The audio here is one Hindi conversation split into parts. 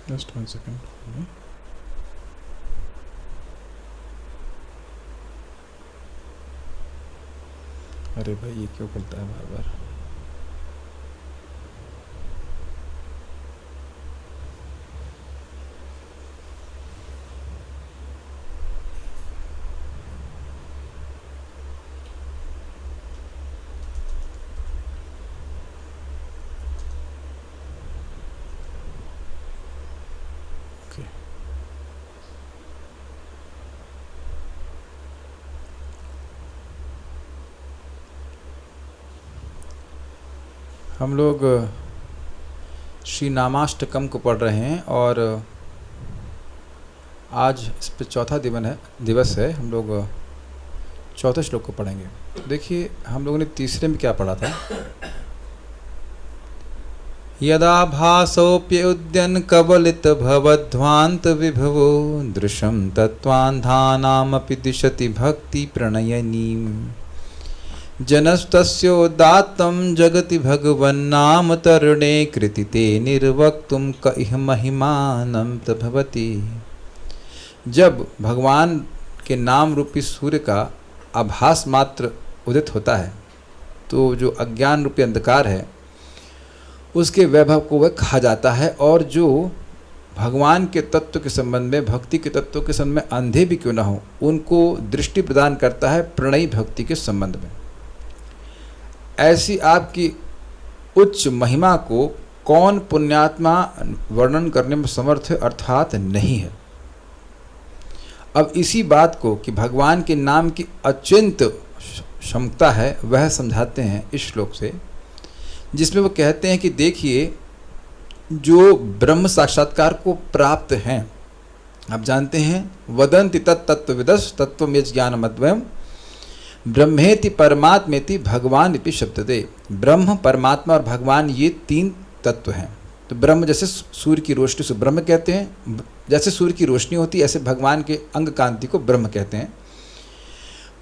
Just 1 second. अरे भाई ये क्यों खुलता है बार बार? ओके, हम लोग श्री नामाष्टकम को पढ़ रहे हैं और आज इस पे चौथा दिवस है। हम लोग चौथे श्लोक को पढ़ेंगे। देखिए हम लोगों ने तीसरे में क्या पढ़ा था। यदा भासोऽप्युद्यन् कबलित भवध्वान्त विभवो दृशं तत्त्वान्धानामपि दिशति भक्ति प्रणयनीम् जनस्तस्योदात्तं जगति भगवन्नाम तरुणे कृतिते निर्वक्तुं कइह महिमानं भवति। जब भगवान के नाम रूपी सूर्य का आभास मात्र उदित होता है तो जो अज्ञान रूपी अंधकार है उसके वैभव को वह खा जाता है, और जो भगवान के तत्व के संबंध में, भक्ति के तत्व के संबंध में अंधे भी क्यों ना हो, उनको दृष्टि प्रदान करता है प्रणयी भक्ति के संबंध में। ऐसी आपकी उच्च महिमा को कौन पुण्यात्मा वर्णन करने में समर्थ है, अर्थात नहीं है। अब इसी बात को कि भगवान के नाम की अचिंत क्षमता है वह समझाते हैं इस श्लोक से, जिसमें वो कहते हैं कि देखिए जो ब्रह्म साक्षात्कार को प्राप्त हैं, आप जानते हैं वदन्ति तत्तत्त्वविदस् तत्त्वं यज्ञानमद्वयम् ब्रह्मेति परमात्मेति भगवान इति शब्दते। ब्रह्म, परमात्मा और भगवान ये तीन तत्व हैं। तो ब्रह्म जैसे सूर्य की रोशनी से ब्रह्म कहते हैं, जैसे सूर्य की रोशनी होती है ऐसे भगवान के अंग कांति को ब्रह्म कहते हैं।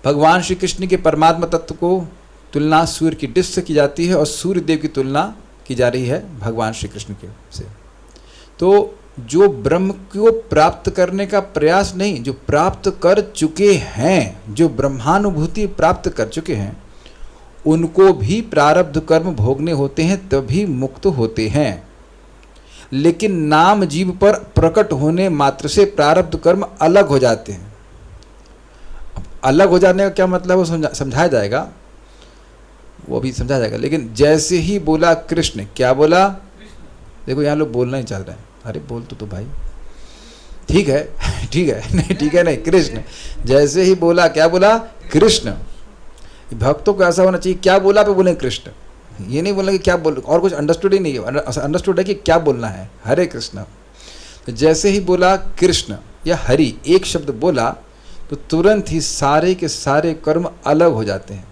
भगवान श्री कृष्ण के परमात्मा तत्व को तुलना सूर्य की डिस्क से की जाती है और सूर्य देव की तुलना की जा रही है भगवान श्री कृष्ण के से। तो जो ब्रह्म को प्राप्त करने का प्रयास नहीं, जो प्राप्त कर चुके हैं, जो ब्रह्मानुभूति प्राप्त कर चुके हैं, उनको भी प्रारब्ध कर्म भोगने होते हैं, तभी मुक्त होते हैं। लेकिन नाम जीव पर प्रकट होने मात्र से प्रारब्ध कर्म अलग हो जाते हैं। अब अलग हो जाने का क्या मतलब वो समझाया जाएगा, वो भी समझा जाएगा। लेकिन जैसे ही बोला कृष्ण, क्या बोला? देखो यहाँ लोग बोलना ही चल रहे हैं। अरे बोल तो भाई, ठीक है ठीक है नहीं, ठीक है नहीं, कृष्ण जैसे ही बोला, क्या बोला? कृष्ण। भक्तों को ऐसा होना चाहिए क्या बोला पे बोले कृष्ण, ये नहीं बोलना कि क्या बोल, और कुछ अंडरस्टूड ही नहीं है। अंडरस्टूड है कि क्या बोलना है, हरे कृष्ण। तो जैसे ही बोला कृष्ण या हरि एक शब्द बोला तो तुरंत ही सारे के सारे कर्म अलग हो जाते हैं।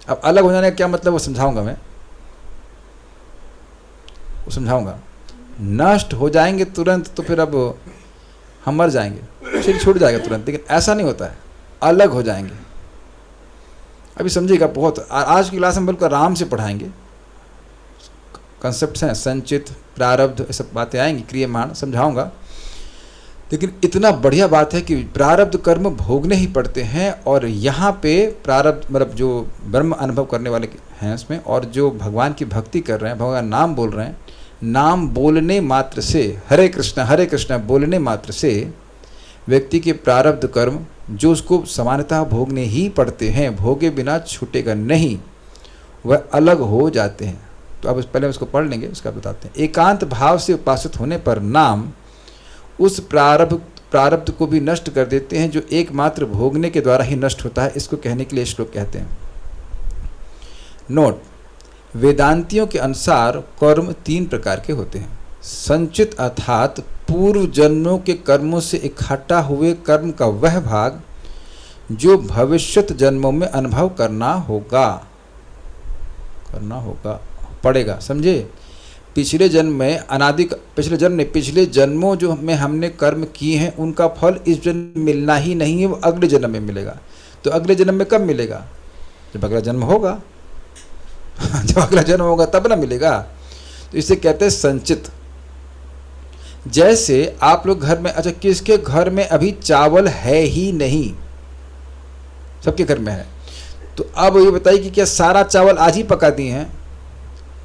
अब अलग हो जाने का क्या मतलब वो समझाऊंगा मैं, वो समझाऊंगा। नष्ट हो जाएंगे तुरंत तो फिर अब हम मर जाएंगे, शरीर छूट जाएगा तुरंत, लेकिन ऐसा नहीं होता है, अलग हो जाएंगे। अभी समझिएगा, बहुत आज की क्लास में बिल्कुल आराम से पढ़ाएंगे। कंसेप्ट हैं संचित, प्रारब्ध, ये सब बातें आएंगी, क्रियमाण समझाऊंगा। लेकिन इतना बढ़िया बात है कि प्रारब्ध कर्म भोगने ही पड़ते हैं। और यहाँ पे प्रारब्ध मतलब जो ब्रह्म अनुभव करने वाले हैं इसमें, और जो भगवान की भक्ति कर रहे हैं, भगवान नाम बोल रहे हैं, नाम बोलने मात्र से, हरे कृष्ण बोलने मात्र से व्यक्ति के प्रारब्ध कर्म जो उसको समानतः भोगने ही पड़ते हैं, भोगे बिना छूटेगा नहीं, वह अलग हो जाते हैं। तो अब पहले उसको पढ़ लेंगे, उसका बताते हैं। एकांत भाव से उपासित होने पर नाम उस प्रारब्ध को भी नष्ट कर देते हैं जो एकमात्र भोगने के द्वारा ही नष्ट होता है। इसको कहने के लिए श्लोक कहते हैं। नोट, वेदांतियों के अनुसार कर्म 3 प्रकार के होते हैं। संचित अर्थात पूर्व जन्मों के कर्मों से इकट्ठा हुए कर्म का वह भाग जो भविष्यत जन्मों में अनुभव करना पड़ेगा। समझे? पिछले जन्म में पिछले जन्मों जो में हमने कर्म किए हैं उनका फल इस जन्म में मिलना ही नहीं है, वो अगले जन्म में मिलेगा। तो अगले जन्म में कब मिलेगा? जब अगला जन्म होगा जब अगला जन्म होगा तब ना मिलेगा। तो इसे कहते हैं संचित। जैसे आप लोग घर में, अच्छा किसके घर में अभी चावल है ही नहीं? सबके घर में है। तो अब ये बताइए कि क्या सारा चावल आज ही पका दिए हैं?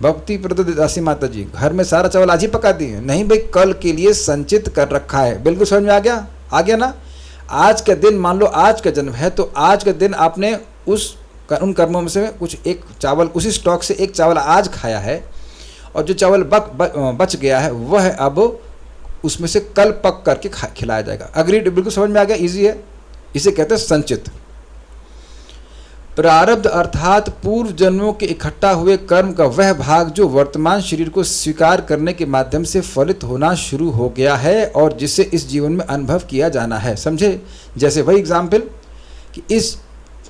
भक्ति प्रदत्त दासी माता जी, घर में सारा चावल आज ही पका दिए हैं? नहीं भाई, कल के लिए संचित कर रखा है। बिल्कुल समझ में आ गया? आ गया ना? आज का दिन, मान लो आज का जन्म है, तो आज का दिन आपने उन कर्मों में से कुछ एक चावल, उसी स्टॉक से एक चावल आज खाया है, और जो चावल बच गया है वह अब उसमें से कल पक करके खिलाया जाएगा। अग्रीड? बिल्कुल समझ में आ गया? इजी है। इसे कहते हैं संचित। प्रारब्ध अर्थात पूर्व जन्मों के इकट्ठा हुए कर्म का वह भाग जो वर्तमान शरीर को स्वीकार करने के माध्यम से फलित होना शुरू हो गया है और जिसे इस जीवन में अनुभव किया जाना है। समझे? जैसे वही एग्जाम्पल कि इस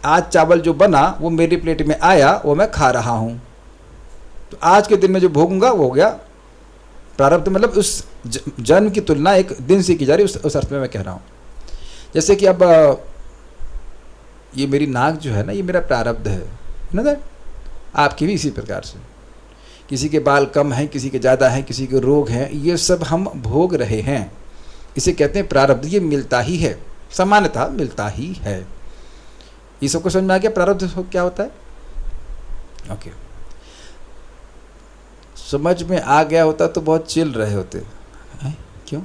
आज चावल जो बना वो मेरी प्लेट में आया, वो मैं खा रहा हूँ, तो आज के दिन में जो भोगूंगा वो हो गया प्रारब्ध। मतलब उस जन्म की तुलना एक दिन से की जा रही है, उस अर्थ में मैं कह रहा हूँ। जैसे कि अब ये मेरी नाक जो है ना, ये मेरा प्रारब्ध है ना। दैट आपकी भी इसी प्रकार से, किसी के बाल कम हैं, किसी के ज़्यादा हैं, किसी के रोग हैं, ये सब हम भोग रहे हैं। इसे कहते हैं प्रारब्ध। ये मिलता ही है, सामान्यतः मिलता ही है। ये सबको समझ में आ गया प्रारब्ध क्या होता है? ओके, समझ में आ गया होता तो बहुत चिल रहे होते हैं। क्यों?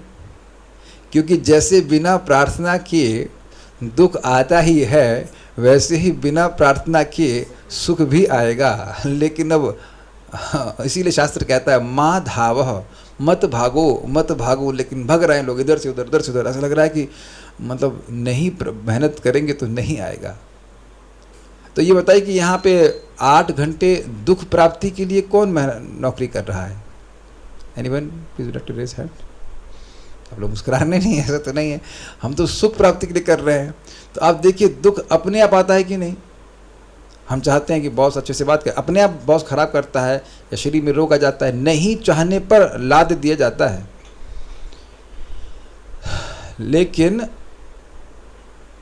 क्योंकि जैसे बिना प्रार्थना किए दुख आता ही है, वैसे ही बिना प्रार्थना किए सुख भी आएगा। लेकिन अब इसीलिए शास्त्र कहता है माँ धावः, मत भागो मत भागो। लेकिन भाग रहे हैं लोग इधर से उधर, उधर से उधर। ऐसा लग रहा है कि मतलब नहीं मेहनत करेंगे तो नहीं आएगा। तो ये बताइए कि यहाँ पे 8 घंटे दुख प्राप्ति के लिए कौन नौकरी कर रहा है? Anyone please doctor raise hand. आप लोग मुस्कुराने नहीं, ऐसा तो नहीं है। हम तो सुख प्राप्ति के लिए कर रहे हैं। तो आप देखिए दुख अपने आप आता है कि नहीं? हम चाहते हैं कि बॉस अच्छे से बात करे, अपने आप बॉस खराब करता है या शरीर में रोग आ जाता है, नहीं चाहने पर लाद दिया जाता है। लेकिन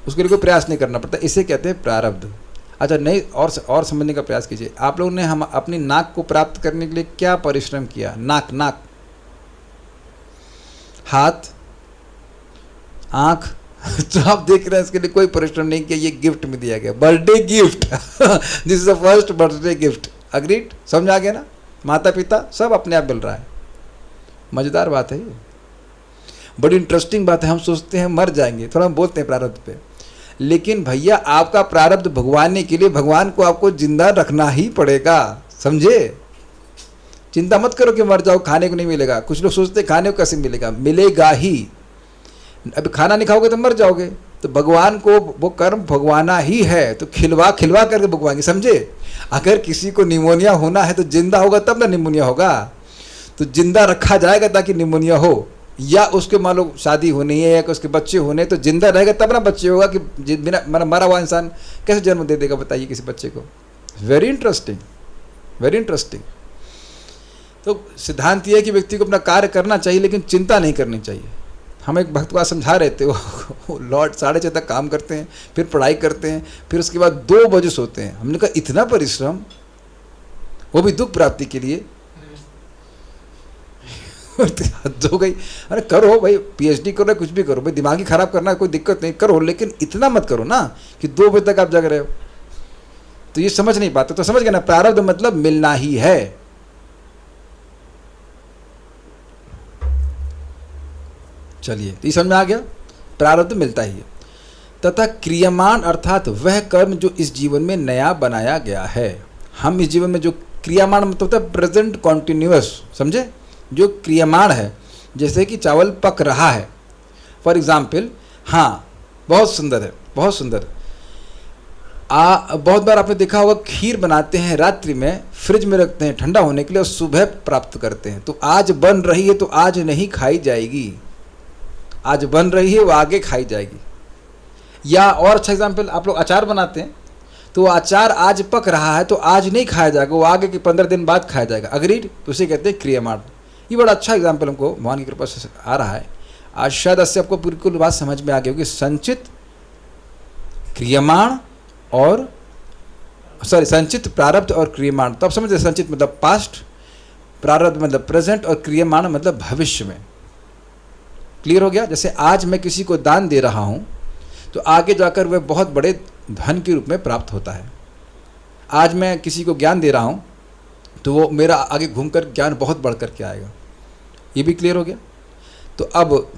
उसके लिए कोई प्रयास नहीं करना पड़ता। इसे कहते हैं प्रारब्ध। अच्छा, नहीं और समझने का प्रयास कीजिए। आप लोगों ने हम अपनी नाक को प्राप्त करने के लिए क्या परिश्रम किया? नाक, हाथ, आँख तो आप देख रहे हैं इसके लिए कोई परिश्रम नहीं किया। ये गिफ्ट में दिया गया, birthday gift. This is the first birthday gift. Agreed? समझ आ गया ना? माता पिता सब अपने आप मिल रहा है। मज़ेदार बात है ये, बड़ी इंटरेस्टिंग बात है। हम सोचते हैं मर जाएंगे, थोड़ा हम बोलते हैं प्रारब्ध पे, लेकिन भैया आपका प्रारब्ध भगवान के लिए भगवान को आपको जिंदा रखना ही पड़ेगा। समझे? चिंता मत करो कि मर जाओ, खाने को नहीं मिलेगा। कुछ लोग सोचते खाने को कैसे मिलेगा, मिलेगा ही। अब खाना नहीं खाओगे तो मर जाओगे। तो भगवान को वो कर्म भगवाना ही है, तो खिलवा करके भगवाएंगे। समझे? अगर किसी को निमोनिया होना है तो जिंदा होगा तब ना निमोनिया होगा। तो जिंदा रखा जाएगा ताकि निमोनिया हो, या उसके मान लो शादी होनी है या उसके बच्चे होने, तो जिंदा रहेगा तब ना बच्चे होगा। कि बिना मरा हुआ इंसान कैसे जन्म दे देगा बताइए किसी बच्चे को? Very interesting, very interesting. तो सिद्धांत ये है कि व्यक्ति को अपना कार्य करना चाहिए लेकिन चिंता नहीं करनी चाहिए। हम एक भक्त को आज समझा रहे थे, वो लॉर्ड 6:30 तक काम करते हैं, फिर पढ़ाई करते हैं, फिर उसके बाद 2 बजे सोते हैं। हमने कहा इतना परिश्रम, वो भी दुख प्राप्ति के लिए? हद हो गई। अरे करो भाई, PhD करो, कुछ भी करो भाई, दिमागी खराब करना कोई दिक्कत नहीं, करो, लेकिन इतना मत करो ना कि 2 बजे तक आप जग रहे हो। तो ये समझ नहीं पाते। तो समझ गए ना, प्रारब्ध मतलब मिलना ही है। चलिए, तो ये समझ में आ गया, प्रारब्ध मिलता ही है। तथा क्रियमाण अर्थात वह कर्म जो इस जीवन में नया बनाया गया है। हम इस जीवन में जो क्रियमाण मतलब होता है प्रेजेंट कॉन्टिन्यूअस। समझे? जो क्रियमाण है, जैसे कि चावल पक रहा है फॉर एग्जाम्पल। हाँ, बहुत सुंदर है, बहुत सुंदर। बहुत बार आपने देखा होगा खीर बनाते हैं रात्रि में, फ्रिज में रखते हैं ठंडा होने के लिए और सुबह प्राप्त करते हैं। तो आज बन रही है तो आज नहीं खाई जाएगी, आज बन रही है वो आगे खाई जाएगी। या और अच्छा एग्जाम्पल, आप लोग अचार बनाते हैं तो अचार आज पक रहा है तो आज नहीं खाया जाएगा, वो आगे के 15 दिन बाद खाया जाएगा। अग्रीड? तो उसे कहते हैं क्रियमाण। ये बड़ा अच्छा एग्जाम्पल हमको भगवान की कृपा से आ रहा है। आज शायद इससे आपको बिल्कुल बात समझ में आ गई होगी। संचित, क्रियमाण और संचित, प्रारब्ध और क्रियमाण। तो आप समझते, संचित मतलब पास्ट, प्रारब्ध मतलब प्रेजेंट और क्रियमाण मतलब भविष्य में। क्लियर हो गया? जैसे आज मैं किसी को दान दे रहा हूँ तो आगे जाकर वह बहुत बड़े धन के रूप में प्राप्त होता है। आज मैं किसी को ज्ञान दे रहा हूँ तो वो मेरा आगे घूमकर ज्ञान बहुत बढ़ कर के आएगा। ये भी क्लियर हो गया? तो अब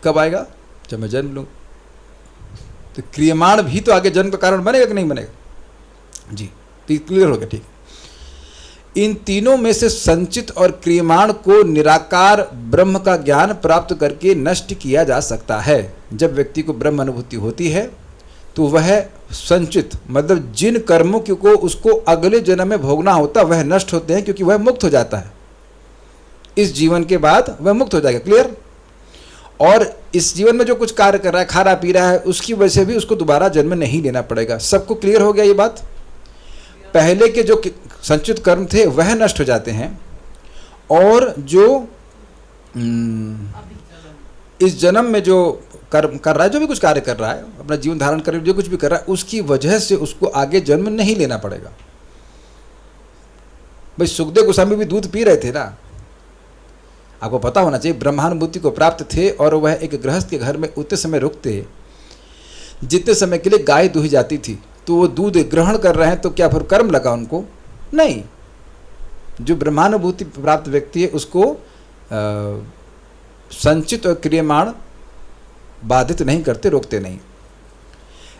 कब आएगा? जब मैं जन्म लूँ। तो क्रियमाण भी तो आगे जन्म का कारण बनेगा कि नहीं बनेगा? जी, तो क्लियर हो गया। ठीक है, इन तीनों में से संचित और क्रियमाण को निराकार ब्रह्म का ज्ञान प्राप्त करके नष्ट किया जा सकता है। जब व्यक्ति को ब्रह्म अनुभूति होती है तो वह संचित मतलब जिन कर्मों को उसको अगले जन्म में भोगना होता वह नष्ट होते हैं, क्योंकि वह मुक्त हो जाता है। इस जीवन के बाद वह मुक्त हो जाएगा। क्लियर? और इस जीवन में जो कुछ कार्य कर रहा है, खा रहा पी रहा है, उसकी वजह से भी उसको दोबारा जन्म नहीं लेना पड़ेगा। सबको क्लियर हो गया ये बात? पहले के जो संचित कर्म थे वह नष्ट हो जाते हैं, और जो इस जन्म में जो कर्म कर रहा है, जो भी कुछ कार्य कर रहा है, अपना जीवन धारण कर जो कुछ भी कर रहा है, उसकी वजह से उसको आगे जन्म नहीं लेना पड़ेगा। भाई सुखदेव गोस्वामी भी दूध पी रहे थे ना, आपको पता होना चाहिए। ब्रह्मानुभूति को प्राप्त थे और वह एक गृहस्थ के घर में उतने समय रुकते जितने समय के लिए गाय दूही जाती थी। तो वो दूध ग्रहण कर रहे हैं तो क्या फिर कर्म लगा उनको? नहीं। जो ब्रह्मानुभूति प्राप्त व्यक्ति है उसको संचित और क्रियमाण बाधित नहीं करते, रोकते नहीं।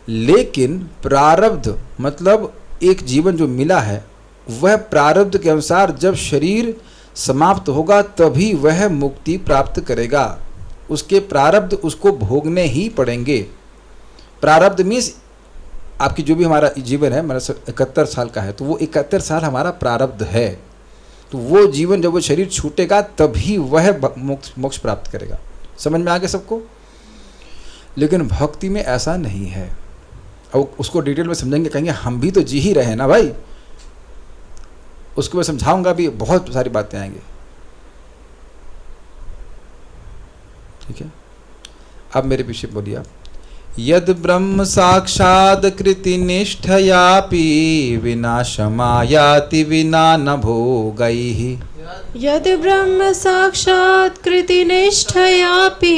लेकिन प्रारब्ध मतलब एक जीवन जो मिला है वह प्रारब्ध के अनुसार जब शरीर समाप्त होगा तभी वह मुक्ति प्राप्त करेगा। उसके प्रारब्ध उसको भोगने ही पड़ेंगे। प्रारब्ध मीन्स आपकी जो भी हमारा जीवन है, मेरा 71 साल का है, तो वो 71 साल हमारा प्रारब्ध है। तो वो जीवन जब वो शरीर छूटेगा तभी वह मोक्ष प्राप्त करेगा। समझ में आ गया सबको? लेकिन भक्ति में ऐसा नहीं है। अब उसको डिटेल में समझेंगे, कहेंगे हम भी तो जी ही रहे हैं ना भाई। उसको मैं समझाऊंगा भी, बहुत सारी बातें आएंगी। ठीक है, अब मेरे पीछे बोलिए आप। यद ब्रह्म साक्षाद कृति निष्ठयापि विनाशमायाति विना न भोगैः। यद ब्रह्म साक्षात् कृति निष्ठयापि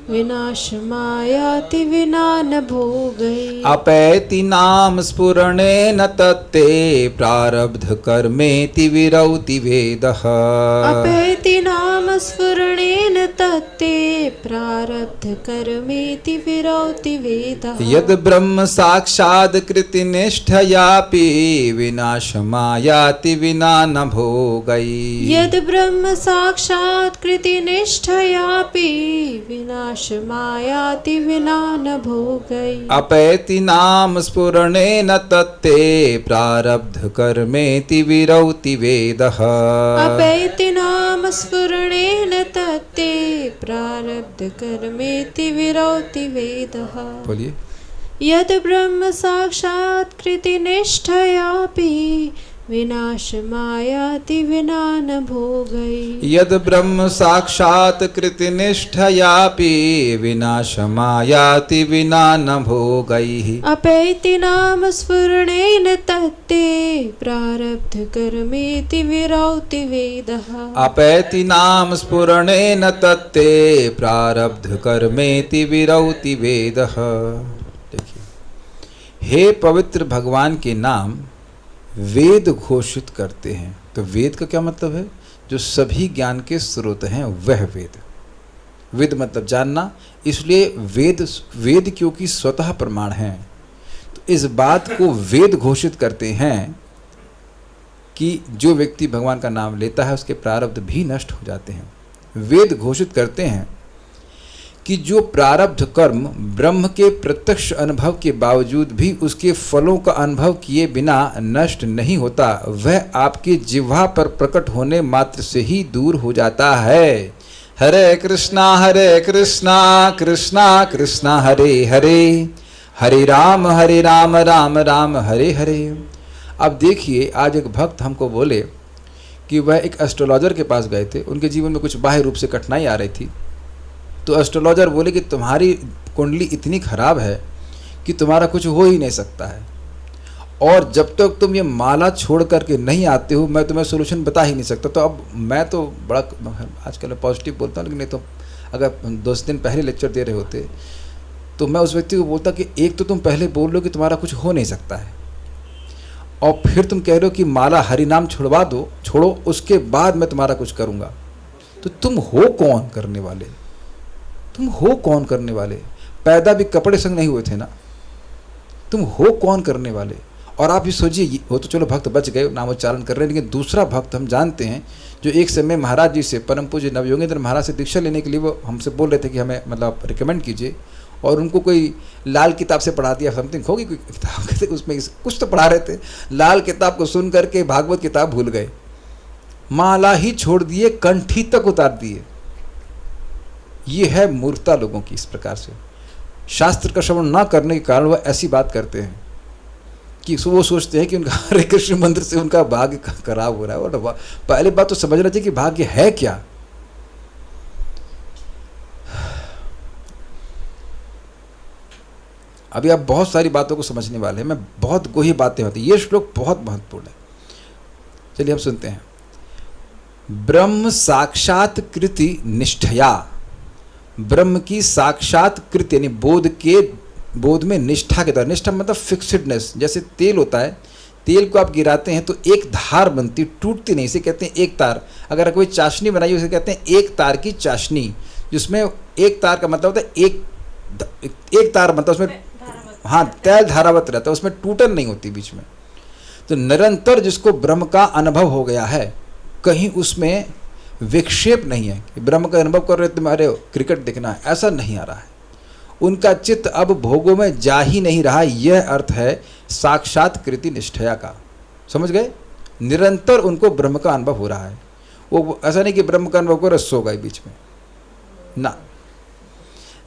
विनाशमायाति विना न भोगैः। अपैति नाम स्फुरणेन तत्ते प्रारब्ध कर्मेति विरौति वेदः। अपैति नाम स्फुरणेन तत्ते प्रारब्ध कर्मेति विरौति वेदः। यद ब्रह्म साक्षात् कृति निष्ठयापि विनाशमायाति विना न भोगैः। यद ब्रह्म साक्षात् कृति निष्ठयापि विनाशमायाति विना न भोगैः। अपैति नाम स्फुरणेन तत्ते प्रारब्ध कर्मेति विरौति वेदः। अपैति नाम स्फुरणेन तत्ते प्रारब्ध कर्मेति विरौति वेदः। बोलिए। यद ब्रह्म साक्षात् कृति निष्ठयापि विनाशमायाति विना न भोगैः। यद ब्रह्म साक्षात् कृति निष्ठयापि विनाशमायाति विना न भोगैः। अपैति नाम स्फुरणेन तत्ते प्रारब्ध कर्मेति विरौति वेदः। अपैति नाम स्फुरणेन तत्ते प्रारब्ध कर्मेति विरौति वेदः। देखिए, हे पवित्र भगवान के नाम वेद घोषित करते हैं। तो वेद का क्या मतलब है? जो सभी ज्ञान के स्रोत हैं वह वेद। वेद मतलब जानना, इसलिए वेद क्योंकि स्वतः प्रमाण हैं, तो इस बात को वेद घोषित करते हैं कि जो व्यक्ति भगवान का नाम लेता है उसके प्रारब्ध भी नष्ट हो जाते हैं। वेद घोषित करते हैं कि जो प्रारब्ध कर्म ब्रह्म के प्रत्यक्ष अनुभव के बावजूद भी उसके फलों का अनुभव किए बिना नष्ट नहीं होता, वह आपके जिह्वा पर प्रकट होने मात्र से ही दूर हो जाता है। हरे कृष्णा कृष्णा कृष्णा हरे हरे, हरे राम राम राम हरे हरे। अब देखिए, आज एक भक्त हमको बोले कि वह एक एस्ट्रोलॉजर के पास गए थे, उनके जीवन में कुछ बाह्य रूप से कठिनाई आ रही थी। तो एस्ट्रोलॉजर बोले कि तुम्हारी कुंडली इतनी खराब है कि तुम्हारा कुछ हो ही नहीं सकता है, और जब तक तुम ये माला छोड़ करके नहीं आते हो मैं तुम्हें सोल्यूशन बता ही नहीं सकता। तो अब मैं तो बड़ा आजकल पॉजिटिव बोलता हूँ, लेकिन नहीं तो अगर 10 दिन पहले लेक्चर दे रहे होते तो मैं उस व्यक्ति को बोलता कि एक तो तुम पहले बोल लो कि तुम्हारा कुछ हो नहीं सकता है, और फिर तुम कह रहे हो कि माला हरि नाम छुड़वा दो, छोड़ो, उसके बाद मैं तुम्हारा कुछ करूँगा। तो तुम हो कौन करने वाले? तुम हो कौन करने वाले? पैदा भी कपड़े संग नहीं हुए थे ना, तुम हो कौन करने वाले? और आप ये सोचिए, वो तो चलो भक्त बच गए, नामोच्चारण कर रहे हैं, लेकिन दूसरा भक्त हम जानते हैं जो एक समय महाराज जी से, परम पूज्य नवयोगेंद्र महाराज से दीक्षा लेने के लिए वो हमसे बोल रहे थे कि हमें मतलब रिकमेंड कीजिए, और उनको कोई लाल किताब से पढ़ा दिया, समथिंग होगी कोई किताब, उसमें कुछ तो पढ़ा रहे थे, लाल किताब को सुन करके भागवत किताब भूल गए, माला ही छोड़ दिए, कंठी तक उतार दिए। ये है मूर्खता लोगों की। इस प्रकार से शास्त्र का श्रवण ना करने के कारण वह ऐसी बात करते हैं कि वो सोचते हैं कि उनका हरे कृष्ण मंत्र से उनका भाग्य खराब हो रहा है। और पहले बात तो समझना चाहिए कि भाग्य है क्या। अभी आप बहुत सारी बातों को समझने वाले हैं, मैं बहुत गोही बातें होती, ये श्लोक बहुत महत्वपूर्ण है। चलिए हम सुनते हैं। ब्रह्म साक्षात कृति निष्ठया, ब्रह्म की साक्षात कृति यानी बोध में निष्ठा के द्वारा। निष्ठा मतलब फिक्सडनेस। जैसे तेल होता है, तेल को आप गिराते हैं तो एक धार बनती, टूटती नहीं, इसे कहते हैं एक तार। अगर कोई चाशनी बनाई उसे कहते हैं एक तार की चाशनी, जिसमें एक तार का मतलब होता है एक तार मतलब उसमें हाँ तेल धारावत रहता है, उसमें टूटन नहीं होती बीच में। तो निरंतर जिसको ब्रह्म का अनुभव हो गया है, कहीं उसमें विक्षेप नहीं है कि ब्रह्म का अनुभव कर रहे तुम्हारे क्रिकेट देखना है, ऐसा नहीं आ रहा है। उनका चित्त अब भोगों में जा ही नहीं रहा। यह अर्थ है साक्षात कृति निष्ठया का। समझ गए? निरंतर उनको ब्रह्म का अनुभव हो रहा है। वो ऐसा नहीं कि ब्रह्म का अनुभव को रस हो गए बीच में ना।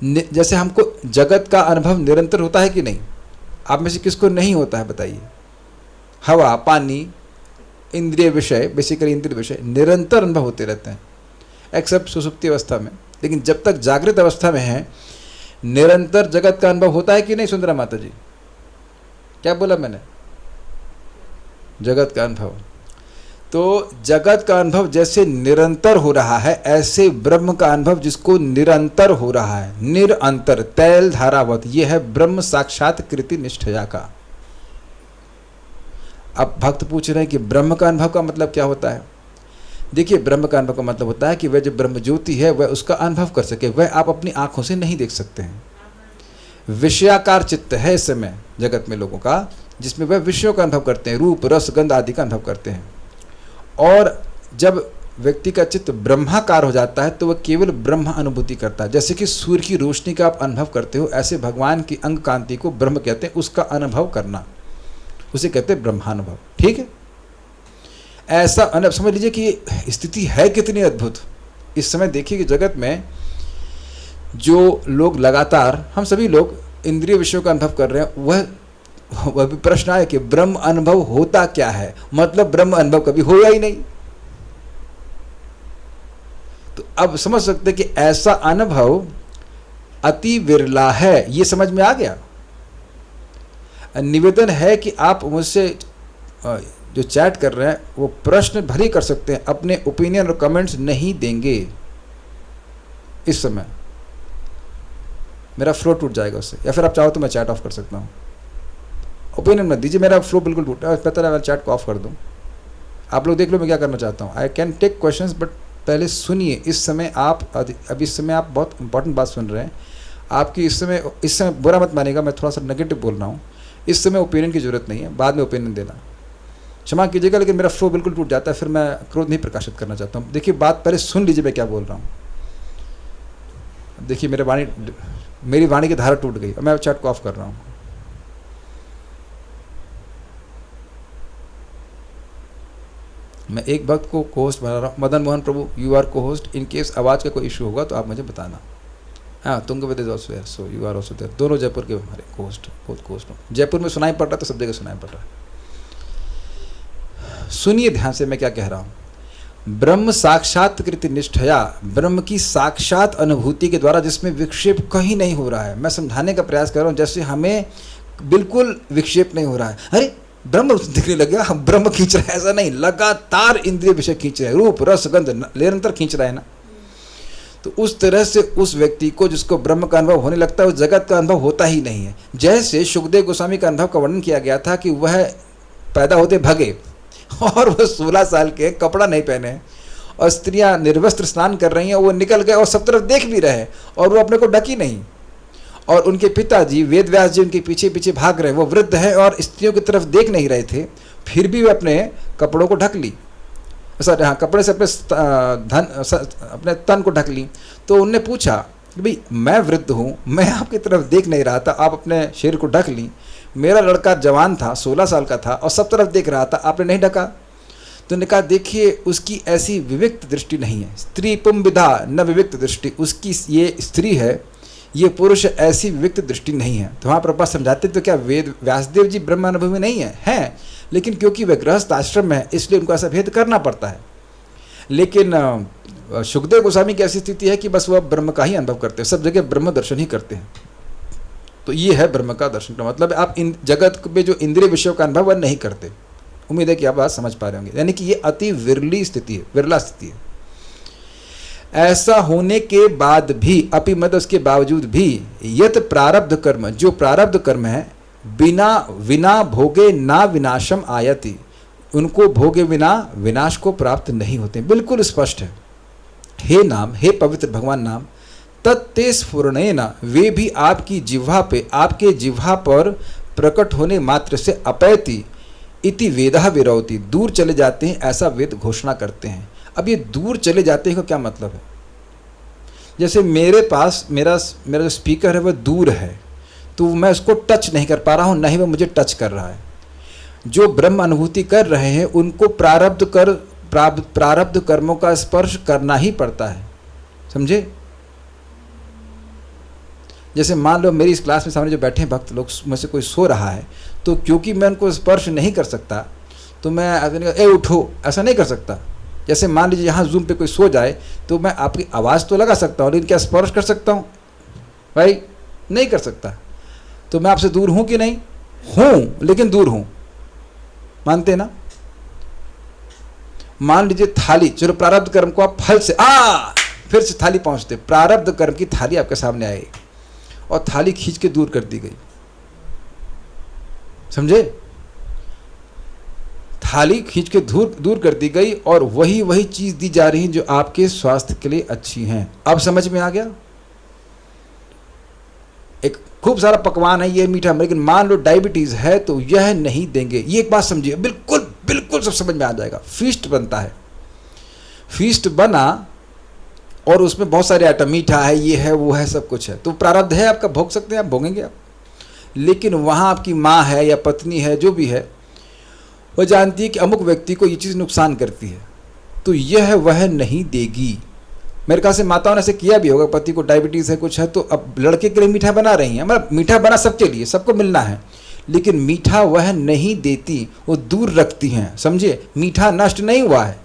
जैसे हमको जगत का अनुभव निरंतर होता है कि नहीं? आप में से किसको नहीं होता है बताइए? हवा, पानी, इंद्रिय विषय, बेसिकली इंद्रिय विषय निरंतर अनुभव होते रहते हैं, एक्सेप्ट सुसुप्ति अवस्था में। लेकिन जब तक जागृत अवस्था में है, निरंतर जगत का अनुभव होता है कि नहीं? सुंदरा माता जी, क्या बोला मैंने? जगत का अनुभव। तो जगत का अनुभव जैसे निरंतर हो रहा है, ऐसे ब्रह्म का अनुभव जिसको निरंतर हो रहा है, निरंतर तैल धारावत, यह है ब्रह्म साक्षात कृति निष्ठया का। अब भक्त पूछ रहे हैं कि ब्रह्म का अनुभव का मतलब क्या होता है? देखिए, ब्रह्म का अनुभव का मतलब होता है कि वह जो ब्रह्म ज्योति है वह उसका अनुभव कर सके। वह आप अपनी आंखों से नहीं देख सकते हैं। विषयाकार चित्त है इस समय जगत में लोगों का, जिसमें वह विषयों का अनुभव करते हैं, रूप रस गंध आदि का अनुभव करते हैं। और जब व्यक्ति का चित्त ब्रह्माकार हो जाता है तो वह केवल ब्रह्म अनुभूति करता है। जैसे कि सूर्य की रोशनी का आप अनुभव करते हो, ऐसे भगवान की अंग कांति को ब्रह्म कहते हैं। उसका अनुभव करना उसे कहते हैं ब्रह्मानुभव। ठीक है? ऐसा अनुभव समझ लीजिए कि स्थिति है कितनी अद्भुत। इस समय देखिए कि जगत में जो लोग लगातार, हम सभी लोग इंद्रिय विषयों का अनुभव कर रहे हैं, वह भी प्रश्न आया कि ब्रह्म अनुभव होता क्या है? मतलब ब्रह्म अनुभव कभी होगा ही नहीं। तो अब समझ सकते कि ऐसा अनुभव अति विरला है। ये समझ में आ गया? निवेदन है कि आप मुझसे जो चैट कर रहे हैं वो प्रश्न भले कर सकते हैं, अपने ओपिनियन और कमेंट्स नहीं देंगे। इस समय मेरा फ्लो टूट जाएगा उससे, या फिर आप चाहो तो मैं चैट ऑफ कर सकता हूँ। ओपिनियन मत दीजिए, मेरा फ्लो बिल्कुल टूटा है। बेहतर है मैं चैट को ऑफ कर दूँ। आप लोग देख लो मैं क्या करना चाहता हूँ। I can take questions, but पहले सुनिए। इस समय आप अभी इस समय आप बहुत इंपॉर्टेंट बात सुन रहे हैं। आपकी इस समय बुरा मत मानिएगा, मैं थोड़ा सा नेगेटिव बोल रहा हूँ। इस समय ओपिनियन की जरूरत नहीं है, बाद में ओपिनियन देना। क्षमा कीजिएगा, लेकिन मेरा फ्लो बिल्कुल टूट जाता है, फिर मैं क्रोध नहीं प्रकाशित करना चाहता हूँ। देखिए, बात पहले सुन लीजिए मैं क्या बोल रहा हूँ। देखिए मेरी वाणी की धारा टूट गई। मैं चैट को ऑफ कर रहा हूँ। मैं एक भक्त को होस्ट बना रहा हूँ। मदन मोहन प्रभु, यू आर को होस्ट। इन केस आवाज़ का कोई इशू होगा तो आप मुझे बताना। हाँ, Tungabhadra is also there, so you are also there. दोनों जयपुर के हमारे होस्ट, बहुत होस्ट। जयपुर में सुनाई पड़ रहा तो सब जगह सुनाई पड़ रहा है। सुनिए ध्यान से मैं क्या कह रहा हूँ। ब्रह्म साक्षात कृति निष्ठया, ब्रह्म की साक्षात अनुभूति के द्वारा जिसमें विक्षेप कहीं नहीं हो रहा है। मैं समझाने का प्रयास कर रहा हूँ जैसे हमें बिल्कुल विक्षेप नहीं हो रहा है। अरे ब्रह्म दिखने लग गया, हम ब्रह्म खींच रहे हैं, ऐसा नहीं। लगातार इंद्रिय विषय खींच रहे हैं, रूप रस गंध निरंतर खींच रहे हैं ना। तो उस तरह से उस व्यक्ति को जिसको ब्रह्म का अनुभव होने लगता है उस जगत का अनुभव होता ही नहीं है। जैसे सुखदेव गोस्वामी का अनुभव का वर्णन किया गया था कि वह पैदा होते भगे और वह 16 साल के, कपड़ा नहीं पहने और स्त्रियां निर्वस्त्र स्नान कर रही हैं, वो निकल गए और सब तरफ देख भी रहे और वो अपने को ढकी नहीं। और उनके पिताजी वेद व्यास जी उनके पीछे पीछे भाग रहे, वो वृद्ध हैं और स्त्रियों की तरफ देख नहीं रहे थे, फिर भी वे अपने कपड़ों को ढक ली, सर हाँ कपड़े से अपने तन को ढक ली। तो उनने पूछा कि भाई मैं वृद्ध हूँ, मैं आपकी तरफ देख नहीं रहा था, आप अपने शरीर को ढक ली, मेरा लड़का जवान था 16 साल का था और सब तरफ देख रहा था, आपने नहीं ढका। तो उन्होंने कहा देखिए उसकी ऐसी विविक्त दृष्टि नहीं है, स्त्री पुंविधा न विविक्त दृष्टि, उसकी ये स्त्री है, ये पुरुष ऐसी विविक्त दृष्टि नहीं है। तो वहाँ प्रभुपाद समझाते तो क्या वेद व्यासदेव जी ब्रह्म अनुभवी नहीं है, लेकिन क्योंकि वे गृहस्थ आश्रम में है इसलिए उनको ऐसा भेद करना पड़ता है। लेकिन सुखदेव गोस्वामी की ऐसी स्थिति है कि बस वह ब्रह्म का ही अनुभव करते हैं, सब जगह ब्रह्म दर्शन ही करते हैं। तो ये है ब्रह्म का दर्शन का मतलब, आप इन जगत में जो इंद्रिय विषयों का अनुभव वह नहीं करते। उम्मीद है कि आप बात समझ पा रहे होंगे, यानी कि ये अति विरली स्थिति है, विरला स्थिति है। ऐसा होने के बाद भी, अपि मतलब उसके बावजूद भी, यत प्रारब्ध कर्म, जो प्रारब्ध कर्म है, बिना भोगे ना विनाशम आयति, उनको भोगे बिना विनाश को प्राप्त नहीं होते। बिल्कुल स्पष्ट है। हे नाम, हे पवित्र भगवान नाम, तत्ते स्फुरणेन, वे भी आपकी जिह्वा पे, आपके जिह्वा पर प्रकट होने मात्र से अपैति इति वेदः विरौति, दूर चले जाते हैं, ऐसा वेद घोषणा करते हैं। अब ये दूर चले जाते हैं का क्या मतलब है? जैसे मेरे पास मेरा जो स्पीकर है वह दूर है, तो मैं उसको टच नहीं कर पा रहा हूँ, नहीं वह मुझे टच कर रहा है। जो ब्रह्म अनुभूति कर रहे हैं उनको प्रारब्ध कर्मों का स्पर्श करना ही पड़ता है, समझे? जैसे मान लो मेरी इस क्लास में सामने जो बैठे हैं भक्त लोग में से कोई सो रहा है, तो क्योंकि मैं उनको स्पर्श नहीं कर सकता तो मैं ए उठो ऐसा नहीं कर सकता। जैसे मान लीजिए यहाँ जूम पे कोई सो जाए तो मैं आपकी आवाज़ तो लगा सकता हूँ, लेकिन क्या स्पर्श कर सकता हूँ भाई? नहीं कर सकता। तो मैं आपसे दूर हूँ कि नहीं हूँ, लेकिन दूर हूँ, मानते ना? मान लीजिए थाली, चलो प्रारब्ध कर्म को आप फल से फिर से थाली पहुँचते, प्रारब्ध कर्म की थाली आपके सामने आई और थाली खींच के दूर कर दी गई, समझे? थाली खींच के दूर कर दी गई और वही चीज दी जा रही है जो आपके स्वास्थ्य के लिए अच्छी हैं। अब समझ में आ गया? एक खूब सारा पकवान है, ये मीठा, लेकिन मान लो डायबिटीज है तो यह नहीं देंगे। ये एक बात समझिए, बिल्कुल बिल्कुल सब समझ में आ जाएगा। फीस्ट बनता है, फीस्ट बना और उसमें बहुत सारे आइटम, मीठा है, ये है, वो है, सब कुछ है, तो प्रारब्ध है आपका, भोग सकते हैं आप, भोगेंगे आप। लेकिन वहाँ आपकी माँ है या पत्नी है, जो भी है, वह जानती है कि अमुक व्यक्ति को ये चीज़ नुकसान करती है, तो यह वह नहीं देगी। मेरे ख्याल से माताओं ने ऐसे किया भी होगा, पति को डायबिटीज़ है, कुछ है, तो अब लड़के के लिए मीठा बना रही हैं, मतलब मीठा बना सबके लिए, सबको मिलना है, लेकिन मीठा वह नहीं देती, वो दूर रखती हैं, समझे? मीठा नष्ट नहीं हुआ है,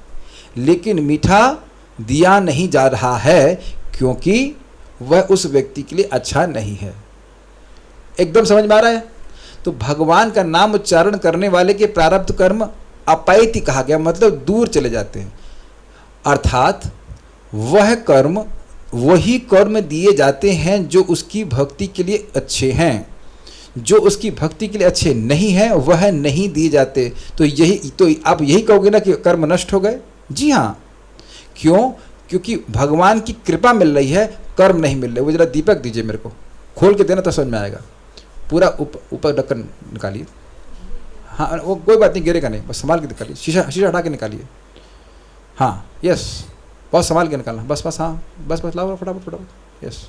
लेकिन मीठा दिया नहीं जा रहा है क्योंकि वह उस व्यक्ति के लिए अच्छा नहीं है। एकदम समझ में आ रहा है? तो भगवान का नाम उच्चारण करने वाले के प्रारब्ध कर्म अपैति कहा गया, मतलब दूर चले जाते हैं। अर्थात वही कर्म दिए जाते हैं जो उसकी भक्ति के लिए अच्छे हैं, जो उसकी भक्ति के लिए अच्छे नहीं हैं वह नहीं दिए जाते। तो आप यही कहोगे ना कि कर्म नष्ट हो गए? जी हाँ। क्यों? क्योंकि भगवान की कृपा मिल रही है, कर्म नहीं मिल रहे। वो जरा दीपक दीजिए मेरे को, खोल के देना तो समझ में आएगा। पूरा ऊपर ढक्कन निकालिए। हाँ, वो कोई बात नहीं, गिरेगा नहीं, बस संभाल के निकालिए। शीशा हटा के निकालिए। हाँ, यस, बहुत संभाल के निकालना, बस बस, हाँ बस बस, लाओ फटाफट, यस।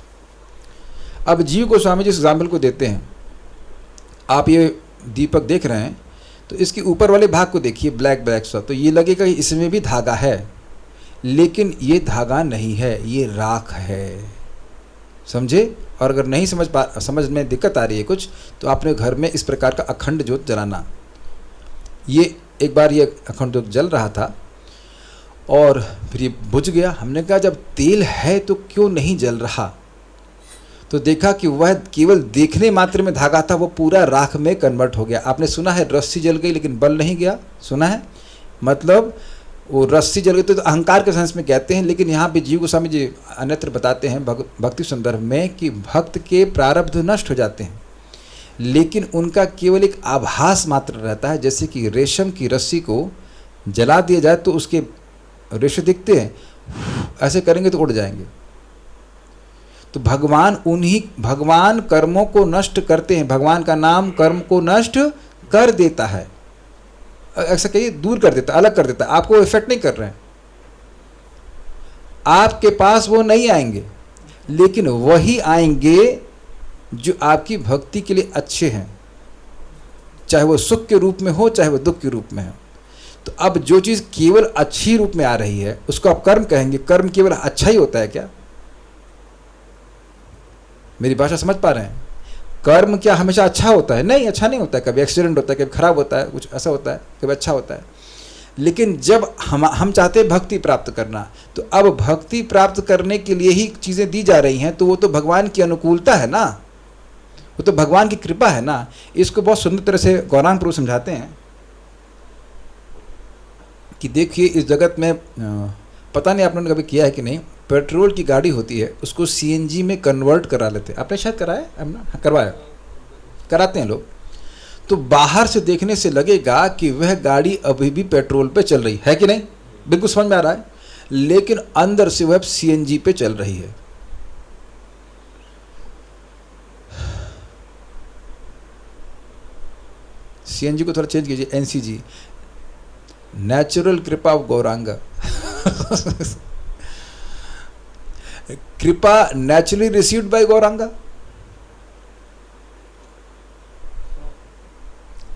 अब जीव गोस्वामी जी इस एग्जाम्पल को देते हैं। आप ये दीपक देख रहे हैं तो इसके ऊपर वाले भाग को देखिए, ब्लैक ब्लैक सा, तो ये लगेगा इसमें भी धागा है, लेकिन ये धागा नहीं है, ये राख है, समझे? और अगर नहीं समझ में दिक्कत आ रही है कुछ, तो आपने घर में इस प्रकार का अखंड ज्योत जलाना। ये एक बार ये अखंड ज्योत जल रहा था और फिर ये बुझ गया। हमने कहा जब तेल है तो क्यों नहीं जल रहा? तो देखा कि वह केवल देखने मात्र में धागा था, वो पूरा राख में कन्वर्ट हो गया। आपने सुना है रस्सी जल गई लेकिन बल नहीं गया, सुना है? मतलब वो रस्सी जल गई तो अहंकार के सेंस में कहते हैं, लेकिन यहाँ पे जीव गोस्वामी जी अन्यत्र बताते हैं भक्ति संदर्भ में कि भक्त के प्रारब्ध नष्ट हो जाते हैं, लेकिन उनका केवल एक आभास मात्र रहता है। जैसे कि रेशम की रस्सी को जला दिया जाए तो उसके रेशे दिखते हैं, ऐसे करेंगे तो उड़ जाएंगे। तो भगवान कर्मों को नष्ट करते हैं, भगवान का नाम कर्म को नष्ट कर देता है, ऐसा कहिए दूर कर देता है, अलग कर देता है, आपको इफेक्ट नहीं कर रहे हैं, आपके पास वो नहीं आएंगे, लेकिन वही आएंगे जो आपकी भक्ति के लिए अच्छे हैं, चाहे वो सुख के रूप में हो चाहे वो दुख के रूप में हो। तो अब जो चीज़ केवल अच्छी रूप में आ रही है उसको आप कर्म कहेंगे। कर्म केवल अच्छा ही होता है क्या? मेरी भाषा समझ पा रहे हैं? कर्म क्या हमेशा अच्छा होता है? नहीं, अच्छा नहीं होता है। कभी एक्सीडेंट होता है, कभी खराब होता है, कुछ ऐसा होता है, कभी अच्छा होता है। लेकिन जब हम चाहते हैं भक्ति प्राप्त करना, तो अब भक्ति प्राप्त करने के लिए ही चीज़ें दी जा रही हैं, तो वो तो भगवान की अनुकूलता है ना, वो तो भगवान की कृपा है ना। इसको बहुत सुंदर तरह से गौरांग प्रभु समझाते हैं कि देखिए इस जगत में पता नहीं आपने कभी किया है कि नहीं, पेट्रोल की गाड़ी होती है उसको सीएनजी में कन्वर्ट करा लेते हैं। आपने शायद कराया है ना? करवाया, कराते हैं लोग। तो बाहर से देखने से लगेगा कि वह गाड़ी अभी भी पेट्रोल पे चल रही है कि नहीं, बिल्कुल समझ में आ रहा है, लेकिन अंदर से वह सीएनजी पे चल रही है। सीएनजी को थोड़ा चेंज कीजिए, एनसीजी, नेचुरल कृपा ऑफ गौरांगा। कृपा नेचुरली रिसीव्ड बाय गौरांगा,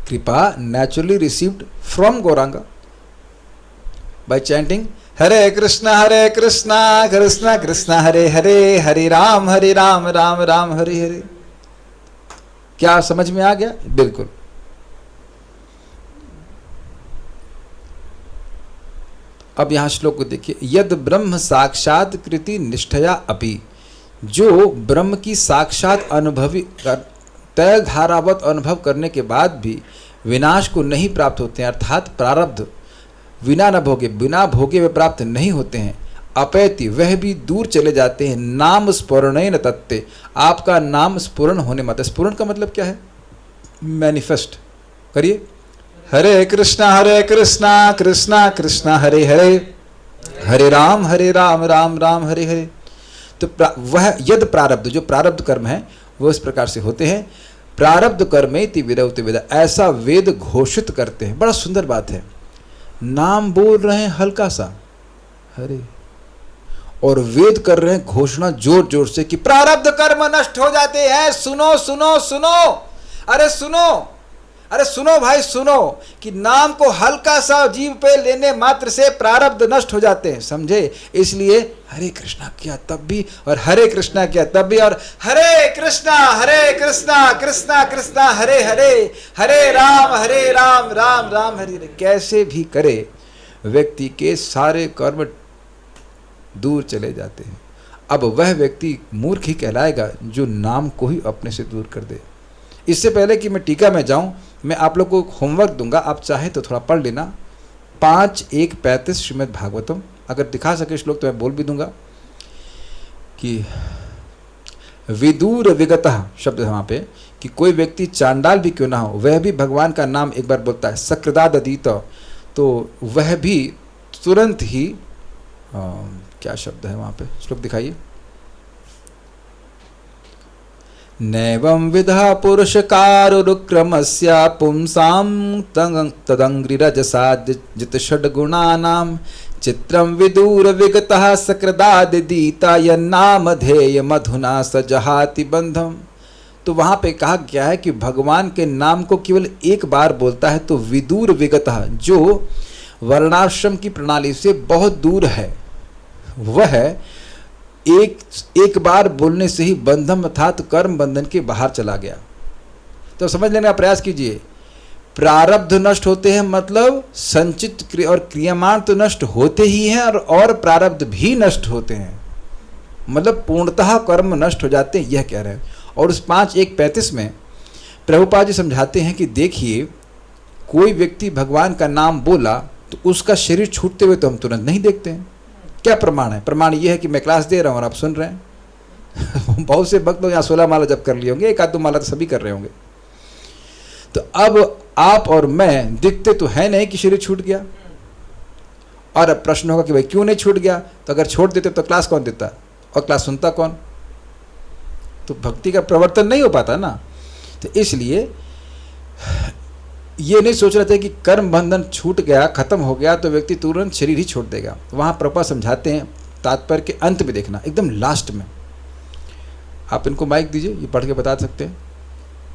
कृपा naturally received from Gauranga by chanting Hare Krishna Krishna Krishna Hare Hare, Hare Ram Ram Ram Hare Hare. क्या समझ में आ गया? बिल्कुल। अब यहाँ श्लोक को देखिए, यद ब्रह्म साक्षात कृति निष्ठया अपि, जो ब्रह्म की साक्षात अनुभवी तय धारावत अनुभव करने के बाद भी विनाश को नहीं प्राप्त होते हैं, अर्थात प्रारब्ध बिना भोगे वे प्राप्त नहीं होते हैं। अपैति, वह भी दूर चले जाते हैं। नाम स्फुरणेन तत्ते, आपका नाम स्फुरण होने मत। स्फुरण का मतलब क्या है? मैनिफेस्ट करिए, हरे कृष्णा कृष्णा कृष्णा हरे हरे, हरे राम राम राम हरे हरे। तो वह यद प्रारब्ध, जो प्रारब्ध कर्म है वो इस प्रकार से होते हैं। प्रारब्ध कर्मेति विरौति वेद, ऐसा वेद घोषित करते हैं। बड़ा सुंदर बात है, नाम बोल रहे हैं हल्का सा हरे, और वेद कर रहे हैं घोषणा जोर जोर से कि प्रारब्ध कर्म नष्ट हो जाते हैं। सुनो सुनो सुनो, अरे सुनो भाई सुनो, कि नाम को हल्का सा जीव पे लेने मात्र से प्रारब्ध नष्ट हो जाते हैं, समझे? इसलिए हरे कृष्णा किया तब भी, और हरे कृष्णा किया तब भी, और हरे कृष्णा कृष्णा कृष्णा हरे हरे, हरे राम राम हरे हरे। कैसे भी करे व्यक्ति के सारे कर्म दूर चले जाते हैं। अब वह व्यक्ति मूर्ख ही कहलाएगा जो नाम को ही अपने से दूर कर दे। इससे पहले कि मैं टीका में जाऊं, मैं आप लोग को होमवर्क दूंगा, आप चाहे तो थोड़ा पढ़ लेना। 5:1:35 श्रीमद् भागवतम, अगर दिखा सके श्लोक तो मैं बोल भी दूंगा कि विदूर विगतः शब्द है वहाँ पे, कि कोई व्यक्ति चांडाल भी क्यों ना हो, वह भी भगवान का नाम एक बार बोलता है, सकृदादीत, तो वह भी तुरंत ही क्या शब्द है वहाँ पे, श्लोक दिखाइए। नैवं विधा पुरुषकारुक्रमस्य पुंसां तदंग्रिरजसा जितषड्गुणानां चित्रं विदूर विगतः सकृदादिदीता यन्नामधेय मधुना स जहाति बंधम। तो वहाँ पे कहा गया है कि भगवान के नाम को केवल एक बार बोलता है तो विदूर विगतः, जो वर्णाश्रम की प्रणाली से बहुत दूर है, वह एक बार बोलने से ही बंधम अर्थात कर्म बंधन के बाहर चला गया। तो समझ लेने का प्रयास कीजिए, प्रारब्ध नष्ट होते हैं मतलब संचित और क्रियामान तो नष्ट होते ही हैं, और प्रारब्ध भी नष्ट होते हैं, मतलब पूर्णतः कर्म नष्ट हो जाते हैं, यह कह रहे हैं। और उस 5:1:35 में प्रभुपाद जी समझाते हैं कि देखिए, कोई व्यक्ति भगवान का नाम बोला तो उसका शरीर छूटते हुए तो हम तुरंत नहीं देखते हैं। क्या प्रमाण है? प्रमाण ये है कि मैं क्लास दे रहा हूँ और आप सुन रहे हैं। बहुत से भक्त लोग यहाँ 16 माला जप कर लिए होंगे, एक आध दो माला तो सभी कर रहे होंगे। तो अब आप और मैं दिखते तो है नहीं कि शरीर छूट गया। और अब प्रश्न होगा कि भाई क्यों नहीं छूट गया? तो अगर छोड़ देते तो क्लास कौन देता और क्लास सुनता कौन? तो भक्ति का प्रवर्तन नहीं हो पाता ना। तो इसलिए ये नहीं सोचना चाहिए कि कर्म बंधन छूट गया, खत्म हो गया तो व्यक्ति तुरंत शरीर ही छोड़ देगा। वहाँ प्रभुपाद समझाते हैं, तात्पर्य के अंत में देखना, एकदम लास्ट में। आप इनको माइक दीजिए, ये पढ़ के बता सकते हैं।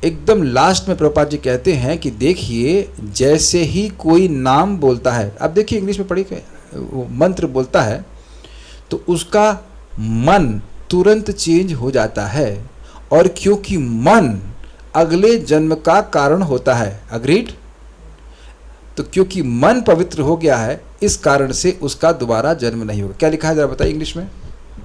एकदम लास्ट में प्रभुपाद जी कहते हैं कि देखिए, जैसे ही कोई नाम बोलता है, आप देखिए इंग्लिश में पढ़िए, वो मंत्र बोलता है तो उसका मन तुरंत चेंज हो जाता है। और क्योंकि मन अगले जन्म का कारण होता है, अग्रीड? तो क्योंकि मन पवित्र हो गया है, इस कारण से उसका दोबारा जन्म नहीं होगा। क्या लिखा है जरा बताइए इंग्लिश में।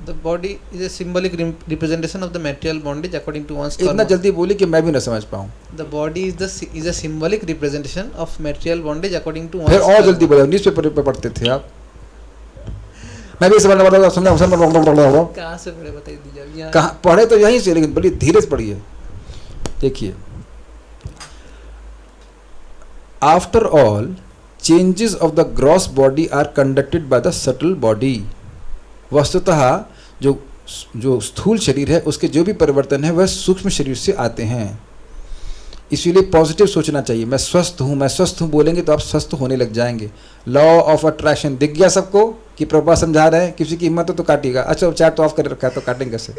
The body is a symbolic representation of the material bondage according to one's इतना karma. जल्दी बोली कि मैं भी ना समझ पाऊँ। The body is a symbolic representation of material bondage according to one's फिर और karma. जल्दी बोले, न्यूज़पेपर पे पढ़ते थे आप। मैं भी समझना पड़ता, समझा कहाँ से पढ़े बताइए दीजिए अब यहाँ। कहाँ पढ़े तो यहीं से, लेकिन बड़ी धीरे से पढ़िए। देखिए, after all changes of the gross body are conducted by the subtle body. वस्तुतः जो स्थूल शरीर है उसके जो भी परिवर्तन है वह सूक्ष्म शरीर से आते हैं। इसीलिए पॉजिटिव सोचना चाहिए। मैं स्वस्थ हूँ बोलेंगे तो आप स्वस्थ होने लग जाएंगे। लॉ ऑफ अट्रैक्शन दिख गया सबको कि प्रभुपाद समझा रहे हैं। किसी की हिम्मत हो तो काटिएगा। अच्छा, चैट तो ऑफ कर रखा है तो काटेंगे कैसे?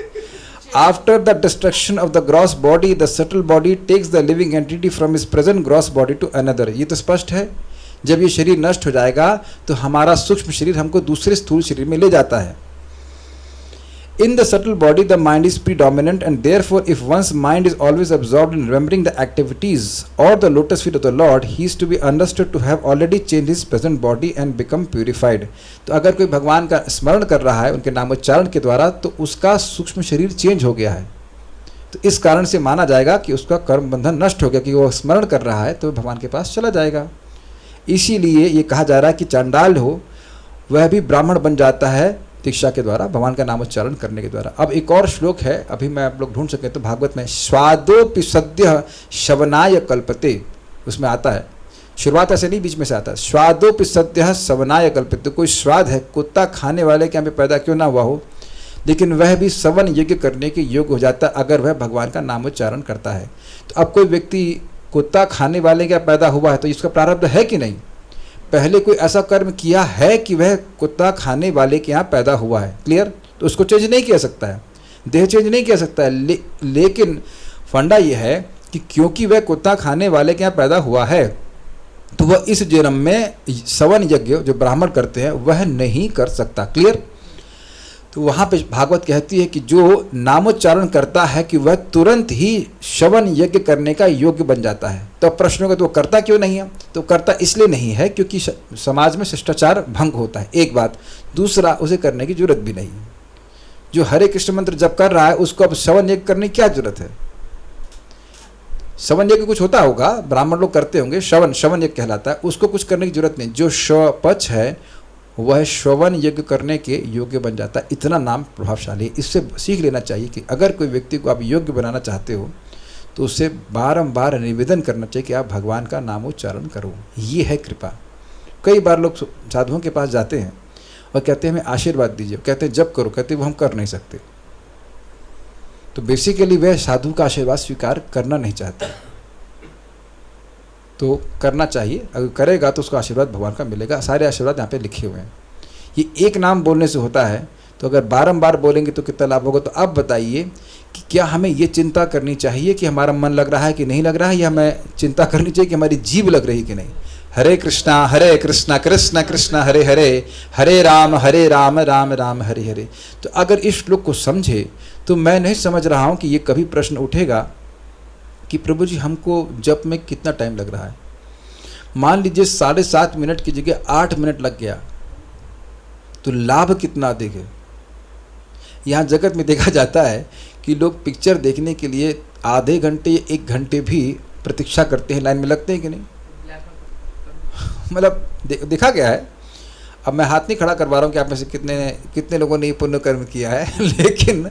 After the destruction of the gross body the subtle body takes the living entity from इस present gross body to another. ये तो स्पष्ट है। जब ये शरीर नष्ट हो जाएगा तो हमारा सूक्ष्म शरीर हमको दूसरे स्थूल शरीर में ले जाता है। In the subtle body, the mind is predominant, and therefore, if one's mind is always absorbed in remembering the activities or the lotus feet of the Lord, he is to be understood to have already changed his present body and become purified. तो अगर कोई भगवान का स्मरण कर रहा है उनके नामोच्चारण के द्वारा, तो उसका सूक्ष्म शरीर चेंज हो गया है। तो इस कारण से माना जाएगा कि उसका कर्म बंधन नष्ट हो गया, कि वो स्मरण कर रहा है तो भगवान के पास चला जाएगा। इसीलिए ये कहा जा रहा है कि चांडाल हो वह भी ब्राह्मण बन जाता है दीक्षा के द्वारा, भगवान का नामोच्चारण करने के द्वारा। अब एक और श्लोक है, अभी मैं आप लोग ढूंढ सकें तो भागवत में, स्वादोपि सद्यः शवनाय कल्पते, उसमें आता है। शुरुआत ऐसे नहीं, बीच में से आता है। स्वादोपि सद्यः शवनाय कल्पते। कोई स्वाद है, कुत्ता खाने वाले के यहाँ पे पैदा क्यों ना हुआ हो, लेकिन वह भी सवन यज्ञ करने के योग्य हो जाता है अगर वह भगवान का नामोच्चारण करता है। तो अब कोई व्यक्ति कुत्ता खाने वाले के यहाँ पैदा हुआ है तो इसका प्रारब्ध है कि नहीं? पहले कोई ऐसा कर्म किया है कि वह कुत्ता खाने वाले के यहाँ पैदा हुआ है। क्लियर? तो उसको चेंज नहीं किया सकता है, देह चेंज नहीं किया सकता है। लेकिन फंडा यह है कि क्योंकि वह कुत्ता खाने वाले के यहाँ पैदा हुआ है तो वह इस जन्म में सवन यज्ञ जो ब्राह्मण करते हैं वह नहीं कर सकता। क्लियर? तो वहाँ पे भागवत कहती है कि जो नामोच्चारण करता है कि वह तुरंत ही श्रवण यज्ञ करने का योग्य बन जाता है। तो प्रश्न होगा तो वो करता क्यों नहीं है? तो करता इसलिए नहीं है क्योंकि समाज में शिष्टाचार भंग होता है, एक बात। दूसरा, उसे करने की जरूरत भी नहीं। जो हरे कृष्ण मंत्र जप कर रहा है उसको अब श्रवण यज्ञ करने की क्या जरूरत है? श्रवण यज्ञ कुछ होता होगा, ब्राह्मण लोग करते होंगे, श्रवण यज्ञ कहलाता है, उसको कुछ करने की जरूरत नहीं। जो पक्ष है वह श्रवण यज्ञ करने के योग्य बन जाता है। इतना नाम प्रभावशाली है। इससे सीख लेना चाहिए कि अगर कोई व्यक्ति को आप योग्य बनाना चाहते हो तो उससे बारंबार निवेदन करना चाहिए कि आप भगवान का नामोच्चारण करो। ये है कृपा। कई बार लोग साधुओं के पास जाते हैं और कहते हैं हमें आशीर्वाद दीजिए, कहते हैं जप करो, कहते हैं वो हम कर नहीं सकते। तो बेसिकली वह साधु का आशीर्वाद स्वीकार करना नहीं चाहते। तो करना चाहिए, अगर करेगा तो उसको आशीर्वाद भगवान का मिलेगा। सारे आशीर्वाद यहाँ पे लिखे हुए हैं। ये एक नाम बोलने से होता है, तो अगर बारंबार बोलेंगे तो कितना लाभ होगा। तो अब बताइए कि क्या हमें ये चिंता करनी चाहिए कि हमारा मन लग रहा है कि नहीं लग रहा है, या हमें चिंता करनी चाहिए कि हमारी जीभ लग रही कि नहीं? हरे कृष्णा कृष्ण कृष्ण हरे हरे, हरे राम राम राम हरे हरे। तो अगर इस श्लोक को समझे तो मैं नहीं समझ रहा हूँ कि ये कभी प्रश्न उठेगा कि प्रभु जी हमको जप में कितना टाइम लग रहा है। मान लीजिए 7.5 मिनट की जगह 8 मिनट लग गया तो लाभ कितना अधिक है। यहाँ जगत में देखा जाता है कि लोग पिक्चर देखने के लिए आधे घंटे या 1 घंटे भी प्रतीक्षा करते हैं, लाइन में लगते हैं कि नहीं? मतलब देखा गया है। अब मैं हाथ नहीं खड़ा करवा रहा हूँ कि आप में से कितने लोगों ने ये पुण्य कर्म किया है लेकिन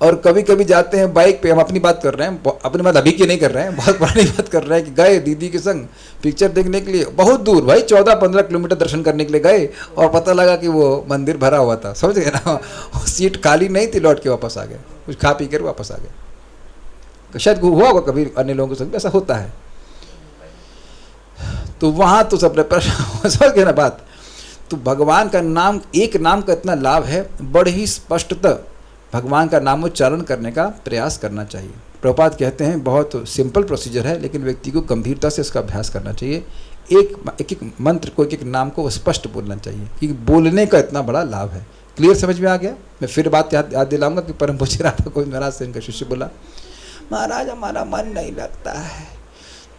और कभी कभी जाते हैं बाइक पे, हम अपनी बात कर रहे हैं, अपनी बात अभी की नहीं कर रहे हैं, बहुत पुरानी बात कर रहे हैं कि गए दीदी के संग पिक्चर देखने के लिए बहुत दूर भाई 14-15 किलोमीटर दर्शन करने के लिए गए और पता लगा कि वो मंदिर भरा हुआ था, समझ गए ना, सीट खाली नहीं थी, लौट के वापस आ गए, कुछ खा पी कर वापस आ गए। शायद हुआ होगा कभी अन्य लोगों के संग, ऐसा होता है। तो वहाँ तो सब समझ गए ना बात। तो भगवान का नाम, एक नाम का इतना लाभ है, बड़े ही स्पष्टतः भगवान का नामोच्चारण करने का प्रयास करना चाहिए। प्रभुपाद कहते हैं बहुत सिंपल प्रोसीजर है, लेकिन व्यक्ति को गंभीरता से इसका अभ्यास करना चाहिए। एक मंत्र को, एक नाम को स्पष्ट बोलना चाहिए, क्योंकि बोलने का इतना बड़ा लाभ है। क्लियर समझ में आ गया? मैं फिर बात याद दिलाऊंगा कि परम पूज्य राधा गोविंद महाराज से इनका शिष्य बोला, महाराज हमारा मन नहीं लगता है।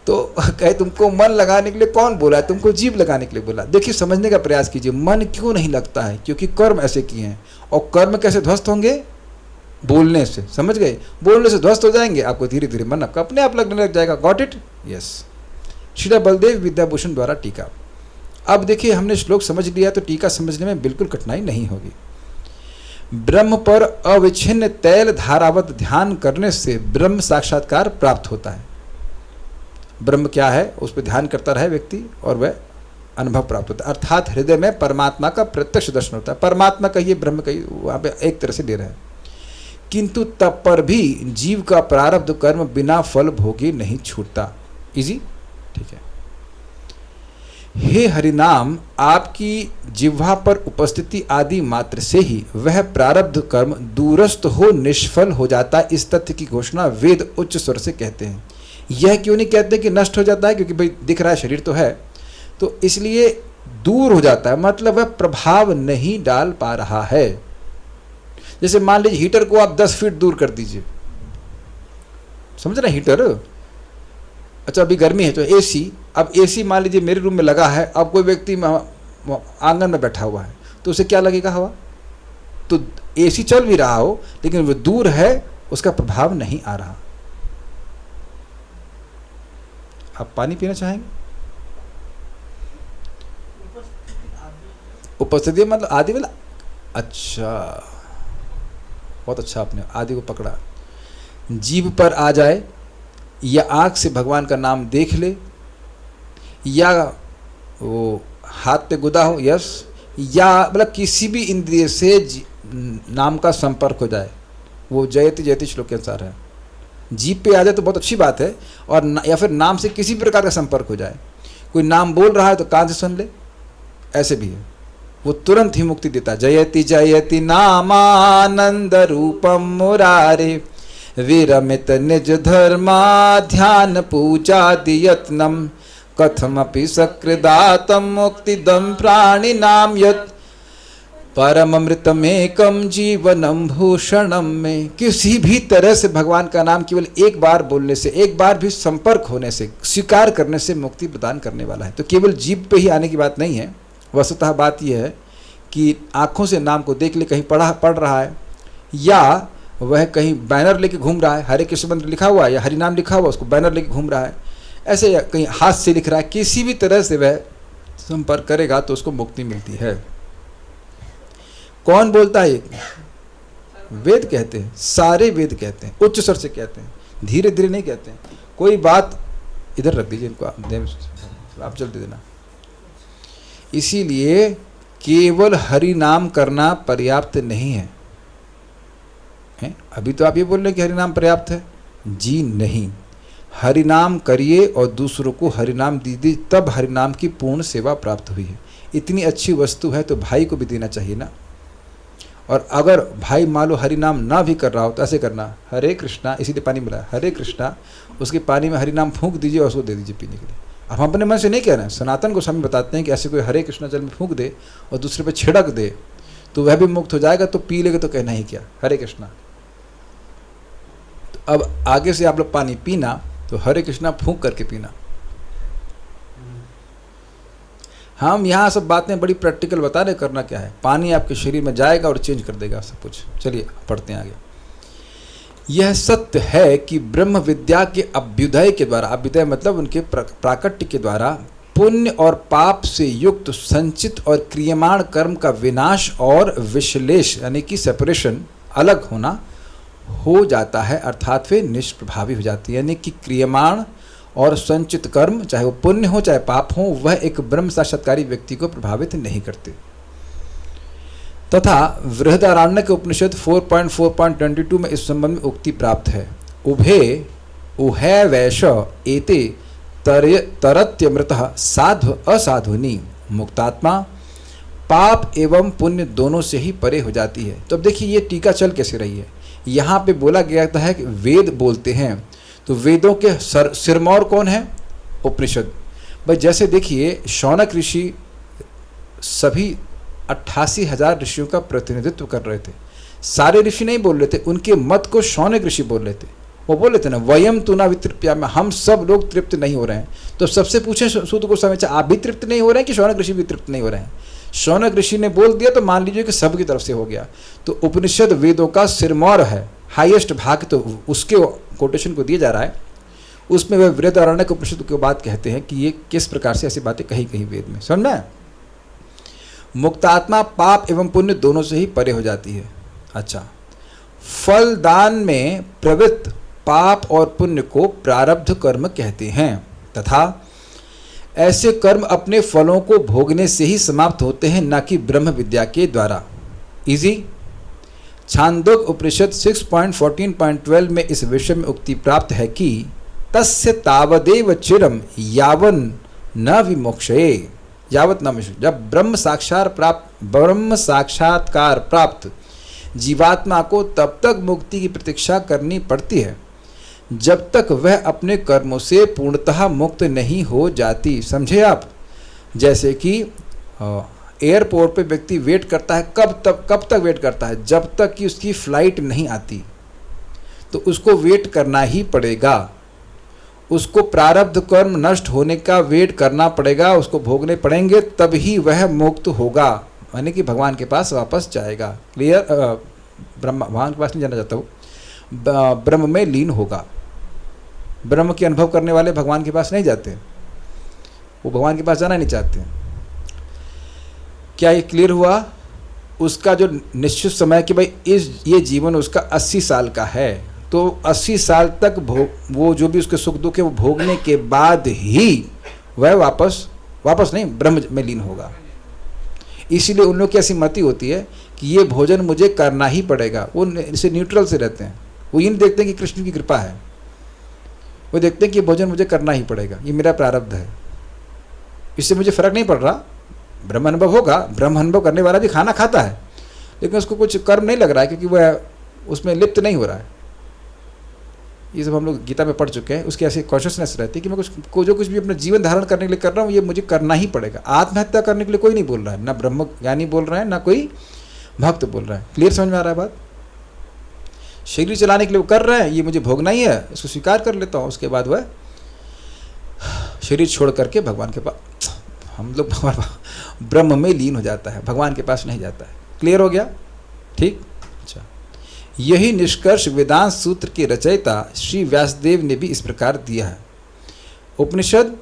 तो कहे तुमको मन लगाने के लिए कौन बोला है? तुमको जीभ लगाने के लिए बोला। देखिए समझने का प्रयास कीजिए, मन क्यों नहीं लगता है? क्योंकि कर्म ऐसे किए हैं। और कर्म कैसे ध्वस्त होंगे? बोलने से। समझ गए? बोलने से ध्वस्त हो जाएंगे, आपको धीरे धीरे मन आपका अपने आप लगने लग जाएगा। Got it? Yes. Shri Baldev Vidyabhushan द्वारा टीका। अब देखिए हमने श्लोक समझ लिया तो टीका समझने में बिल्कुल कठिनाई नहीं होगी। ब्रह्म पर अविच्छिन्न तैल धारावत ध्यान करने से ब्रह्म साक्षात्कार प्राप्त होता है। ब्रह्म क्या है उस पर ध्यान करता रहे व्यक्ति और वह अनुभव प्राप्त होता है, अर्थात हृदय में परमात्मा का प्रत्यक्ष दर्शन होता है। परमात्मा कहिए, ब्रह्म कहिए, वहाँ पे एक तरह से ले रहे हैं। किंतु तब पर भी जीव का प्रारब्ध कर्म बिना फल भोगे नहीं छूटता। इजी? ठीक है। हे हरिनाम, आपकी जिह्वा पर उपस्थिति आदि मात्र से ही वह प्रारब्ध कर्म दूरस्थ हो निष्फल हो जाता है। इस तथ्य की घोषणा वेद उच्च स्वर से कहते हैं। यह क्यों नहीं कहते कि नष्ट हो जाता है? क्योंकि भाई दिख रहा है शरीर तो है, तो इसलिए दूर हो जाता है, मतलब वह प्रभाव नहीं डाल पा रहा है। जैसे मान लीजिए हीटर को आप 10 फीट दूर कर दीजिए, समझ रहे? हीटर, अच्छा अभी गर्मी है तो एसी, अब एसी मान लीजिए मेरे रूम में लगा है, अब कोई व्यक्ति आंगन में बैठा हुआ है तो उसे क्या लगेगा? हवा। तो एसी चल भी रहा हो लेकिन वो दूर है, उसका प्रभाव नहीं आ रहा। आप पानी पीना चाहेंगे? उपस्थिति मतलब आदि वाला। अच्छा, बहुत अच्छा, आपने आदि को पकड़ा। जीभ पर आ जाए या आँख से भगवान का नाम देख ले या वो हाथ पे गुदा हो, यस, या मतलब किसी भी इंद्रिय से नाम का संपर्क हो जाए, वो जयति जयति श्लोक के अनुसार है। जीभ पे आ जाए तो बहुत अच्छी बात है, और या फिर नाम से किसी प्रकार का संपर्क हो जाए। कोई नाम बोल रहा है तो कान से सुन ले, ऐसे भी है, वो तुरंत ही मुक्ति देता है। जयति जयति नामानंद रूपम मुरारे विरमित निज धर्मा ध्यान पूजा दियत्नम कथमपि सकृदातम मुक्तिदम प्राणि नाम यत् परममृतमेकम जीवनम भूषणम में। किसी भी तरह से भगवान का नाम केवल एक बार बोलने से, एक बार भी संपर्क होने से, स्वीकार करने से मुक्ति प्रदान करने वाला है। तो केवल जीभ पे ही आने की बात नहीं है। वस्तुतः बात यह है कि आँखों से नाम को देख ले, कहीं पढ़ रहा है या वह कहीं बैनर लेके घूम रहा है, हरे कृष्ण मंत्र लिखा हुआ है या हरि नाम लिखा हुआ, उसको बैनर लेके घूम रहा है, ऐसे या कहीं हाथ से लिख रहा है, किसी भी तरह से वह संपर्क करेगा तो उसको मुक्ति मिलती है। कौन बोलता है? वेद कहते हैं, सारे वेद कहते हैं, उच्च स्वर से कहते हैं, धीरे धीरे नहीं कहते हैं। कोई बात इधर रख दीजिए, इनको आप जल्दी देना। इसीलिए केवल हरि नाम करना पर्याप्त नहीं है। अभी तो आप ये बोल रहे हैं कि हरि नाम पर्याप्त है, जी नहीं। हरि नाम करिए और दूसरों को हरि नाम दीजिए, तब हरि नाम की पूर्ण सेवा प्राप्त हुई है। इतनी अच्छी वस्तु है तो भाई को भी देना चाहिए ना। और अगर भाई मान लो हरि नाम ना भी कर रहा हो तो ऐसे करना, हरे कृष्णा, इसीलिए पानी मिला हरे कृष्णा, उसके पानी में हरि नाम फूंक दीजिए और उसको दे दीजिए पीने के लिए। अब हम अपने मन से नहीं कह रहे हैं, सनातन गोस्वामी बताते हैं कि ऐसे कोई हरे कृष्णा जल में फूंक दे और दूसरे पे छिड़क दे तो वह भी मुक्त हो जाएगा, तो पी लेगा तो कहना ही क्या, हरे कृष्णा। तो अब आगे से आप लोग पानी पीना तो हरे कृष्णा फूंक करके पीना। हम यहाँ सब बातें बड़ी प्रैक्टिकल बता रहे, करना क्या है। पानी आपके शरीर में जाएगा और चेंज कर देगा सब कुछ। चलिए पढ़ते हैं आगे। यह सत्य है कि ब्रह्म विद्या के अभ्युदय के द्वारा, अभ्युदय मतलब उनके प्राकट्य के द्वारा, पुण्य और पाप से युक्त संचित और क्रियमाण कर्म का विनाश और विश्लेष यानी कि सेपरेशन, अलग होना हो जाता है, अर्थात वे निष्प्रभावी हो जाती है। यानी कि क्रियमाण और संचित कर्म, चाहे वो पुण्य हो चाहे पाप हो, वह एक ब्रह्म साक्षात्कारी व्यक्ति को प्रभावित नहीं करते। तथा बृहदारण्यक उपनिषद 4.4.22 में इस संबंध में उक्ति प्राप्त है। उभय वैश एते तरत्यमृतः साध्व असाधुनी मुक्तात्मा पाप एवं पुण्य दोनों से ही परे हो जाती है। तो अब देखिए ये टीका चल कैसे रही है। यहाँ पे बोला गया है कि वेद बोलते हैं, तो वेदों के सिरमौर कौन है? उपनिषद। भाई जैसे देखिए शौनक ऋषि सभी 88,000 ऋषियों का प्रतिनिधित्व कर रहे थे। सारे ऋषि नहीं बोल रहे थे, उनके मत को शौनक ऋषि बोल रहे थे। वो बोल रहे थे ना, वयम तु न वितृप्यामः, हम सब लोग तृप्त नहीं हो रहे हैं। तो सबसे पूछे सूत गोस्वामी, आप भी तृप्त नहीं हो रहे हैं कि शौनक ऋषि भी तृप्त नहीं हो रहे हैं? शौनक ऋषि ने बोल दिया तो मान लीजिए कि सबकी तरफ से हो गया। तो उपनिषद वेदों का सिरमौर है, हाईएस्ट भाग, तो उसके कोटेशन को दिया जा रहा है। उसमें वह बृहदारण्यक उपनिषद की बात कहते हैं कि ये किस प्रकार से ऐसी बातें कही गई वेद में। समझ में? मुक्तात्मा पाप एवं पुण्य दोनों से ही परे हो जाती है। अच्छा, फलदान में प्रवृत्त पाप और पुण्य को प्रारब्ध कर्म कहते हैं तथा ऐसे कर्म अपने फलों को भोगने से ही समाप्त होते हैं, न कि ब्रह्म विद्या के द्वारा। इजी छांदोग्य उपनिषद 6.14.12 में इस विषय में उक्ति प्राप्त है कि तस्य तावदेव चिरम यावन न विमोक्षये, यावत न विमोक्षये। जब ब्रह्म साक्षात्कार प्राप्त जीवात्मा को तब तक मुक्ति की प्रतीक्षा करनी पड़ती है जब तक वह अपने कर्मों से पूर्णतः मुक्त नहीं हो जाती। समझे आप? जैसे कि एयरपोर्ट पे व्यक्ति वेट करता है, कब तक वेट करता है? जब तक कि उसकी फ्लाइट नहीं आती, तो उसको वेट करना ही पड़ेगा। उसको प्रारब्ध कर्म नष्ट होने का वेट करना पड़ेगा, उसको भोगने पड़ेंगे, तभी वह मुक्त होगा, यानी कि भगवान के पास वापस जाएगा। क्लियर? भगवान के पास नहीं जाना चाहता, वो ब्रह्म में लीन होगा। ब्रह्म के अनुभव करने वाले भगवान के पास नहीं जाते, वो भगवान के पास जाना नहीं चाहते। क्या ये क्लियर हुआ? उसका जो निश्चित समय कि भाई ये जीवन उसका 80 साल का है, तो 80 साल तक वो जो भी उसके सुख दुख है वो भोगने के बाद ही वह वापस नहीं ब्रह्म में लीन होगा। इसीलिए उन लोग की ऐसी मति होती है कि ये भोजन मुझे करना ही पड़ेगा। वो इसे न्यूट्रल से रहते हैं, वो ये नहीं देखते हैं कि कृष्ण की कृपा है, वो देखते हैं कि ये भोजन मुझे करना ही पड़ेगा, ये मेरा प्रारब्ध है, इससे मुझे फर्क नहीं पड़ रहा। ब्रह्म अनुभव होगा, ब्रह्म अनुभव करने वाला भी खाना खाता है, लेकिन उसको कुछ कर्म नहीं लग रहा है क्योंकि वह उसमें लिप्त नहीं हो रहा है। ये सब हम लोग गीता में पढ़ चुके हैं। उसकी ऐसी कॉन्शियसनेस रहती है कि मैं जो कुछ भी अपना जीवन धारण करने के लिए कर रहा हूँ ये मुझे करना ही पड़ेगा। आत्महत्या करने के लिए कोई नहीं बोल रहा है, ना ब्रह्म ज्ञानी बोल रहे हैं, ना कोई भक्त बोल रहा है। क्लियर समझ में आ रहा है बात? शरीर चलाने के लिए वो कर रहे हैं, ये मुझे भोगना ही है, इसको स्वीकार कर लेता हूँ। उसके बाद वह शरीर छोड़ करके भगवान के पास, हम लोग ब्रह्म में लीन हो जाता है, भगवान के पास नहीं जाता है। क्लियर हो गया? ठीक। अच्छा, यही निष्कर्ष वेदांत सूत्र के रचयिता श्री व्यासदेव ने भी इस प्रकार दिया है। उपनिषद,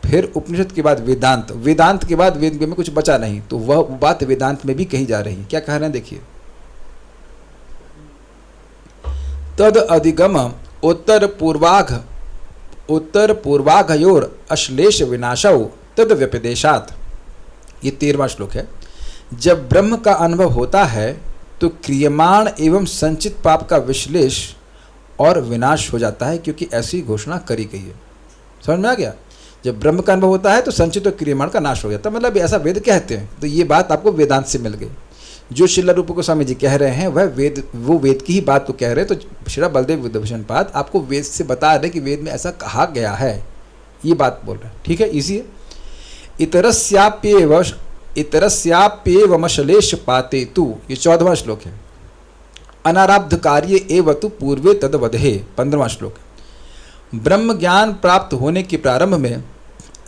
फिर उपनिषद के बाद वेदांत, वेदांत के बाद वेद में कुछ बचा नहीं, तो वह बात वेदांत में भी कही जा रही है। क्या कह रहे हैं देखिए, तद अधिगम उत्तर पूर्वाघयोर अश्लेष विनाशौ तद व्यपदेशात्। ये 13वां श्लोक है। जब ब्रह्म का अनुभव होता है तो क्रियमाण एवं संचित पाप का विश्लेष और विनाश हो जाता है, क्योंकि ऐसी घोषणा करी गई है। समझ में आ गया? जब ब्रह्म का अनुभव होता है तो संचित और क्रियमाण का नाश हो जाता है, मतलब ऐसा वेद कहते हैं। तो ये बात आपको वेदांत से मिल गई। जो श्रील रूप गोस्वामी जी कह रहे हैं वह वो वेद की ही बात को कह रहे हैं। तो श्री बलदेव विभूषण पाद आपको वेद से बता रहे कि वेद में ऐसा कहा गया है, ये बात बोल रहे हैं। ठीक है, इजी है। इतरस्याप्येवमशलेष पाते तु, ये 14वां श्लोक है। अनारब्ध कार्य एव तु पूर्वे तदवधे, 15वां श्लोक है। ब्रह्म ज्ञान प्राप्त होने के प्रारंभ में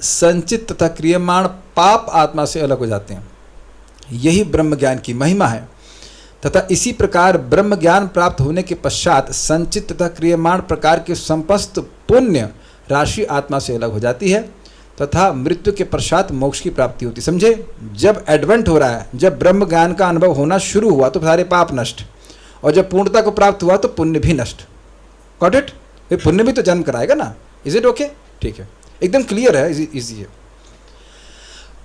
संचित तथा क्रियमाण पाप आत्मा से अलग हो जाते हैं, यही ब्रह्म ज्ञान की महिमा है। तथा इसी प्रकार ब्रह्म ज्ञान प्राप्त होने के पश्चात संचित तथा क्रियमाण प्रकार के समस्त पुण्य राशि आत्मा से अलग हो जाती है तथा मृत्यु के पश्चात मोक्ष की प्राप्ति होती। समझे? जब एडवेंट हो रहा है, जब ब्रह्म ज्ञान का अनुभव होना शुरू हुआ तो सारे पाप नष्ट, और जब पूर्णता को प्राप्त हुआ तो पुण्य भी नष्ट। Got it? पुण्य भी तो जन्म कराएगा ना। Is it okay? ठीक है, एकदम क्लियर है, इजी है।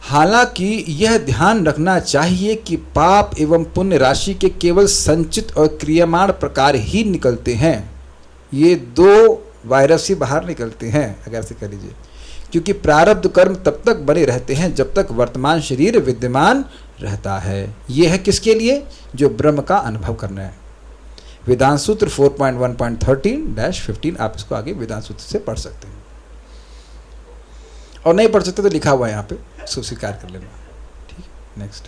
हालांकि यह ध्यान रखना चाहिए कि पाप एवं पुण्य राशि के केवल संचित और क्रियमाण प्रकार ही निकलते हैं। ये दो वायरस ही बाहर निकलते हैं, अगर से कह लीजिए, क्योंकि प्रारब्ध कर्म तब तक बने रहते हैं जब तक वर्तमान शरीर विद्यमान रहता है। यह है किसके लिए? जो ब्रह्म का अनुभव करना है। वेदांत सूत्र 4.1.13-15, आप इसको आगे वेदांत सूत्र से पढ़ सकते हैं, और नहीं पढ़ सकते तो लिखा हुआ है यहाँ पे, इसको स्वीकार कर लेना। ठीक, नेक्स्ट।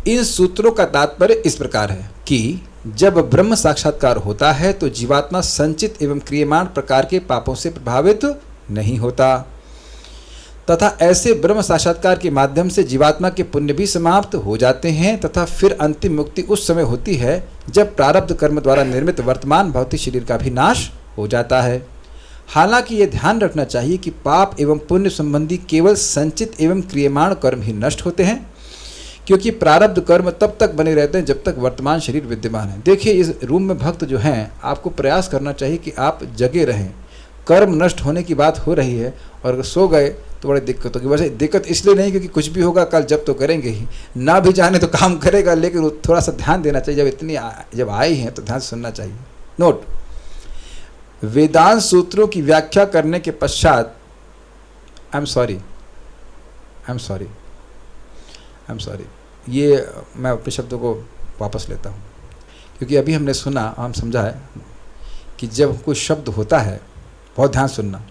इन सूत्रों का तात्पर्य इस प्रकार है कि जब ब्रह्म साक्षात्कार होता है तो जीवात्मा संचित एवं क्रियमाण प्रकार के पापों से प्रभावित नहीं होता, तथा ऐसे ब्रह्म साक्षात्कार के माध्यम से जीवात्मा के पुण्य भी समाप्त हो जाते हैं, तथा फिर अंतिम मुक्ति उस समय होती है जब प्रारब्ध कर्म द्वारा निर्मित वर्तमान भौतिक शरीर का भी नाश हो जाता है। हालांकि यह ध्यान रखना चाहिए कि पाप एवं पुण्य संबंधी केवल संचित एवं क्रियमाण कर्म ही नष्ट होते हैं, क्योंकि प्रारब्ध कर्म तब तक बने रहते हैं जब तक वर्तमान शरीर विद्यमान है। देखिए, इस रूम में भक्त जो हैं, आपको प्रयास करना चाहिए कि आप जगे रहें। कर्म नष्ट होने की बात हो रही है और अगर सो गए तो बड़ी दिक्कत होगी। वैसे दिक्कत इसलिए नहीं क्योंकि कुछ भी होगा कल जब तो करेंगे ही, ना भी जाने तो काम करेगा, लेकिन थोड़ा सा ध्यान देना चाहिए। जब आए हैं तो ध्यान सुनना चाहिए। नोट, वेदांत सूत्रों की व्याख्या करने के पश्चात आई एम सॉरी, ये मैं अपने शब्दों को वापस लेता हूँ, क्योंकि अभी हमने सुना, हम समझा है कि जब कोई शब्द होता है, बहुत ध्यान सुनना,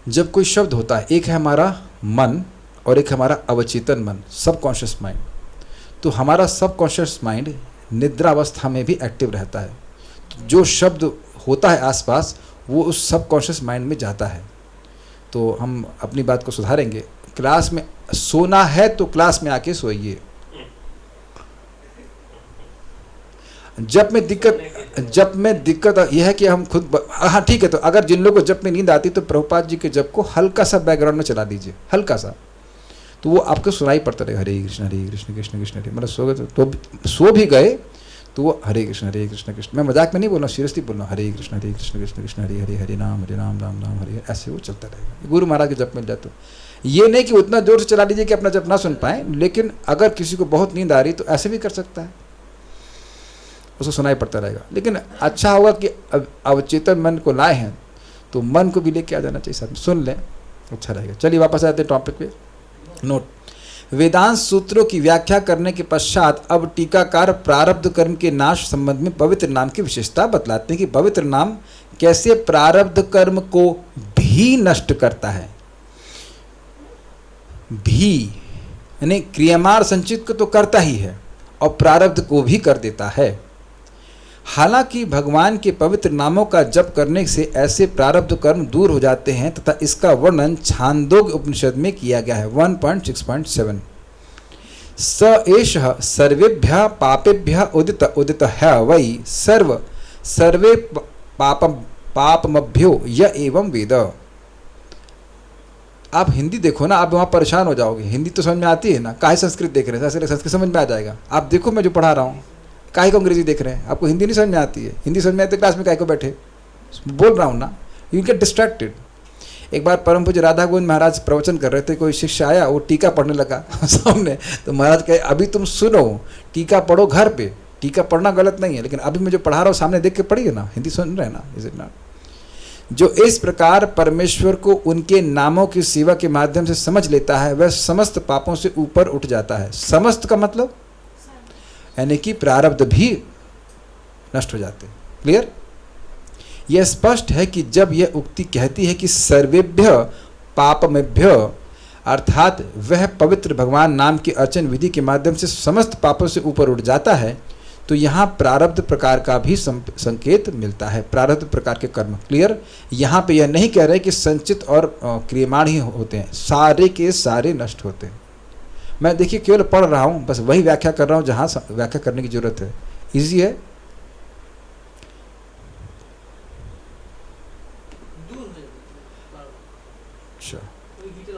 जब कोई शब्द होता है, एक है हमारा मन और एक हमारा अवचेतन मन, सबकॉन्शियस माइंड। तो हमारा सबकॉन्शियस माइंड निद्रावस्था में भी एक्टिव रहता है। तो जो शब्द होता है आसपास, वो उस सबकॉन्शियस माइंड में जाता है। तो हम अपनी बात को सुधारेंगे। क्लास में सोना है तो क्लास में आके सोइए। जब में दिक्कत यह है कि हम खुद हाँ ठीक है, तो अगर जिन लोगों को जब में नींद आती तो प्रभुपाद जी के जब को हल्का सा बैकग्राउंड में चला दीजिए, हल्का सा, तो वो आपको सुनाई पड़ता रहेगा। हरे कृष्ण कृष्ण कृष्ण हरे, मतलब सो गए तो सो भी गए तो वो हरे कृष्ण कृष्ण, मैं मजाक में नहीं बोल रहा, सीरियसली बोल रहा हूँ। हरे कृष्ण कृष्ण कृष्ण हरे हरे, हरे राम राम राम हरे, ऐसे वो चलता रहेगा। गुरु महाराज के जप मिल जाए तो ये नहीं कि उतना जोर से चला लीजिए कि अपना जप ना सुन पाए, लेकिन अगर किसी को बहुत नींद आ रही तो ऐसे भी कर सकता है, उसको सुनाई पड़ता रहेगा। लेकिन अच्छा होगा कि अवचेतन मन को लाए हैं तो मन को भी लेके आ जाना चाहिए, साथ में सुन लें, अच्छा रहेगा। चलिए वापस आते हैं टॉपिक पे। नोट, वेदांत सूत्रों की व्याख्या करने के पश्चात अब टीकाकार प्रारब्ध कर्म के नाश संबंध में पवित्र नाम की विशेषता बतलाते हैं कि पवित्र नाम कैसे प्रारब्ध कर्म को भी नष्ट करता है। भी यानी क्रियामाण संचित को तो करता ही है और प्रारब्ध को भी कर देता है। हालांकि भगवान के पवित्र नामों का जप करने से ऐसे प्रारब्ध कर्म दूर हो जाते हैं तथा इसका वर्णन छांदोग्य उपनिषद में किया गया है 1.6.7। स एषः सर्वेभ्यः पापेभ्यः उदितः वै सर्वे पापमभ्यो य एवं वेद। आप हिंदी देखो ना, आप वहाँ परेशान हो जाओगे। हिंदी तो समझ में आती है ना, काहे संस्कृत देख रहे हैं, संस्कृत समझ में आ जाएगा। आप देखो मैं जो पढ़ा रहा हूँ, काहे को अंग्रेजी देख रहे हैं, आपको हिंदी नहीं समझ में आती है। हिंदी समझ में आती है क्लास में काहे को बैठे, बोल रहा हूँ ना, यू गेट डिस्ट्रैक्टेड। एक बार परम पूज्य राधा गोविंद महाराज प्रवचन कर रहे थे, कोई शिष्य आया, वो टीका पढ़ने लगा सामने, तो महाराज कहे अभी तुम सुनो, टीका पढ़ो घर पे, टीका पढ़ना गलत नहीं है, लेकिन अभी मैं जो पढ़ा रहा हूँ सामने देख के पढ़िए ना, हिंदी सुन रहे हैं ना, इज इट नॉट। जो इस प्रकार परमेश्वर को उनके नामों की सेवा के माध्यम से समझ लेता है, वह समस्त पापों से ऊपर उठ जाता है। समस्त का मतलब यानी कि प्रारब्ध भी नष्ट हो जाते हैं। क्लियर? यह स्पष्ट है कि जब यह उक्ति कहती है कि सर्वेभ्य पापमेभ्य, अर्थात वह पवित्र भगवान नाम की अर्चन विधि के माध्यम से समस्त पापों से ऊपर उठ जाता है, तो यहाँ प्रारब्ध प्रकार का भी संकेत मिलता है, प्रारब्ध प्रकार के कर्म। क्लियर? यहाँ पे यह नहीं कह रहे कि संचित और क्रियमाण ही होते हैं, सारे के सारे नष्ट होते हैं। मैं देखिए केवल पढ़ रहा हूँ, बस वही व्याख्या कर रहा हूँ जहाँ व्याख्या करने की जरूरत है। इजी है।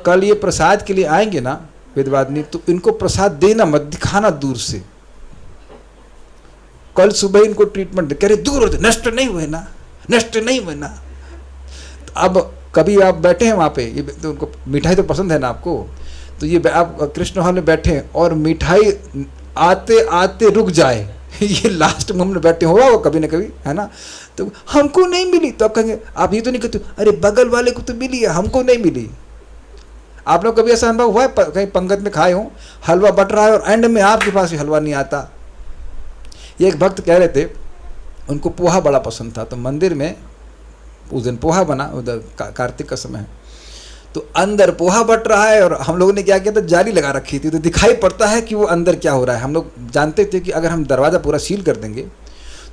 कल ये प्रसाद के लिए आएंगे ना वेदवादिनी, तो इनको प्रसाद देना मत, दिखाना दूर से। कल सुबह इनको ट्रीटमेंट दे, कह रहे दूर होते, नष्ट नहीं हुए ना, नष्ट नहीं हुए ना। तो अब कभी आप बैठे हैं वहाँ पे, ये तो उनको मिठाई तो पसंद है ना आपको, तो ये आप कृष्ण हॉल में बैठे हैं और मिठाई आते आते रुक जाए, ये लास्ट मोमेंट में बैठे हुआ वो कभी ना कभी, है ना, तो हमको नहीं मिली, तो आप कहेंगे, आप ये तो नहीं कहते अरे बगल वाले को तो मिली है, हमको नहीं मिली। आप लोग कभी ऐसा अनुभव हुआ है कहीं पंगत में खाए हो, हलवा बट रहा है और एंड में आपके पास ही हलवा नहीं आता। ये एक भक्त कह रहे थे उनको पोहा बड़ा पसंद था, तो मंदिर में उस दिन पोहा बना, उधर कार्तिक का समय है, तो अंदर पोहा बट रहा है और हम लोगों ने क्या किया था, जाली लगा रखी थी, तो दिखाई पड़ता है कि वो अंदर क्या हो रहा है। हम लोग जानते थे कि अगर हम दरवाज़ा पूरा सील कर देंगे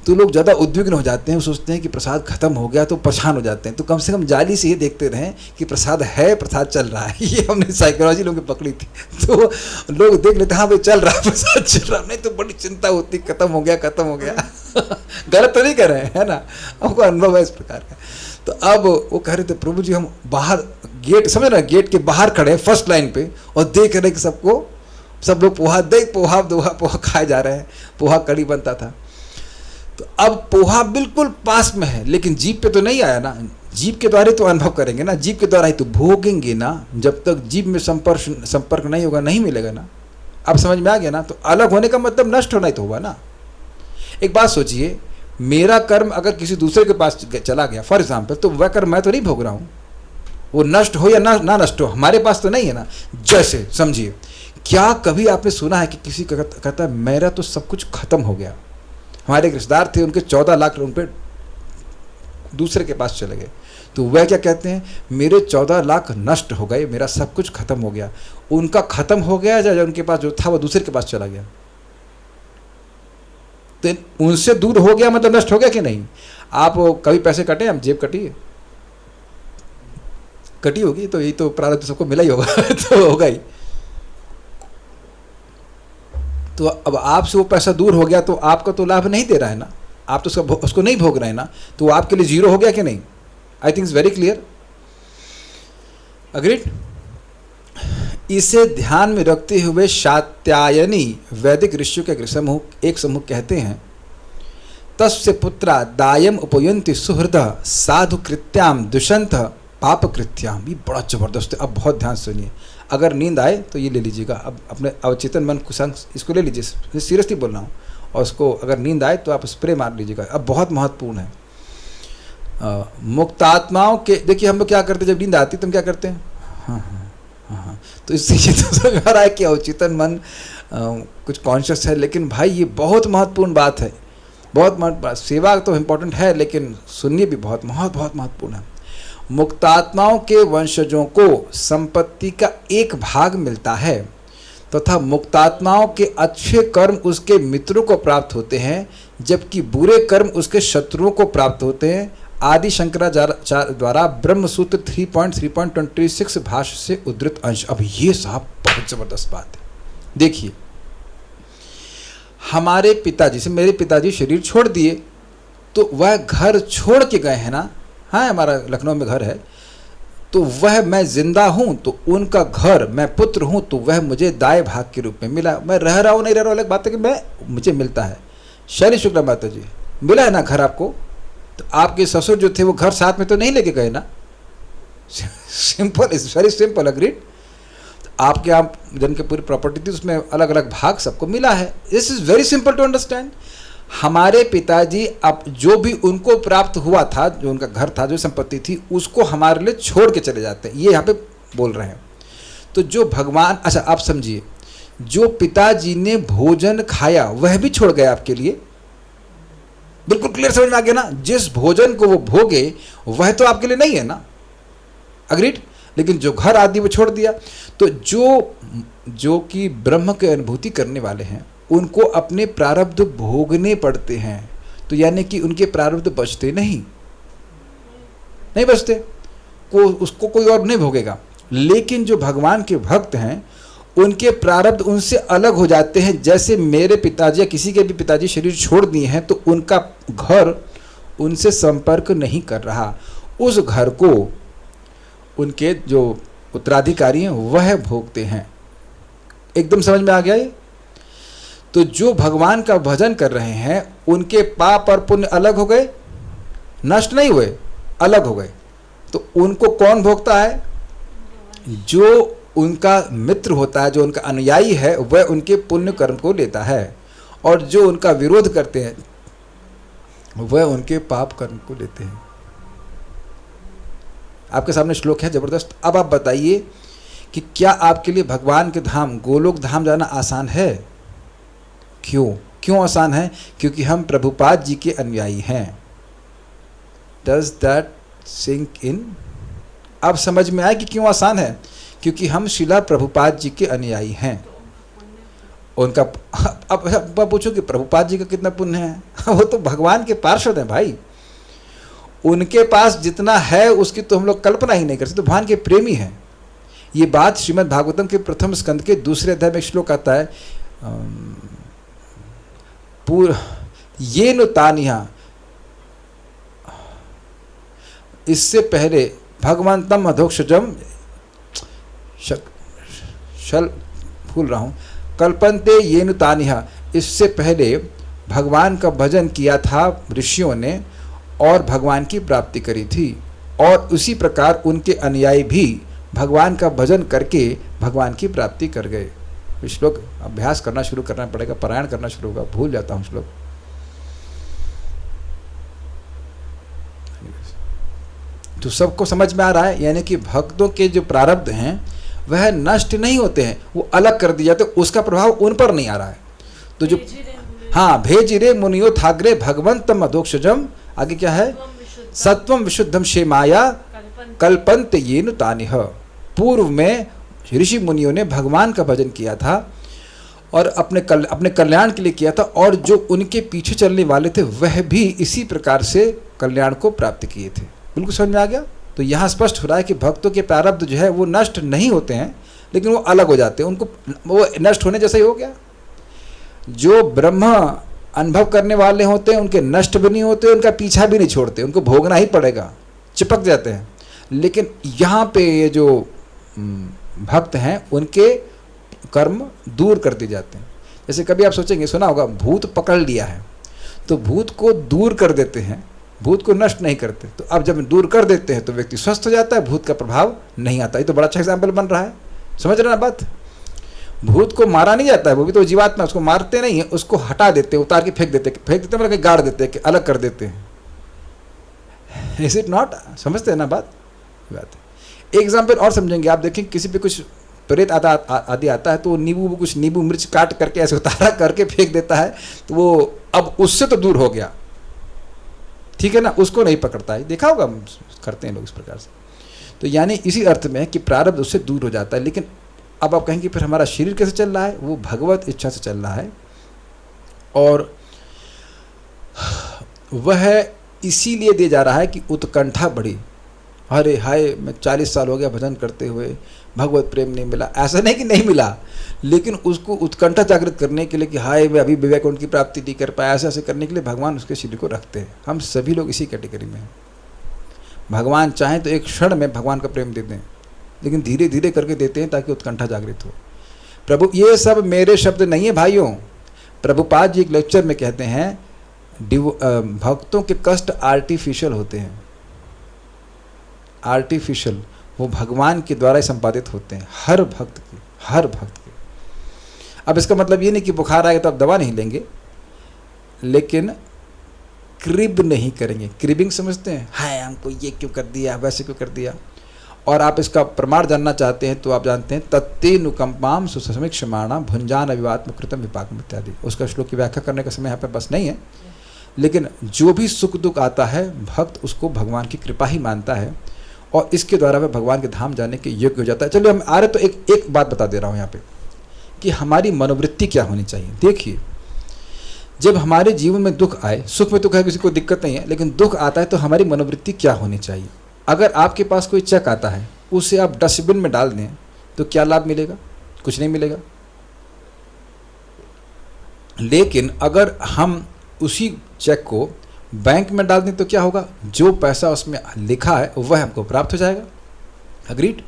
तो लोग ज़्यादा उद्विग्न हो जाते हैं, सोचते हैं कि प्रसाद खत्म हो गया, तो परेशान हो जाते हैं। तो कम से कम जाली से ये देखते रहें कि प्रसाद है, प्रसाद चल रहा है। ये हमने साइकोलॉजी लोगों की पकड़ी थी, तो लोग देख लेते हाँ भाई चल रहा है, प्रसाद चल रहा, नहीं तो बड़ी चिंता होती, खत्म हो गया, खत्म हो गया। गलत तो नहीं कर रहे हैं, है ना, हमको अनुभव है इस प्रकार का। तो अब वो कह रहे थे प्रभु जी हम बाहर गेट, समझ रहे, गेट के बाहर खड़े फर्स्ट लाइन पे और देख रहे कि सबको, सब लोग पोहा दे, पोहा दोहा पोहा खाए जा रहे हैं, पोहा कड़ी बनता था। तो अब पोहा बिल्कुल पास में है, लेकिन जीभ पे तो नहीं आया ना, जीभ के द्वारा तो अनुभव करेंगे ना, जीभ के द्वारा ही तो भोगेंगे ना। जब तक जीभ में संपर्क नहीं होगा, नहीं मिलेगा ना। अब समझ में आ गया ना। तो अलग होने का मतलब नष्ट होना ही तो हुआ ना। एक बात सोचिए, मेरा कर्म अगर किसी दूसरे के पास चला गया फॉर एग्जाम्पल, तो वह कर्म मैं तो नहीं भोग रहा हूँ, वो नष्ट हो या ना नष्ट हो, हमारे पास तो नहीं है ना। जैसे समझिए, क्या कभी आपने सुना है कि किसी का कहता है मेरा तो सब कुछ खत्म हो गया। हमारे एक रिश्तेदार थे, उनके 14 लाख रुपए दूसरे के पास चले गए, तो वह क्या कहते हैं, मेरे 14 लाख नष्ट हो गए, मेरा सब कुछ खत्म हो गया। उनका खत्म हो गया या उनके पास जो था वो दूसरे के पास चला गया? तो उनसे दूर हो गया मतलब नष्ट हो गया कि नहीं? आप कभी पैसे कटे, हम जेब कटी होगी, तो यही तो प्रारब्ध सबको मिला ही होगा। तो होगा ही। तो अब आपसे वो पैसा दूर हो गया तो आपका तो लाभ नहीं दे रहा है ना, आप तो उसको नहीं भोग रहे हैं ना, तो वो आपके लिए जीरो हो गया कि नहीं? I think it's very clear. Agreed? इसे ध्यान में रखते हुए शात्यायनी वैदिक ऋषियों के एक समूह कहते हैं, तस्य पुत्रा दायम उपयंति सुहृद साधु कृत्याम दुष्यंत पाप कृत्याम। ये बड़ा जबरदस्त है। अब बहुत ध्यान सुनिए, अगर नींद आए तो ये ले लीजिएगा, अब अपने अवचेतन मन को संग इसको ले लीजिए, सीरियसली बोल रहा हूँ, और उसको अगर नींद आए तो आप स्प्रे मार लीजिएगा। अब बहुत महत्वपूर्ण है। मुक्तात्माओं के, देखिए हम लोग क्या करते हैं जब नींद आती तो हम क्या करते हैं, हाँ, तो इससे ये तो समझ आ रहा है कि अवचेतन मन कुछ कॉन्शियस है, लेकिन भाई ये बहुत महत्वपूर्ण बात है, बहुत महत्वपूर्ण। सेवा तो इम्पोर्टेंट है, लेकिन सुनिए भी बहुत महत्वपूर्ण है। मुक्तात्माओं के वंशजों को संपत्ति का एक भाग मिलता है तथा मुक्तात्माओं के अच्छे कर्म उसके मित्रों को प्राप्त होते हैं, जबकि बुरे कर्म उसके शत्रुओं को प्राप्त होते हैं। आदि शंकराचार्य द्वारा ब्रह्मसूत्र 3.3.26 भाष्य से उद्धृत अंश। अब ये साहब बहुत जबरदस्त बात है। देखिए, हमारे पिताजी से, मेरे पिताजी शरीर छोड़ दिए तो वह घर छोड़ के गए हैं ना, हाँ हमारा लखनऊ में घर है, तो वह मैं जिंदा हूँ तो उनका घर, मैं पुत्र हूँ तो वह मुझे दाएं भाग के रूप में मिला। मैं रह रहा हूँ नहीं रह रहा हूँ अलग बात है, कि मुझे मिलता है। शैली शुक्ला माता जी, मिला है ना घर आपको, तो आपके ससुर जो थे वो घर साथ में तो नहीं लेके गए ना। Simple, is very simple. Agreed? आपके आप जन के पूरी प्रॉपर्टी थी, उसमें अलग अलग भाग सबको मिला है। This is very simple to understand. हमारे पिताजी अब जो भी उनको प्राप्त हुआ था, जो उनका घर था, जो संपत्ति थी, उसको हमारे लिए छोड़ के चले जाते हैं, ये यहाँ पे बोल रहे हैं। तो जो भगवान, अच्छा आप समझिए, जो पिताजी ने भोजन खाया वह भी छोड़ गया आपके लिए। बिल्कुल क्लियर समझ में आ गया ना? जिस भोजन को वो भोगे वह तो आपके लिए नहीं है ना। अग्रीड? लेकिन जो घर आदि वो छोड़ दिया। तो जो कि ब्रह्म की अनुभूति करने वाले हैं उनको अपने प्रारब्ध भोगने पड़ते हैं। तो यानी कि उनके प्रारब्ध बचते नहीं बचते, उसको कोई और नहीं भोगेगा। लेकिन जो भगवान के भक्त हैं उनके प्रारब्ध उनसे अलग हो जाते हैं। जैसे मेरे पिताजी या किसी के भी पिताजी शरीर छोड़ दिए हैं तो उनका घर उनसे संपर्क नहीं कर रहा। उस घर को उनके जो उत्तराधिकारी हैं वह भोगते हैं। एकदम समझ में आ गया ये? तो जो भगवान का भजन कर रहे हैं उनके पाप और पुण्य अलग हो गए, नष्ट नहीं हुए, अलग हो गए। तो उनको कौन भोगता है? जो उनका मित्र होता है, जो उनका अनुयायी है, वह उनके पुण्य कर्म को लेता है, और जो उनका विरोध करते हैं वह उनके पाप कर्म को लेते हैं। आपके सामने श्लोक है जबरदस्त। अब आप बताइए कि क्या आपके लिए भगवान के धाम गोलोक धाम जाना आसान है? क्यों आसान है? क्योंकि हम प्रभुपाद जी के अनुयायी हैं। Does that sink in? अब समझ में आया कि क्यों आसान है? क्योंकि हम शिला प्रभुपाद जी के अनुयायी हैं। उनका अब पूछो कि प्रभुपाद जी का कितना पुण्य है? वो तो भगवान के पार्षद हैं भाई, उनके पास जितना है उसकी तो हम लोग कल्पना ही नहीं कर सकते। तो भगवान के प्रेमी हैं। ये बात श्रीमद् भागवतम के प्रथम स्कंद के दूसरे अध्याय में एक श्लोक आता है, ये नु तानिहा, इससे पहले भगवंतम अधोक्षजम भूल रहा हूँ, कल्पन्ते ये नु तानिहा, इससे पहले भगवान का भजन किया था ऋषियों ने और भगवान की प्राप्ति करी थी, और उसी प्रकार उनके अनुयायी भी भगवान का भजन करके भगवान की प्राप्ति कर गए। श्लोक अभ्यास करना शुरू करना पड़ेगा, पारायण करना शुरू होगा, भूल जाता हूँ श्लोक। तो सबको समझ में आ रहा है? यानी कि भक्तों के जो प्रारब्ध हैं वह नष्ट नहीं होते हैं, वो अलग कर दिए जाते, उसका प्रभाव उन पर नहीं आ रहा है। तो जो हाँ, भेजिरे मुनियो थाग्रे भगवंतम अधोक्षजम, आगे क्या है? सत्वम विशुद्धम शेमाया कल्पन्त येनु तानिह। पूर्व में ऋषि मुनियों ने भगवान का भजन किया था और अपने कल्याण के लिए किया था, और जो उनके पीछे चलने वाले थे वह भी इसी प्रकार से कल्याण को प्राप्त किए थे। बिल्कुल समझ में आ गया? तो यहाँ स्पष्ट हो रहा है कि भक्तों के प्रारब्ध जो है वो नष्ट नहीं होते हैं, लेकिन वो अलग हो जाते हैं। उनको वो नष्ट होने जैसा ही हो गया। जो ब्रह्म अनुभव करने वाले होते हैं उनके नष्ट भी नहीं होते, उनका पीछा भी नहीं छोड़ते, उनको भोगना ही पड़ेगा, चिपक जाते हैं। लेकिन यहाँ पे ये जो भक्त हैं उनके कर्म दूर कर दिए जाते हैं। जैसे कभी आप सोचेंगे, सुना होगा, भूत पकड़ लिया है, तो भूत को दूर कर देते हैं, भूत को नष्ट नहीं करते। तो अब जब दूर कर देते हैं तो व्यक्ति स्वस्थ हो जाता है, भूत का प्रभाव नहीं आता। ये तो बड़ा अच्छा एग्जाम्पल बन रहा है। समझ रहे ना बात? भूत को मारा नहीं जाता है, वो भी तो जीवात्मा, उसको मारते नहीं है, उसको हटा देते, उतार के फेंक देते मतलब कहीं गाड़ देते, अलग कर देते हैं। Is it not? समझते हैं ना बात? एक एग्जाम्पल और समझेंगे आप। देखें, किसी पे कुछ प्रेत आदि आता है तो कुछ नींबू मिर्च काट करके ऐसे उतारा करके फेंक देता है, तो वो अब उससे तो दूर हो गया, ठीक है ना, उसको नहीं पकड़ता है। देखा होगा, करते हैं लोग इस प्रकार से। तो यानी इसी अर्थ में है कि प्रारब्ध उससे दूर हो जाता है। लेकिन अब आप कहेंगे फिर हमारा शरीर कैसे चल रहा है? वो भगवत इच्छा से चल रहा है, और वह इसीलिए दे जा रहा है कि उत्कंठा बढ़ी। अरे हाय, मैं 40 साल हो गया भजन करते हुए, भगवत प्रेम नहीं मिला। ऐसा नहीं कि नहीं मिला, लेकिन उसको उत्कंठा जागृत करने के लिए कि हाय मैं अभी वैकुंठ की प्राप्ति नहीं कर पाया, ऐसे करने के लिए भगवान उसके शरीर को रखते हैं। हम सभी लोग इसी कैटेगरी में हैं। भगवान चाहें तो एक क्षण में भगवान का प्रेम दे दें, लेकिन धीरे धीरे करके देते हैं ताकि उत्कंठा जागृत हो। प्रभु, ये सब मेरे शब्द नहीं है भाइयों। प्रभुपाद जी एक लेक्चर में कहते हैं, भक्तों के कष्ट आर्टिफिशियल होते हैं, आर्टिफिशियल, वो भगवान के द्वारा ही संपादित होते हैं, हर भक्त के। अब इसका मतलब ये नहीं कि बुखार आएगा तो आप दवा नहीं लेंगे, लेकिन क्रिब नहीं करेंगे। क्रिबिंग समझते हैं? हाय हमको ये क्यों कर दिया, वैसे क्यों कर दिया। और आप इसका प्रमाण जानना चाहते हैं तो आप जानते हैं, तत्ते नुकंपाम सुसमीक्षमाणा भुंजान अविवात्म कृतम विपाकम इत्यादि। उसका श्लोक की व्याख्या करने का समय यहाँ पे बस नहीं है, लेकिन जो भी सुख दुख आता है भक्त उसको भगवान की कृपा ही मानता है, और इसके द्वारा वह भगवान के धाम जाने के योग्य हो जाता है। चलिए हम आ रहे तो एक बात बता दे रहा हूँ यहाँ पे कि हमारी मनोवृत्ति क्या होनी चाहिए। देखिए, जब हमारे जीवन में दुख आए, सुख में तो है किसी को दिक्कत नहीं है, लेकिन दुख आता है तो हमारी मनोवृत्ति क्या होनी चाहिए। अगर आपके पास कोई चेक आता है, उसे आप डस्टबिन में डाल दें तो क्या लाभ मिलेगा? कुछ नहीं मिलेगा। लेकिन अगर हम उसी चेक को बैंक में डाल दें तो क्या होगा? जो पैसा उसमें लिखा है वह हमको प्राप्त हो जाएगा। अग्रीड?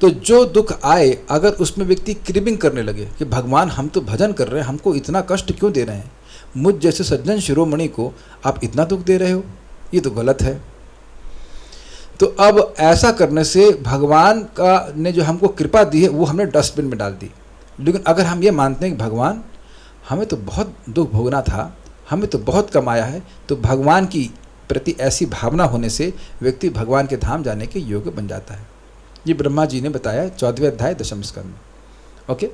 तो जो दुख आए, अगर उसमें व्यक्ति क्रिबिंग करने लगे कि भगवान हम तो भजन कर रहे हैं, हमको इतना कष्ट क्यों दे रहे हैं, मुझ जैसे सज्जन शिरोमणि को आप इतना दुख दे रहे हो, ये तो गलत है। तो अब ऐसा करने से भगवान का ने जो हमको कृपा दी है वो हमने डस्टबिन में डाल दी। लेकिन अगर हम ये मानते हैं कि भगवान हमें तो बहुत दुख भोगना था, हमें तो बहुत कमाया है, तो भगवान की प्रति ऐसी भावना होने से व्यक्ति भगवान के धाम जाने के योग्य बन जाता है। ये ब्रह्मा जी ने बताया 14वें अध्याय 10वें स्कंद में। ओके,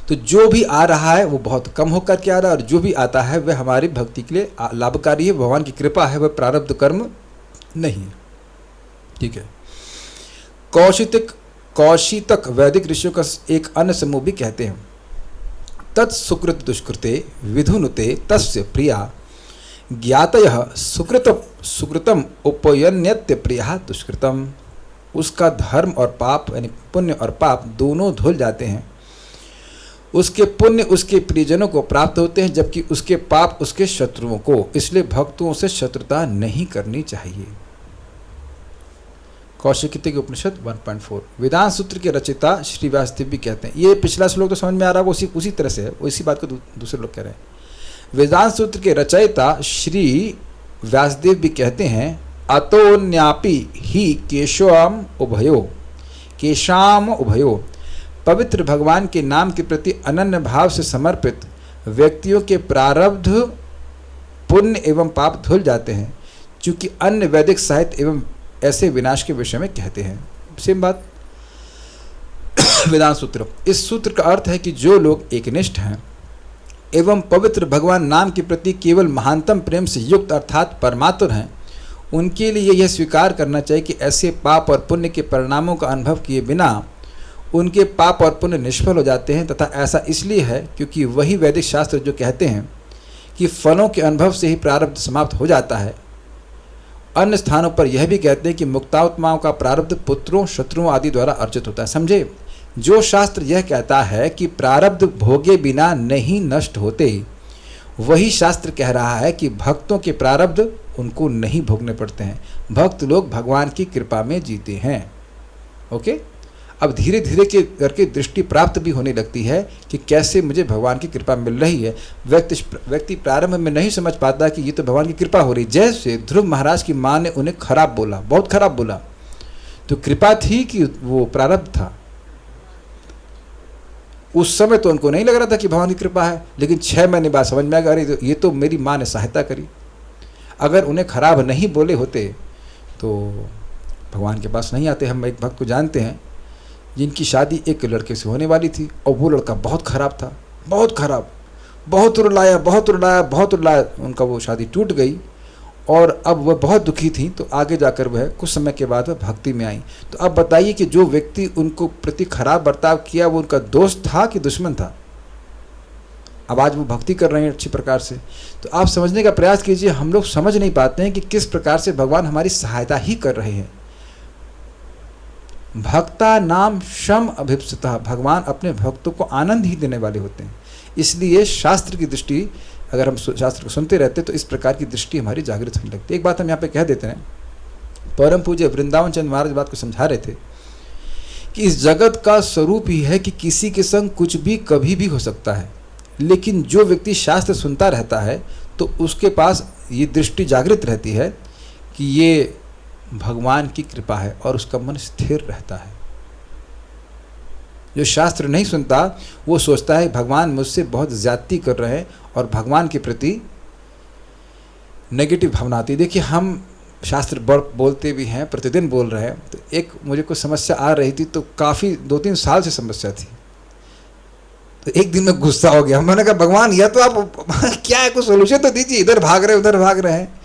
तो जो भी आ रहा है वो बहुत कम होकर के आ रहा है, और जो भी आता है वह हमारी भक्ति के लिए लाभकारी है, भगवान की कृपा है, वह प्रारब्ध कर्म नहीं है। ठीक है। कौशितक वैदिक ऋषियों का एक अन्य समूह भी कहते हैं, तत्सुकृत दुष्कृते विधुनुते तस्य प्रिया ज्ञातयः सुकृतम उपयन्यत्य प्रिया दुष्कृतम। उसका धर्म और पाप यानी पुण्य और पाप दोनों धुल जाते हैं। उसके पुण्य उसके प्रियजनों को प्राप्त होते हैं, जबकि उसके पाप उसके शत्रुओं को। इसलिए भक्तों से शत्रुता नहीं करनी चाहिए। कौशिकी के उपनिषद 1.4। वेदांत सूत्र के रचयिता श्री व्यासदेव भी कहते हैं, ये पिछला श्लोक तो समझ में आ रहा है, उसी तरह से है, इसी बात को दूसरे लोग कह रहे हैं। वेदांत सूत्र के रचयिता श्री व्यासदेव भी कहते हैं, अतोन्यापि ही केशाम उभयो पवित्र भगवान के नाम के प्रति अनन्य भाव से समर्पित व्यक्तियों के प्रारब्ध पुण्य एवं पाप धुल जाते हैं, चूंकि अन्य वैदिक साहित्य एवं ऐसे विनाश के विषय में कहते हैं। सेम बात वेदांत सूत्र। इस सूत्र का अर्थ है कि जो लोग एकनिष्ठ हैं एवं पवित्र भगवान नाम के प्रति केवल महानतम प्रेम से युक्त अर्थात परमात्म हैं, उनके लिए यह स्वीकार करना चाहिए कि ऐसे पाप और पुण्य के परिणामों का अनुभव किए बिना उनके पाप और पुण्य निष्फल हो जाते हैं। तथा ऐसा इसलिए है क्योंकि वही वैदिक शास्त्र जो कहते हैं कि फलों के अनुभव से ही प्रारब्ध समाप्त हो जाता है, अन्य स्थानों पर यह भी कहते हैं कि मुक्तात्माओं का प्रारब्ध पुत्रों शत्रुओं आदि द्वारा अर्जित होता है। समझे, जो शास्त्र यह कहता है कि प्रारब्ध भोगे बिना नहीं नष्ट होते, वही शास्त्र कह रहा है कि भक्तों के प्रारब्ध उनको नहीं भोगने पड़ते हैं। भक्त लोग भगवान की कृपा में जीते हैं। ओके, अब धीरे धीरे करके दृष्टि प्राप्त भी होने लगती है कि कैसे मुझे भगवान की कृपा मिल रही है। व्यक्ति प्रारंभ में नहीं समझ पाता कि ये तो भगवान की कृपा हो रही। जैसे ध्रुव महाराज की माँ ने उन्हें खराब बोला, बहुत खराब बोला, तो कृपा थी कि वो प्रारब्ध था। उस समय तो उनको नहीं लग रहा था कि भगवान की कृपा है, लेकिन 6 महीने बाद समझ में आ गई ये तो मेरी माँ ने सहायता करी। अगर उन्हें खराब नहीं बोले होते तो भगवान के पास नहीं आते। हम एक भक्त को जानते हैं जिनकी शादी एक लड़के से होने वाली थी और वो लड़का बहुत खराब था, बहुत खराब, बहुत रुलाया, उनका वो शादी टूट गई और अब वह बहुत दुखी थी। तो आगे जाकर वह कुछ समय के बाद वह भक्ति में आई। तो अब बताइए कि जो व्यक्ति उनको प्रति खराब बर्ताव किया वो उनका दोस्त था कि दुश्मन था? अब आज वो भक्ति कर रहे हैं अच्छी प्रकार से। तो आप समझने का प्रयास कीजिए, हम लोग समझ नहीं पाते हैं कि किस प्रकार से भगवान हमारी सहायता ही कर रहे हैं। भक्ता नाम शम अभिप्सता, भगवान अपने भक्तों को आनंद ही देने वाले होते हैं। इसलिए शास्त्र की दृष्टि, अगर हम शास्त्र को सुनते रहते तो इस प्रकार की दृष्टि हमारी जागृत होने लगती है। एक बात हम यहाँ पे कह देते हैं, परम पूज्य वृंदावन चंद महाराज बात को समझा रहे थे कि इस जगत का स्वरूप ही है कि किसी के संग कुछ भी कभी भी हो सकता है। लेकिन जो व्यक्ति शास्त्र सुनता रहता है तो उसके पास ये दृष्टि जागृत रहती है कि ये भगवान की कृपा है और उसका मन स्थिर रहता है। जो शास्त्र नहीं सुनता वो सोचता है भगवान मुझसे बहुत ज्यादती कर रहे हैं और भगवान के प्रति नेगेटिव भावना आती है। देखिए, हम शास्त्र बोलते भी हैं, प्रतिदिन बोल रहे हैं। तो एक मुझे कुछ समस्या आ रही थी, तो काफ़ी 2-3 साल से समस्या थी। तो एक दिन में गुस्सा हो गया, मैंने कहा भगवान या तो आप क्या है, कुछ सोल्यूशन तो दीजिए, इधर भाग रहे उधर भाग रहे हैं।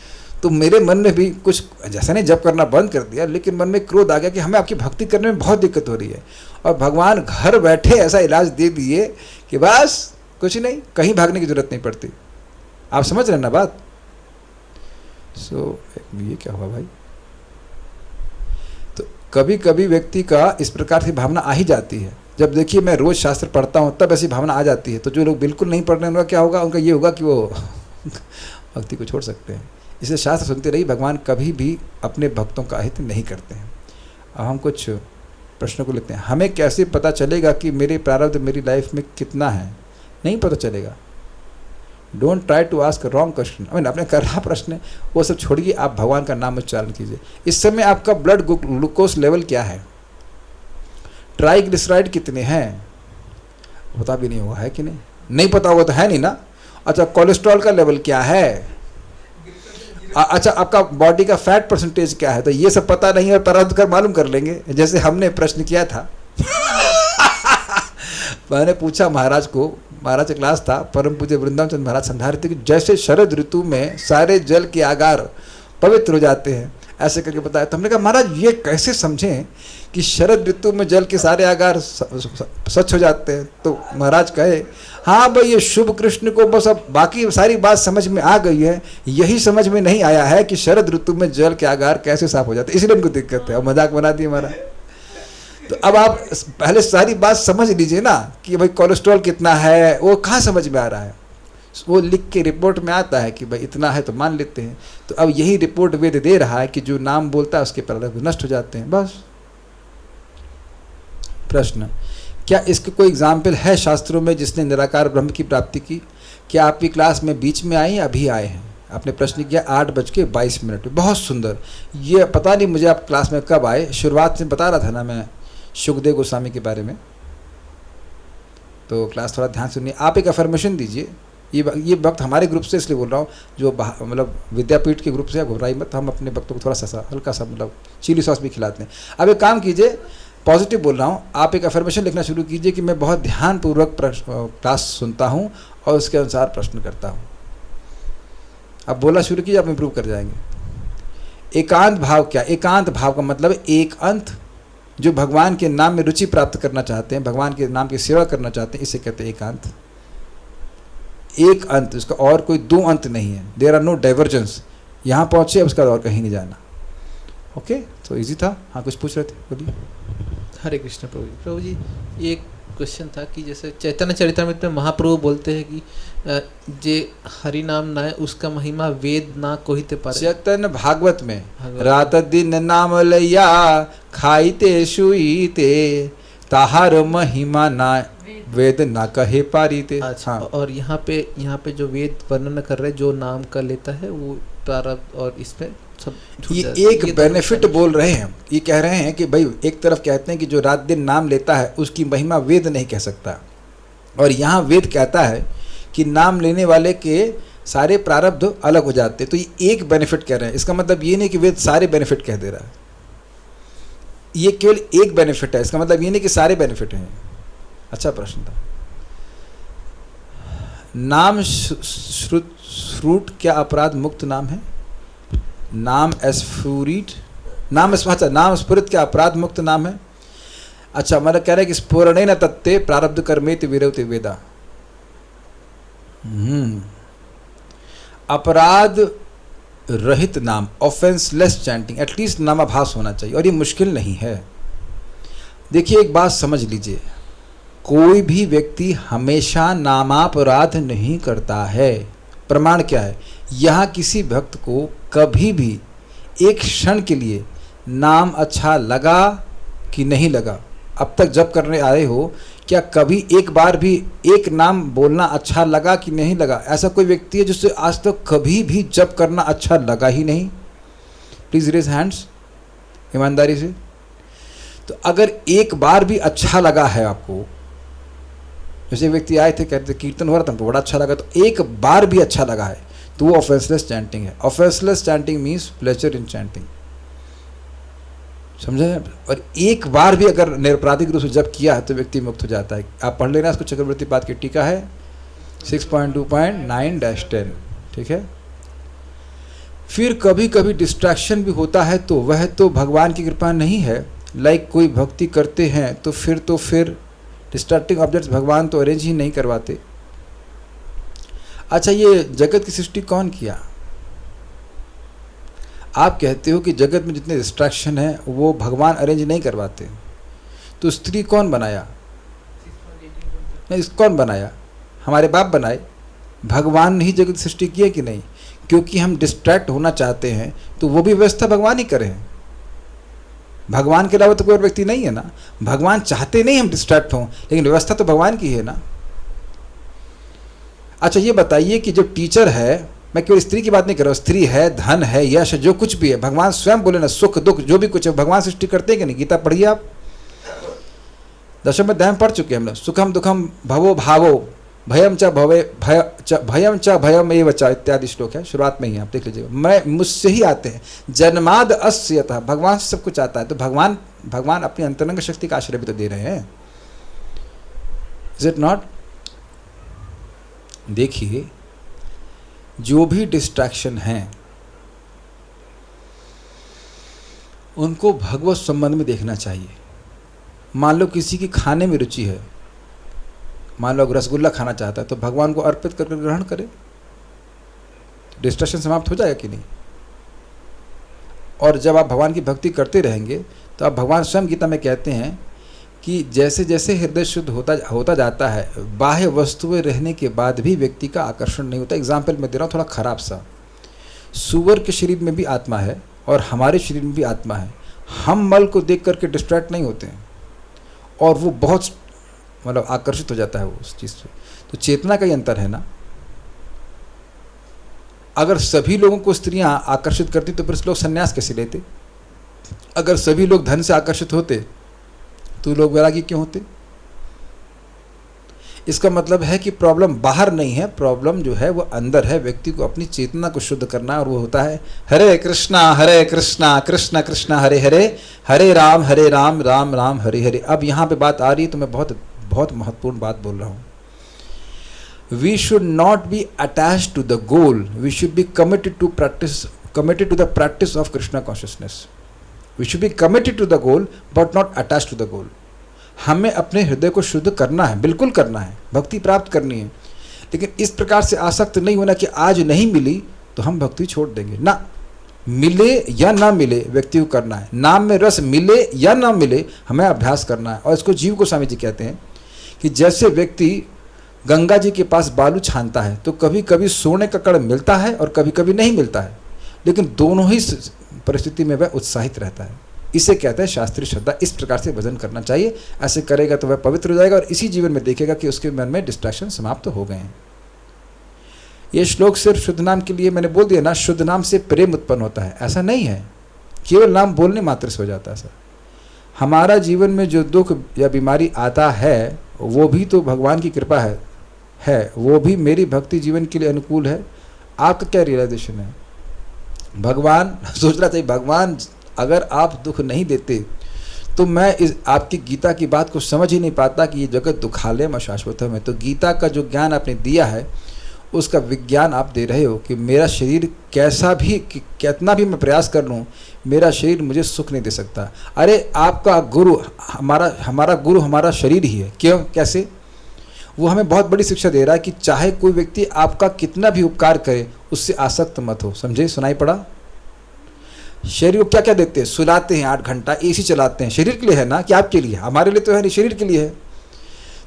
तो मेरे मन में भी कुछ, जैसा नहीं जप करना बंद कर दिया, लेकिन मन में क्रोध आ गया कि हमें आपकी भक्ति करने में बहुत दिक्कत हो रही है। और भगवान घर बैठे ऐसा इलाज दे दिए कि बस कुछ नहीं, कहीं भागने की जरूरत नहीं पड़ती। आप समझ रहे हैं ना बात? ये क्या हुआ भाई? तो कभी कभी व्यक्ति का इस प्रकार की भावना आ ही जाती है। जब देखिए मैं रोज शास्त्र पढ़ता हूँ तब ऐसी भावना आ जाती है। तो जो लोग बिल्कुल नहीं पढ़ रहे हैं उनका क्या होगा? उनका ये होगा कि वो भक्ति को छोड़ सकते हैं। इसलिए शास्त्र सुनते रहिए, भगवान कभी भी अपने भक्तों का हित नहीं करते हैं। अब हम कुछ प्रश्न को लेते हैं, हमें कैसे पता चलेगा कि मेरे प्रारब्ध मेरी लाइफ में कितना है? नहीं पता चलेगा। Don't try to ask wrong question. I mean अपने कर रहा प्रश्न वो सब छोड़िए, आप भगवान का नाम उच्चारण कीजिए। इस समय आपका ब्लड ग्लूकोज लेवल क्या है, ट्राइग्लिसराइड कितने हैं, पता भी नहीं हुआ है कि नहीं? नहीं पता होगा तो है नहीं ना। अच्छा, कोलेस्ट्रॉल का लेवल क्या है? अच्छा, आपका बॉडी का फैट परसेंटेज क्या है? तो ये सब पता नहीं और प्रारब्ध कर मालूम कर लेंगे। जैसे हमने प्रश्न किया था मैंने पूछा महाराज को, महाराज का क्लास था, परम पूज्य वृंदावन चंद्र महाराज समझा रहे थे कि जैसे शरद ऋतु में सारे जल के आगार पवित्र हो जाते हैं, ऐसे करके बताया। तो हमने कहा महाराज ये कैसे समझें कि शरद ऋतु में जल के सारे आगार स्वच्छ हो जाते हैं? तो महाराज कहे हाँ भाई, ये शुभ कृष्ण को बस अब बाकी सारी बात समझ में आ गई है, यही समझ में नहीं आया है कि शरद ऋतु में जल के आगार कैसे साफ हो जाते हैं, इसलिए उनको दिक्कत है और मजाक बना दिए महाराज। तो अब आप पहले सारी बात समझ लीजिए ना कि भाई कोलेस्ट्रॉल कितना है, वो कहाँ समझ में आ रहा है? वो लिख के रिपोर्ट में आता है कि भाई इतना है तो मान लेते हैं। तो अब यही रिपोर्ट वेद दे रहा है कि जो नाम बोलता है उसके प्रारब्ध नष्ट हो जाते हैं, बस। प्रश्न, क्या इसके कोई एग्जाम्पल है शास्त्रों में जिसने निराकार ब्रह्म की प्राप्ति की? क्या आपकी क्लास में बीच में आई, अभी आए हैं? आपने प्रश्न किया 8:22 बहुत सुंदर। ये पता नहीं मुझे आप क्लास में कब आए, शुरुआत से बता रहा था ना मैं सुखदेव गोस्वामी के बारे में, तो क्लास थोड़ा ध्यान सुनिए। आप एक अफर्मेशन दीजिए, ये वक्त हमारे ग्रुप से इसलिए बोल रहा हूँ, जो मतलब विद्यापीठ के ग्रुप से घबराई मत, हम अपने वक्तों को थोड़ा सा हल्का सा मतलब चिली सॉस भी खिलाते हैं। अब एक काम कीजिए, पॉजिटिव बोल रहा हूँ, आप एक अफर्मेशन लिखना शुरू कीजिए कि मैं बहुत ध्यानपूर्वक क्लास सुनता हूँ और उसके अनुसार प्रश्न करता हूँ। अब बोलना शुरू कीजिए, आप इम्प्रूव कर जाएंगे। एकांत भाव क्या? एकांत भाव का मतलब एक अंत, जो भगवान के नाम में रुचि प्राप्त करना चाहते हैं, भगवान के नाम की सेवा करना चाहते हैं, इसे कहते हैं एकांत। एक अंत, इसका और कोई दो अंत नहीं है। There are no divergence. यहाँ पहुँचे, उसके बाद और कहीं नहीं जाना। ओके, तो इजी था। हाँ, कुछ पूछ रहे थे, बोलिए। हरे कृष्ण प्रभु जी। प्रभु जी, एक क्वेश्चन था कि जैसे चैतन्य चरितामृत में महाप्रभु बोलते हैं कि जे हरि नाम ना है उसका महिमा वेद ना कोहिते पारे। चैतन्य भागवत में रात दिन नाम लैया खाईते शुईते ताहार महिमा ना वेद ना कहे पारीते। अच्छा, हाँ। और यहाँ पे जो वेद वर्णन कर रहे हैं, जो नाम का लेता है वो प्रारब्ध और इसमें सब ये एक बेनिफिट बोल रहे हैं। ये कह रहे हैं कि भाई एक तरफ कहते हैं कि जो रात दिन नाम लेता है उसकी महिमा वेद नहीं कह सकता, और यहाँ वेद कहता है कि नाम लेने वाले के सारे प्रारब्ध अलग हो जाते। तो ये एक बेनिफिट कह रहे हैं। इसका मतलब ये नहीं कि वेद सारे बेनिफिट कह दे रहा है, ये केवल एक बेनिफिट है। इसका मतलब ये नहीं कि सारे बेनिफिट हैं। अच्छा प्रश्न था। नाम श्रुत क्या अपराध मुक्त नाम है? नाम स्फुरित, नाम स्फुरित क्या अपराध मुक्त नाम है? अच्छा, मतलब कह रहे हैं कि स्फुरणे न तत्ते प्रारब्ध कर्मेति विरवति वेदा। अपराध रहित नाम, ऑफेंसलेस चैंटिंग, एटलीस्ट नामाभास होना चाहिए, और ये मुश्किल नहीं है। देखिए एक बात समझ लीजिए, कोई भी व्यक्ति हमेशा नामापराध नहीं करता है। प्रमाण क्या है? यहाँ किसी भक्त को कभी भी एक क्षण के लिए नाम अच्छा लगा कि नहीं लगा? अब तक जप करने आए हो, क्या कभी एक बार भी एक नाम बोलना अच्छा लगा कि नहीं लगा? ऐसा कोई व्यक्ति है जिससे आज तक कभी भी जप करना अच्छा लगा ही नहीं? प्लीज रेज हैंड्स ईमानदारी से। तो अगर एक बार भी अच्छा लगा है आपको, जैसे व्यक्ति आए थे, कहते कीर्तन हो रहा था हमको बड़ा अच्छा लगा, तो एक बार भी अच्छा लगा है तो वो ऑफेंसलेस चैंटिंग है। Offenseless chanting means pleasure in chanting, समझे? और एक बार भी अगर निरपराधिक रूप से जप किया है तो व्यक्ति मुक्त हो जाता है। आप पढ़ लेना, इसको चक्रवर्ती पाद की टीका है 6.2.9-10, ठीक है। फिर कभी कभी डिस्ट्रैक्शन भी होता है, तो वह तो भगवान की कृपा नहीं है। लाइक कोई भक्ति करते हैं तो फिर डिस्ट्रैक्टिंग ऑब्जेक्ट्स भगवान तो अरेंज ही नहीं करवाते। अच्छा, ये जगत की सृष्टि कौन किया? आप कहते हो कि जगत में जितने डिस्ट्रैक्शन है वो भगवान अरेंज नहीं करवाते, तो स्त्री कौन बनाया? नहीं, कौन बनाया? हमारे बाप बनाए। भगवान ने ही जगत सृष्टि की है कि नहीं? क्योंकि हम डिस्ट्रैक्ट होना चाहते हैं तो वो भी व्यवस्था भगवान ही करे हैं। भगवान के अलावा तो कोई और व्यक्ति नहीं है ना। भगवान चाहते नहीं हम डिस्ट्रैक्ट हों, लेकिन व्यवस्था तो भगवान की है ना। अच्छा ये बताइए कि जो टीचर है, मैं केवल स्त्री की बात नहीं कर रहा हूँ, स्त्री है, धन है, यश है, जो कुछ भी है, भगवान स्वयं बोले ना, सुख दुख जो भी कुछ है भगवान सृष्टि करते हैं कि नहीं? गीता पढ़िए आप, दशम अध्याय में पढ़ चुके हैं हम लोग। सुखम दुखम भवो भावो भयम च भवे भयम च भयम एव च इत्यादि श्लोक है, शुरुआत में ही आप देख लीजिएगा। मैं मुझसे ही आते हैं, जन्माद अस्यतः, भगवान से सब कुछ आता है। तो भगवान अपनी अंतरंग शक्ति का आश्रय भी तो दे रहे हैं, इज इट नॉट? देखिए जो भी डिस्ट्रैक्शन हैं उनको भगवत संबंध में देखना चाहिए। मान लो किसी की खाने में रुचि है, मान लो रसगुल्ला खाना चाहता है, तो भगवान को अर्पित करके ग्रहण करे, डिस्ट्रैक्शन समाप्त हो जाएगा कि नहीं? और जब आप भगवान की भक्ति करते रहेंगे तो आप, भगवान स्वयं गीता में कहते हैं कि जैसे जैसे हृदय शुद्ध होता जाता है, बाह्य वस्तुएं रहने के बाद भी व्यक्ति का आकर्षण नहीं होता। एग्जाम्पल मैं दे रहा हूँ थोड़ा खराब सा। सुअर के शरीर में भी आत्मा है और हमारे शरीर में भी आत्मा है। हम मल को देख करके डिस्ट्रैक्ट नहीं होते हैं और वो बहुत मतलब आकर्षित हो जाता है वो उस चीज़ से। तो चेतना का ही अंतर है ना। अगर सभी लोगों को स्त्रियां आकर्षित करती तो फिर लोग संन्यास कैसे लेते? अगर सभी लोग धन से आकर्षित होते तो लोग वैरागी क्यों होते? इसका मतलब है कि प्रॉब्लम बाहर नहीं है, प्रॉब्लम जो है वो अंदर है। व्यक्ति को अपनी चेतना को शुद्ध करना, और वो होता है हरे कृष्णा कृष्ण कृष्ण हरे हरे, हरे राम राम राम हरे हरे। अब यहाँ पे बात आ रही है तो मैं बहुत बहुत महत्वपूर्ण बात बोल रहा हूँ। We should not be attached to the goal, we should be committed to the practice of Krishna consciousness. We should be committed to the goal but not attach to the goal. हमें अपने हृदय को शुद्ध करना है, बिल्कुल करना है, भक्ति प्राप्त करनी है, लेकिन इस प्रकार से आसक्त नहीं होना कि आज नहीं मिली तो हम भक्ति छोड़ देंगे ना। मिले या ना मिले व्यक्ति को करना है। नाम में रस मिले या ना मिले हमें अभ्यास करना है। और इसको जीव गोस्वामी जी कहते हैं कि जैसे व्यक्ति गंगा जी के पास बालू छानता है तो कभी कभी सोने का कण मिलता है और कभी कभी नहीं मिलता है, लेकिन दोनों ही परिस्थिति में वह उत्साहित रहता है। इसे कहते हैं शास्त्रीय श्रद्धा। इस प्रकार से भजन करना चाहिए। ऐसे करेगा तो वह पवित्र हो जाएगा और इसी जीवन में देखेगा कि उसके मन में डिस्ट्रैक्शन समाप्त हो गए हैं। ये श्लोक सिर्फ शुद्ध नाम के लिए, मैंने बोल दिया ना, शुद्ध नाम से प्रेम उत्पन्न होता है, ऐसा नहीं है। केवल नाम बोलने मात्र से हो जाता है। सर हमारा जीवन में जो दुख या बीमारी आता है वो भी तो भगवान की कृपा है, वो भी मेरी भक्ति जीवन के लिए अनुकूल है। आपका क्या रियलाइजेशन है? भगवान सोचना चाहिए, भगवान अगर आप दुख नहीं देते तो मैं इस आपकी गीता की बात को समझ ही नहीं पाता कि ये जगत दुखालयम अशाश्वतम है। तो गीता का जो ज्ञान आपने दिया है उसका विज्ञान आप दे रहे हो कि मेरा शरीर कैसा भी, कितना भी मैं प्रयास कर लूँ, मेरा शरीर मुझे सुख नहीं दे सकता। अरे आपका गुरु, हमारा गुरु हमारा शरीर ही है। क्यों? कैसे? वो हमें बहुत बड़ी शिक्षा दे रहा है कि चाहे कोई व्यक्ति आपका कितना भी उपकार करे उससे आसक्त मत हो। समझे? सुनाई पड़ा? शरीर को क्या क्या देते हैं? सुलाते हैं, 8 घंटा एसी चलाते हैं, शरीर के लिए है ना कि आपके लिए? हमारे लिए तो है नहीं, शरीर के लिए है।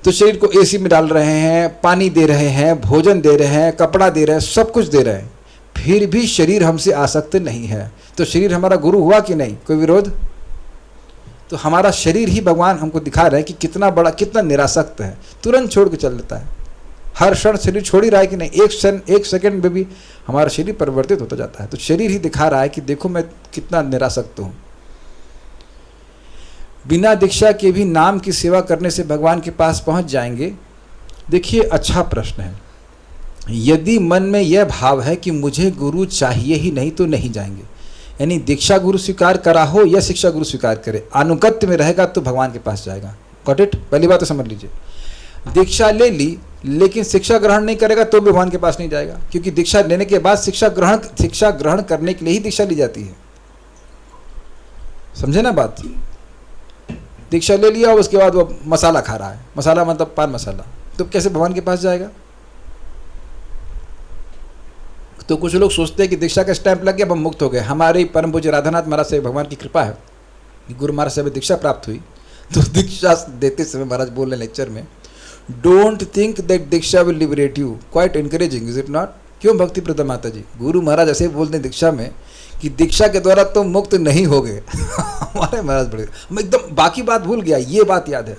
तो शरीर को एसी में डाल रहे हैं, पानी दे रहे हैं, भोजन दे रहे हैं, कपड़ा दे रहे हैं, सब कुछ दे रहे हैं, फिर भी शरीर हमसे आसक्त नहीं है। तो शरीर हमारा गुरु हुआ कि नहीं? कोई विरोध? तो हमारा शरीर ही भगवान हमको दिखा रहे हैं कि कितना बड़ा, कितना निरासक्त है, तुरंत छोड़ के चल लेता है। हर क्षण शरीर छोड़ ही रहा है कि नहीं? एक सेकंड में भी हमारा शरीर परिवर्तित होता जाता है। तो शरीर ही दिखा रहा है कि देखो मैं कितना निरासक्त हूँ। बिना दीक्षा के भी नाम की सेवा करने से भगवान के पास पहुँच जाएंगे? देखिए अच्छा प्रश्न है। यदि मन में यह भाव है कि मुझे गुरु चाहिए ही नहीं तो नहीं जाएंगे। यानी दीक्षा गुरु स्वीकार करा हो या शिक्षा गुरु स्वीकार करे, अनुगत्य में रहेगा तो भगवान के पास जाएगा। Got it? पहली बात तो समझ लीजिए। दीक्षा ले ली लेकिन शिक्षा ग्रहण नहीं करेगा तो भी भगवान के पास नहीं जाएगा, क्योंकि दीक्षा लेने के बाद शिक्षा ग्रहण करने के लिए ही दीक्षा ली जाती है। समझे ना बात? दीक्षा ले लिया उसके बाद वो मसाला खा रहा है, मसाला मतलब पान मसाला, तो कैसे भगवान के पास जाएगा? तो कुछ लोग सोचते हैं कि दीक्षा का स्टैंप लग गया, अब हम मुक्त हो गए। हमारे परम पूज्य राधानाथ महाराज से भगवान की कृपा है, गुरु महाराज से दीक्षा प्राप्त हुई। तो दीक्षा देते समय महाराज बोल रहे लेक्चर में, don't think that Diksha will liberate you, quite encouraging, is it not? क्यों भक्ति प्रदा माता जी? गुरु महाराज ऐसे बोलते हैं दीक्षा में कि कि दीक्षा के द्वारा तुम मुक्त नहीं होगे। हमारे महाराज बड़े, मैं एकदम बाकी बात भूल गया, ये बात याद है।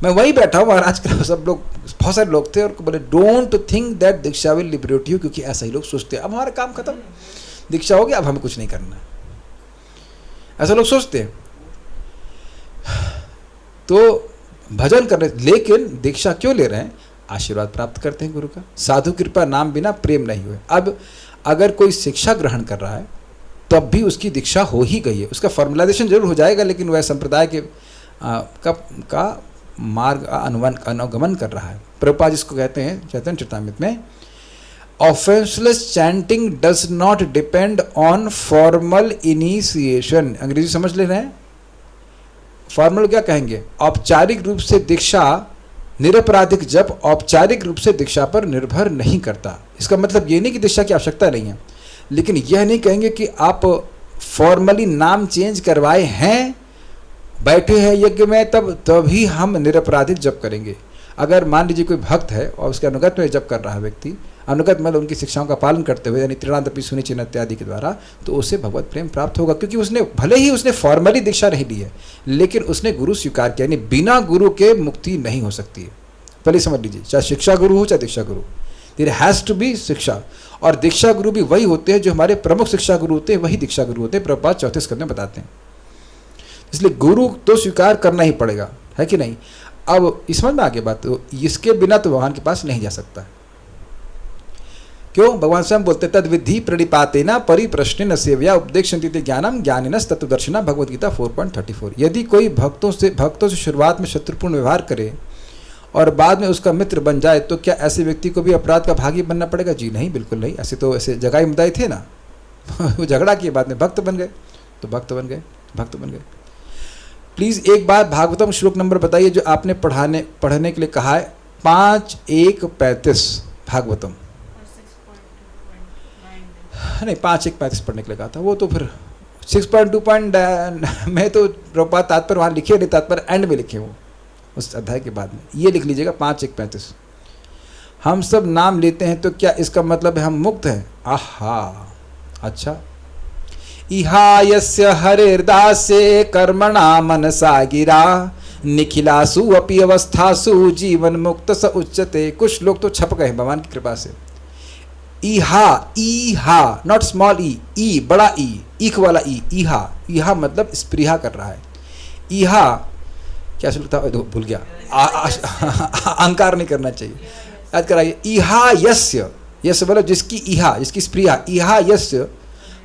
मैं वहीं बैठा हूँ, महाराज के सब लोग, बहुत सारे लोग थे और बोले don't think that Diksha will liberate you, क्योंकि ऐसा ही लोग सोचते हैं। अब हमारा काम खत्म, दीक्षा हो गया, अब हमें कुछ नहीं करना, ऐसा लोग सोचते हैं। तो भजन कर रहे, लेकिन दीक्षा क्यों ले रहे हैं? आशीर्वाद प्राप्त करते हैं गुरु का। साधु कृपा नाम बिना प्रेम नहीं हुए। अब अगर कोई शिक्षा ग्रहण कर रहा है तब भी उसकी दीक्षा हो ही गई है, उसका फॉर्मुलाइजेशन जरूर हो जाएगा, लेकिन वह संप्रदाय के का मार्ग अनुगमन कर रहा है। प्रभुपाद जिसको कहते हैं चैतन्य चरितामृत में, offenseless chanting does not depend on formal initiation. अंग्रेजी समझ ले रहे हैं? फॉर्मल क्या कहेंगे? औपचारिक रूप से दीक्षा, निरपराधिक जप औपचारिक रूप से दीक्षा पर निर्भर नहीं करता। इसका मतलब ये नहीं कि दीक्षा की आवश्यकता नहीं है, लेकिन यह नहीं कहेंगे कि आप फॉर्मली नाम चेंज करवाए हैं, बैठे हैं यज्ञ में, तभी हम निरपराधिक जप करेंगे। अगर मान लीजिए कोई भक्त है और उसके अनुगत में जप कर रहा है व्यक्ति, अनुगत मतलब उनकी शिक्षाओं का पालन करते हुए, यानी त्रिणादपि सुनिचिन इत्यादि के द्वारा, तो उसे भगवत प्रेम प्राप्त होगा, क्योंकि उसने भले ही उसने फॉर्मली दीक्षा नहीं ली है, लेकिन उसने गुरु स्वीकार किया। यानी बिना गुरु के मुक्ति नहीं हो सकती है। पहले समझ लीजिए, चाहे शिक्षा गुरु हो चाहे दीक्षा गुरु, देयर हैज़ टू बी शिक्षा। और दीक्षा गुरु भी वही होते हैं जो हमारे प्रमुख शिक्षा गुरु होते हैं, वही दीक्षा गुरु होते हैं। प्रभुपाद 34 स्कंद में बताते हैं। इसलिए गुरु तो स्वीकार करना ही पड़ेगा, है कि नहीं? अब इस समझ में आगे बात, तो इसके बिना तो भगवान के पास नहीं जा सकता। क्यों? भगवान स्वयं बोलते तद विधि प्रणिपातेन परिप्रश्नेन सेवया उपदेक्षन्ति ते ज्ञानम ज्ञानिनस् तत्त्वदर्शिनः, भगवद गीता 4.34। यदि कोई भक्तों से शुरुआत में शत्रुपूर्ण व्यवहार करे और बाद में उसका मित्र बन जाए, तो क्या ऐसे व्यक्ति को भी अपराध का भागी बनना पड़ेगा? जी नहीं, बिल्कुल नहीं। ऐसे जगाई मुदाई थे ना, वो झगड़ा किए, बाद में भक्त बन गए, तो भक्त बन गए। प्लीज़ एक बार भागवतम श्लोक नंबर बताइए जो आपने पढ़ने के लिए कहा है। 5:1:35 भागवतम, नहीं 5:1:35 पढ़ने के लिए कहा था। वो तो फिर 6.2 में तो प्रभुपाद तात्पर्य वहाँ लिखे नहीं, तात्पर्य एंड में लिखे, वो उस अध्याय के बाद में। ये लिख लीजिएगा 5:1:35। हम सब नाम लेते हैं तो क्या इसका मतलब है हम मुक्त हैं? आहा, अच्छा। इहा यस्य हरिर्दासे कर्मणा मनसा गिरा निखिलासु अपि अवस्थासु जीवन मुक्त स उच्यते। कुछ लोग तो छप गए भगवान की कृपा से। ईहा नॉट स्मॉल ई बड़ा ई, ईख वाला ई, ईहा मतलब स्पृहा कर रहा है। ईहा क्या सुनता है? भूल गया, अहंकार नहीं करना चाहिए, याद कराइए। ईहा यस्य, यस्य मतलब जिसकी ईहा, जिसकी स्पृहा। ईहा यस्य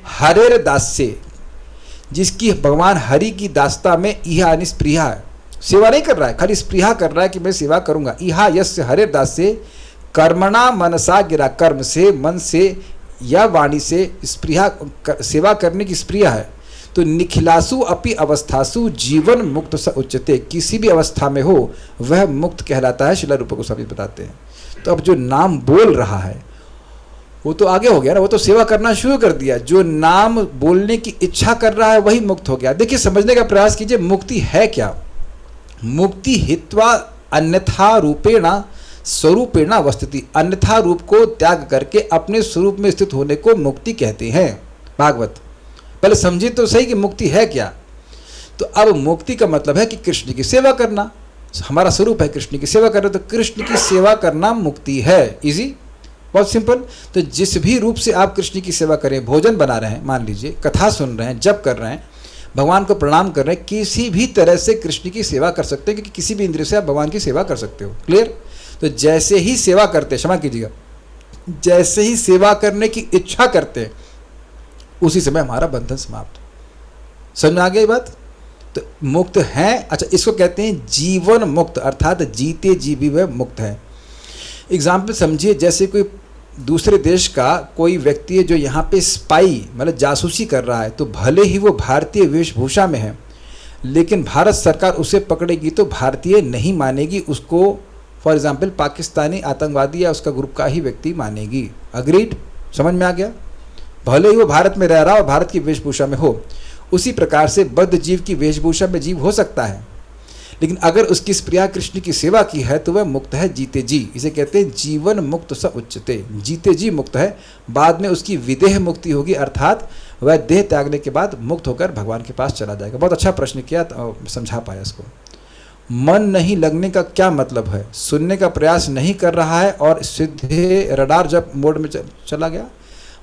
हरेर दास्य, जिसकी भगवान हरि की दासता में ईहा यानी स्पृहा है। सेवा नहीं कर रहा है, खाली स्पृहा कर रहा है कि मैं सेवा करूंगा। ईहा यस्य हरेर दास्य कर्मणा मनसा गिरा, कर्म से, मन से या वाणी से स्पृहा, सेवा करने की स्पृहा है। तो निखिलासु अपि अवस्थासु जीवन मुक्त स उच्यते, किसी भी अवस्था में हो वह मुक्त कहलाता है, श्रील रूप गोस्वामी बताते हैं। तो अब जो नाम बोल रहा है वो तो आगे हो गया ना, वो तो सेवा करना शुरू कर दिया। जो नाम बोलने की इच्छा कर रहा है वही मुक्त हो गया। देखिए, समझने का प्रयास कीजिए, मुक्ति है क्या? मुक्ति हित्वा अन्यथा रूपेण स्वरूपेण अवस्थिति, अन्यथा रूप को त्याग करके अपने स्वरूप में स्थित होने को मुक्ति कहते हैं। भागवत पहले समझिए तो सही कि मुक्ति है क्या। तो अब मुक्ति का मतलब है कि कृष्ण की सेवा करना, हमारा स्वरूप है कृष्ण की सेवा करना, तो कृष्ण की सेवा करना मुक्ति है। इजी, बहुत सिंपल। तो जिस भी रूप से आप कृष्ण की सेवा करें, भोजन बना रहे हैं, मान लीजिए कथा सुन रहे हैं, जप कर रहे हैं, भगवान को प्रणाम कर रहे हैं, किसी भी तरह से कृष्ण की सेवा कर सकते हैं, क्योंकि किसी भी इंद्रिय से आप भगवान की सेवा कर सकते हो। क्लियर? तो जैसे ही सेवा करते, क्षमा कीजिएगा, जैसे ही सेवा करने की इच्छा करते हैं उसी समय हमारा बंधन समाप्त। समझ में आ गई बात? तो मुक्त हैं। अच्छा, इसको कहते हैं जीवन मुक्त, अर्थात जीते जी भी वह मुक्त है। एग्जाम्पल समझिए, जैसे कोई दूसरे देश का कोई व्यक्ति है जो यहाँ पे स्पाई मतलब जासूसी कर रहा है, तो भले ही वो भारतीय वेशभूषा में है, लेकिन भारत सरकार उसे पकड़ेगी तो भारतीय नहीं मानेगी, उसको फॉर एग्जाम्पल पाकिस्तानी आतंकवादी या उसका ग्रुप का ही व्यक्ति मानेगी। अग्रीड? समझ में आ गया? भले ही वो भारत में रह रहा हो, भारत की वेशभूषा में हो। उसी प्रकार से बद्ध जीव की वेशभूषा में जीव हो सकता है, लेकिन अगर उसकी इस प्रिया कृष्ण की सेवा की है तो वह मुक्त है जीते जी। इसे कहते हैं जीवन मुक्त स उच्चते, जीते जी मुक्त है। बाद में उसकी विदेह मुक्ति होगी, अर्थात वह देह त्यागने के बाद मुक्त होकर भगवान के पास चला जाएगा। बहुत अच्छा प्रश्न किया, तो समझा पाया इसको। मन नहीं लगने का क्या मतलब है? सुनने का प्रयास नहीं कर रहा है और सीधे रडार जब मोड में चला गया,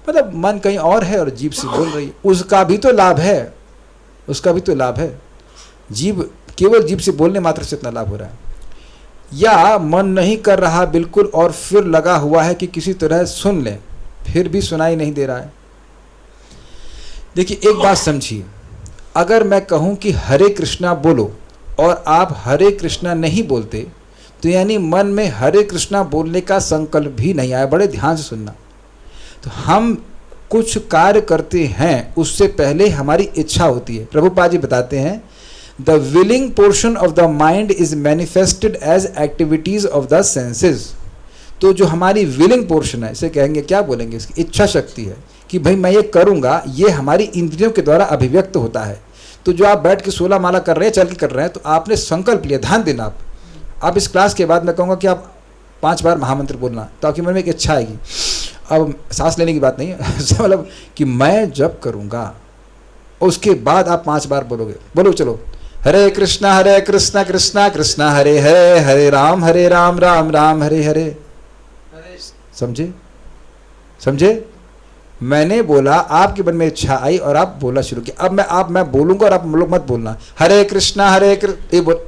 मतलब मन कहीं और है और जीभ से बोल रही है। उसका भी तो लाभ है, उसका भी तो लाभ है। जीभ, केवल जीभ से बोलने मात्र से इतना लाभ हो रहा है। या मन नहीं कर रहा बिल्कुल और फिर लगा हुआ है कि किसी तरह सुन ले, फिर भी सुनाई नहीं दे रहा है। देखिए एक बात समझिए, अगर मैं कहूं कि हरे कृष्णा बोलो और आप हरे कृष्णा नहीं बोलते, तो यानी मन में हरे कृष्णा बोलने का संकल्प भी नहीं आया। बड़े ध्यान से सुनना। तो हम कुछ कार्य करते हैं, उससे पहले हमारी इच्छा होती है। प्रभुपाद जी बताते हैं, the willing portion of the mind is manifested as activities of the senses. तो जो हमारी विलिंग पोर्शन है, इसे कहेंगे, क्या बोलेंगे, इसकी इच्छा शक्ति है कि भाई मैं ये करूँगा, ये हमारी इंद्रियों के द्वारा अभिव्यक्त होता है। तो जो आप बैठ के 16 माला कर रहे हैं, चल के कर रहे हैं, तो आपने संकल्प लिया। ध्यान देना, आप इस क्लास के बाद मैं कहूँगा कि आप 5 बार महामंत्र बोलना, तो आपके मन में एक इच्छा आएगी। अब सांस लेने की बात नहीं है मतलब कि मैं जब करूँगा उसके बाद आप 5 बार बोलोगे। बोलो चलो, हरे कृष्णा कृष्णा कृष्णा हरे हरे, हरे राम राम राम हरे हरे। समझे? समझे? मैंने बोला, आपके मन में इच्छा आई और आप बोलना शुरू किया। अब मैं बोलूंगा और आप लोग मत बोलना हरे कृष्णा ये बोल,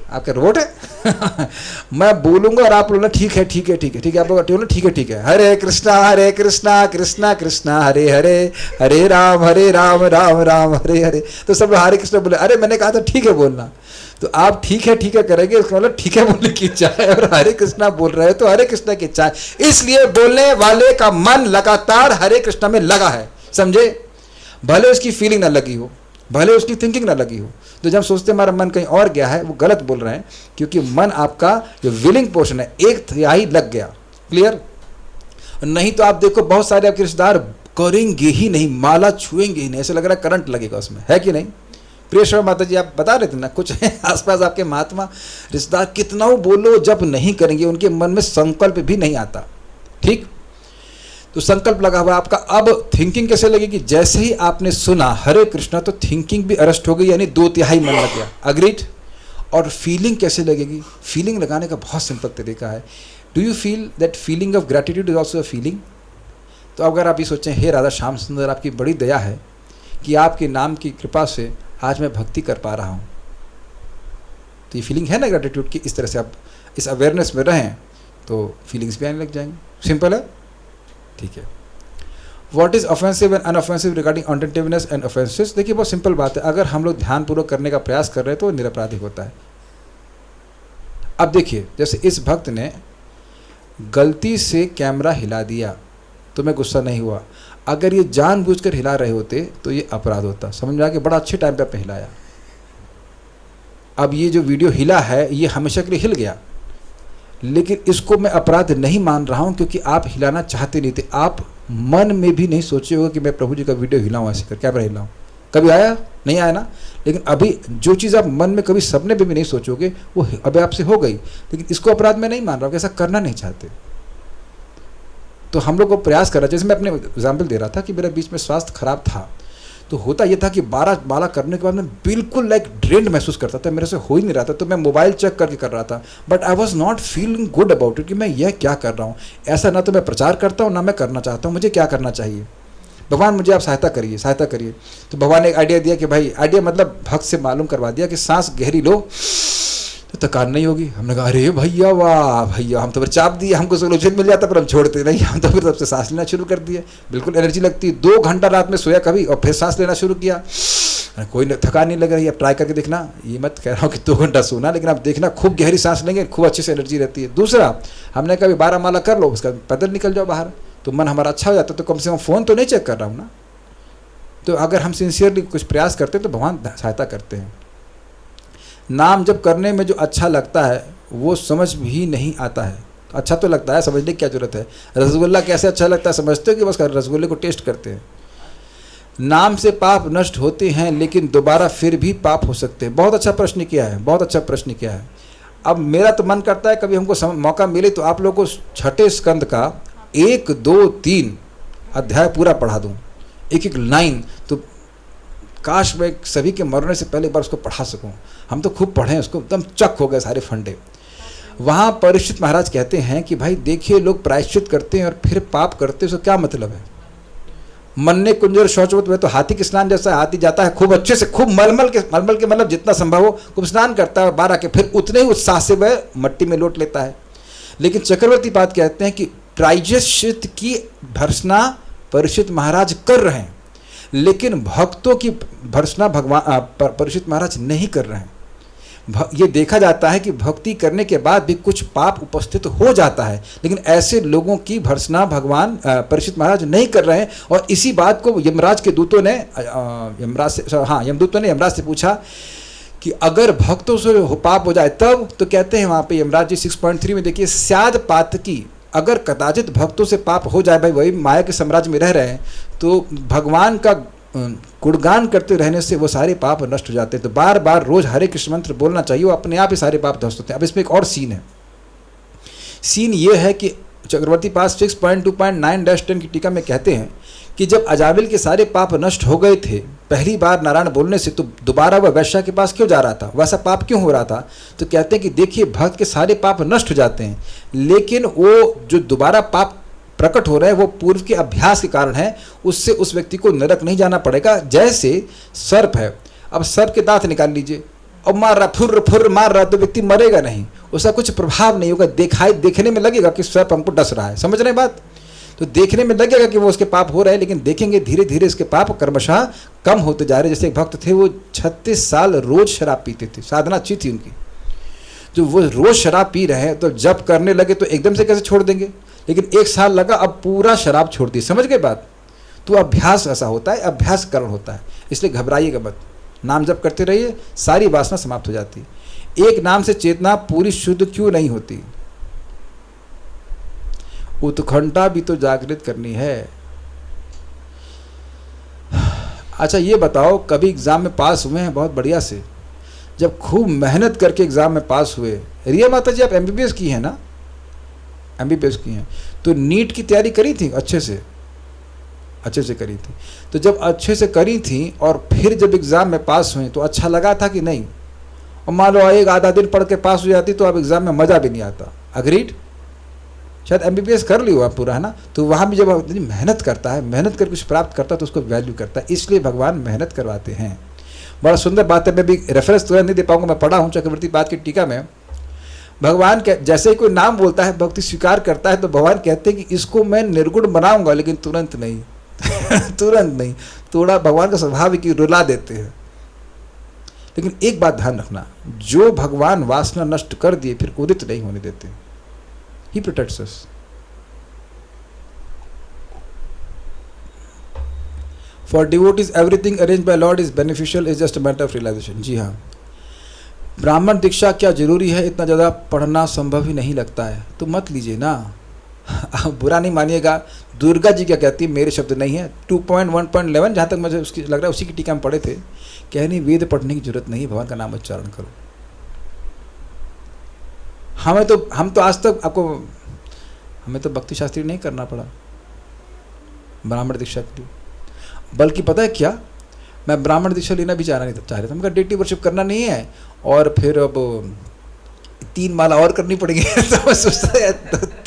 आपका रोबोट है मैं बोलूंगा और आप बोलना ठीक है ठीक है ठीक है ठीक है, आप लोग बोलना ठीक है हरे कृष्णा कृष्णा कृष्णा हरे हरे, हरे राम राम राम हरे हरे। तो सब लोग हरे कृष्णा बोले। अरे मैंने कहा था ठीक है बोलना, तो आप ठीक है करेंगे, उसका मतलब ठीक है बोलने की इच्छा है, और हरे कृष्णा बोल रहे हो तो हरे कृष्णा की इच्छा है। इसलिए बोलने वाले का मन लगातार हरे कृष्णा में लगा है। समझे? भले उसकी फीलिंग ना लगी हो, भले उसकी थिंकिंग ना लगी हो। तो जब सोचते हमारा मन कहीं और गया है, वो गलत बोल रहे हैं, क्योंकि मन आपका जो विलिंग पोर्शन है 1/3 लग गया। क्लियर? नहीं तो आप देखो बहुत सारे आपके रिश्तेदार करेंगे ही नहीं, माला छुएंगे ही नहीं, ऐसा लग रहा है करंट लगेगा उसमें, है कि नहीं? प्रिय श्रवण माता जी, आप बता रहे थे ना, कुछ है आसपास आपके महात्मा रिश्तेदार, कितना बोलो जब नहीं करेंगे, उनके मन में संकल्प भी नहीं आता। ठीक? तो संकल्प लगा हुआ आपका। अब थिंकिंग कैसे लगेगी? जैसे ही आपने सुना हरे कृष्णा, तो थिंकिंग भी अरेस्ट हो गई, यानी 2/3 मन लग गया। अग्रीड? और फीलिंग कैसे लगेगी? फीलिंग लगाने का बहुत सिंपल तरीका है। Do you feel that feeling of gratitude is also a feeling? तो अगर आप ये सोचें, हे राधा श्याम सुंदर, आपकी बड़ी दया है कि आपके नाम की कृपा से आज मैं भक्ति कर पा रहा हूँ, तो ये फीलिंग है ना ग्रैटिट्यूड की। इस तरह से आप इस अवेयरनेस में रहें तो फीलिंग्स भी आने लग जाएंगी। सिंपल है? ठीक है। What is offensive and unoffensive regarding inattentiveness and offenses? देखिए बहुत सिंपल बात है। अगर हम लोग ध्यानपूर्वक करने का प्रयास कर रहे हैं तो निरपराधी होता है। अब देखिए, जैसे इस भक्त ने गलती से कैमरा हिला दिया तो मैं गुस्सा नहीं हुआ। अगर ये जानबूझकर हिला रहे होते तो ये अपराध होता। समझ में आ गया? बड़ा अच्छे टाइम पे आपने हिलाया। अब ये जो वीडियो हिला है, ये हमेशा के लिए हिल गया, लेकिन इसको मैं अपराध नहीं मान रहा हूं, क्योंकि आप हिलाना चाहते नहीं थे। आप मन में भी नहीं सोचे होगा कि मैं प्रभु जी का वीडियो हिलाऊं, ऐसे कर कैमरा हिलाऊं। कभी आया? नहीं आया ना? लेकिन अभी जो चीज़ आप मन में कभी सपने में भी नहीं सोचोगे, वो अभी आपसे हो गई, लेकिन इसको अपराध में नहीं मान रहा हूँ, ऐसा करना नहीं चाहते। तो हम लोग को प्रयास कर रहा है। जैसे मैं अपने एग्जाम्पल दे रहा था कि मेरा बीच में स्वास्थ्य खराब था, तो होता यह था कि 12 माला करने के बाद मैं बिल्कुल लाइक ड्रेन्ड महसूस करता था, मेरे से हो ही नहीं रहा था। तो मैं मोबाइल चेक करके कर रहा था, but I was not feeling good about it कि मैं यह क्या कर रहा हूँ। ऐसा ना तो मैं प्रचार करता हूँ, ना मैं करना चाहता हूँ। मुझे क्या करना चाहिए? भगवान मुझे आप सहायता करिए, सहायता करिए। तो भगवान ने एक आइडिया दिया कि भाई, आइडिया मतलब भक्त से मालूम करवा दिया कि सांस गहरी लो तो थकान नहीं होगी। हमने कहा अरे भैया, वाह भैया, हम तो फिर चाप दिए, हमको सोल्यूशन मिल जाता पर हम छोड़ते नहीं। हम तो फिर तब से सांस लेना शुरू कर दिए, बिल्कुल एनर्जी लगती। 2 घंटा रात में सोया कभी और फिर सांस लेना शुरू किया, कोई थकान नहीं लग रही। अब ट्राई करके देखना, ये मत कह रहा हूँ कि 2 घंटा सोना, लेकिन आप देखना खूब गहरी सांस लेंगे, खूब अच्छे से एनर्जी रहती है। दूसरा, हमने कभी 12 माला कर लो, उसका पैदल निकल जाओ बाहर, तो मन हमारा अच्छा हो जाता। तो कम से कम फ़ोन तो नहीं चेक कर रहा हूँ ना। तो अगर हम सिंसियरली कुछ प्रयास करते हैं तो भगवान सहायता करते हैं। नाम जब करने में जो अच्छा लगता है वो समझ भी नहीं आता है। अच्छा तो लगता है, समझने की क्या जरूरत है? रसगुल्ला कैसे अच्छा लगता है समझते हो कि बस रसगुल्ले को टेस्ट करते हैं? नाम से पाप नष्ट होते हैं लेकिन दोबारा फिर भी पाप हो सकते हैं। बहुत अच्छा प्रश्न किया है, बहुत अच्छा प्रश्न किया है। अब मेरा तो मन करता है कभी हमको मौका मिले तो आप लोगों को छठे स्कंद का 1, 2, 3 अध्याय पूरा पढ़ा दूं, एक एक लाइन। तो काश मैं सभी के मरने से पहले एक बार उसको पढ़ा सकूं। हम तो खूब पढ़े उसको, एकदम चक हो गए सारे फंडे। वहाँ परीक्षित महाराज कहते हैं कि भाई देखिए, लोग प्रायश्चित करते हैं और फिर पाप करते हैं, उसका क्या मतलब है? मन्ने कुंजर शौचवत में तो हाथी के स्नान जैसा, हाथी जाता है खूब अच्छे से, खूब मलमल के मतलब जितना संभव हो खूब स्नान करता है, बाहर आके फिर उतने ही उत्साह से वह मट्टी में लौट लेता है। लेकिन चक्रवर्ती बात कहते हैं कि प्रायश्चित की भर्त्सना परीक्षित महाराज कर रहे हैं, लेकिन भक्तों की भर्त्सना भगवान परीक्षित महाराज नहीं कर रहे हैं। ये देखा जाता है कि भक्ति करने के बाद भी कुछ पाप उपस्थित हो जाता है, लेकिन ऐसे लोगों की भर्त्सना भगवान परीक्षित महाराज नहीं कर रहे हैं। और इसी बात को यमराज के दूतों ने यमराज से पूछा कि अगर भक्तों से पाप हो जाए तब, तो कहते हैं वहाँ पे यमराज जी 6.3 में देखिए, स्याद पातकी, अगर कदाचित भक्तों से पाप हो जाए, भाई वही माया के साम्राज्य में रह रहे हैं, तो भगवान का गुणगान करते रहने से वो सारे पाप नष्ट हो जाते हैं। तो बार बार रोज हरे कृष्ण मंत्र बोलना चाहिए, वो अपने आप ही सारे पाप ध्वस्त होते हैं। अब इसमें एक और सीन है। सीन ये है कि चक्रवर्ती पास 6.2.9-10 की टीका में कहते हैं कि जब अजामिल के सारे पाप नष्ट हो गए थे पहली बार नारायण बोलने से, तो दोबारा वह वैश्या के पास क्यों जा रहा था, वैसा पाप क्यों हो रहा था? तो कहते हैं कि देखिए, भक्त के सारे पाप नष्ट हो जाते हैं, लेकिन वो जो दोबारा पाप प्रकट हो रहे हैं वो पूर्व के अभ्यास के कारण है। उससे उस व्यक्ति को नरक नहीं जाना पड़ेगा। जैसे सर्प है, अब सर्प के दांत निकाल लीजिए और मार रहा, फुर्र मार रहा, तो व्यक्ति मरेगा नहीं, उसका कुछ प्रभाव नहीं होगा। देखने में लगेगा कि सर्प हमको डस रहा है, समझ रहे हैं बात? तो देखने में लगेगा कि वो उसके पाप हो रहे हैं, लेकिन देखेंगे धीरे धीरे इसके पाप क्रमशः कम होते जा रहे हैं। जैसे एक भक्त थे, वो 36 साल रोज शराब पीते थे, साधना अच्छी थी उनकी, जो वो रोज शराब पी रहे हैं, तो जब करने लगे तो एकदम से कैसे छोड़ देंगे, लेकिन 1 साल लगा, अब पूरा शराब छोड़ दी। समझ गए बात? तो अभ्यास ऐसा होता है, अभ्यास करण होता है, इसलिए घबराइएगा मत, नाम जप करते रहिए, सारी वासना समाप्त हो जाती है। एक नाम से चेतना पूरी शुद्ध क्यों नहीं होती? उत्कंठा भी तो जागृत करनी है। अच्छा ये बताओ, कभी एग्जाम में पास हुए हैं बहुत बढ़िया से? जब खूब मेहनत करके एग्जाम में पास हुए, रिया माता जी आप एमबीबीएस की हैं ना? एमबीबीएस की हैं, तो नीट की तैयारी करी थी अच्छे से करी थी। तो जब अच्छे से करी थी और फिर जब एग्ज़ाम में पास हुए तो अच्छा लगा था कि नहीं? और मान लो एक आधा दिन पढ़ के पास हो जाती तो अब एग्ज़ाम में मज़ा भी नहीं आता। अग्रीड? शायद एमबीबीएस कर ली हो आप पूरा, है ना? तो वहाँ भी जब आदमी मेहनत करता है, मेहनत करके कुछ प्राप्त करता है तो उसको वैल्यू करता है, इसलिए भगवान मेहनत करवाते हैं। बड़ा सुंदर बात है, मैं भी रेफरेंस तुरंत नहीं दे पाऊंगा, मैं पढ़ा हूँ चक्रवर्ती बात की टीका में। भगवान जैसे ही कोई नाम बोलता है, भक्ति स्वीकार करता है, तो भगवान कहते हैं कि इसको मैं निर्गुण बनाऊंगा, लेकिन तुरंत नहीं तुरंत नहीं, थोड़ा भगवान का स्वभाव है कि रुला देते हैं। लेकिन एक बात ध्यान रखना, जो भगवान वासना नष्ट कर दिए फिर उदित नहीं होने देते। He protects us. For devotees everything arranged by lord is beneficial, is just a matter of realization. जी हाँ, ब्राह्मण दीक्षा क्या जरूरी है? इतना ज़्यादा पढ़ना संभव ही नहीं लगता है तो मत लीजिए ना। बुरा नहीं मानिएगा, दुर्गा जी क्या कहती है, मेरे शब्द नहीं है। 2.1.11 जहाँ तक मुझे उसकी लग रहा है उसी की टीका में पढ़े थे, कह नहीं वेद पढ़ने की जरूरत नहीं, भगवान का नाम उच्चारण करो। हम तो आज तक हमें तो भक्ति शास्त्री नहीं करना पड़ा ब्राह्मण दीक्षा के लिए। बल्कि पता है क्या, मैं ब्राह्मण दीक्षा लेना भी चाह रहा था। मैं कहा डेटी वर्शिप करना नहीं है, और फिर अब 3 माला और करनी पड़ेगी। तो मैं सोचता है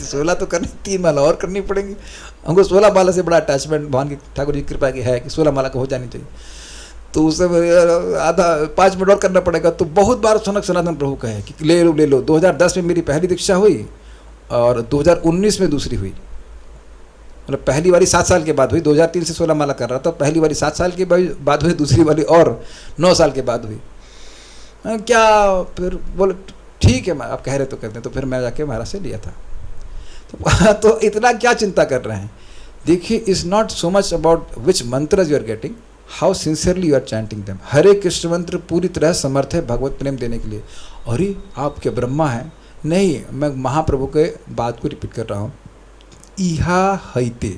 16 तो करनी, 3 माला और करनी पड़ेगी। हमको 16 माला से बड़ा अटैचमेंट भगवान की ठाकुर जी की कृपा की है कि 16 माला का हो जानी चाहिए। तो उससे आधा 5 मिनट और करना पड़ेगा। तो बहुत बार सनातन प्रभु कहे कि ले लो। 2010 में मेरी पहली दीक्षा हुई और 2019 में दूसरी हुई। मतलब पहली वाली 7 साल के बाद हुई, 2003 से 16 माला कर रहा था, पहली वाली 7 साल के बाद हुई, दूसरी वाली और 9 साल के बाद हुई। क्या फिर बोले ठीक है, आप कह रहे तो कहते हैं। तो फिर मैं जाके महाराज से लिया था। तो इतना क्या चिंता कर रहे हैं? देखिए, is not so much about which mantra you are getting, how sincerely you are chanting them. Hare Krishna मंत्र पूरी तरह समर्थ है भगवत प्रेम देने के लिए। अरे आप क्या ब्रह्मा हैं? नहीं, मैं महाप्रभु के बात को रिपीट कर रहा हूँ। इहा हईते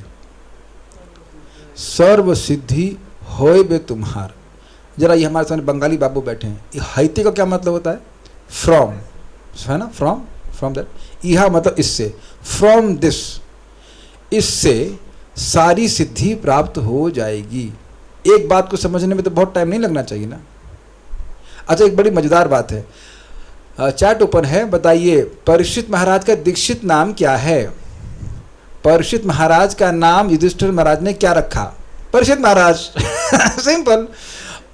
सर्व सिद्धि होय बे तुम्हार। जरा ये हमारे सामने बंगाली बाबू बैठे हैं, ये हैते का क्या मतलब होता है? फ्रॉम, है ना, फ्रॉम दैट। यह मतलब इससे, फ्रॉम दिस, इससे सारी सिद्धि प्राप्त हो जाएगी। एक बात को समझने में तो बहुत टाइम नहीं लगना चाहिए ना। अच्छा, एक बड़ी मजेदार बात है, चैट ओपन है, बताइए परीक्षित महाराज का दीक्षित नाम क्या है? परीक्षित महाराज का नाम युधिष्ठिर महाराज ने क्या रखा? परीक्षित महाराज सिंपल।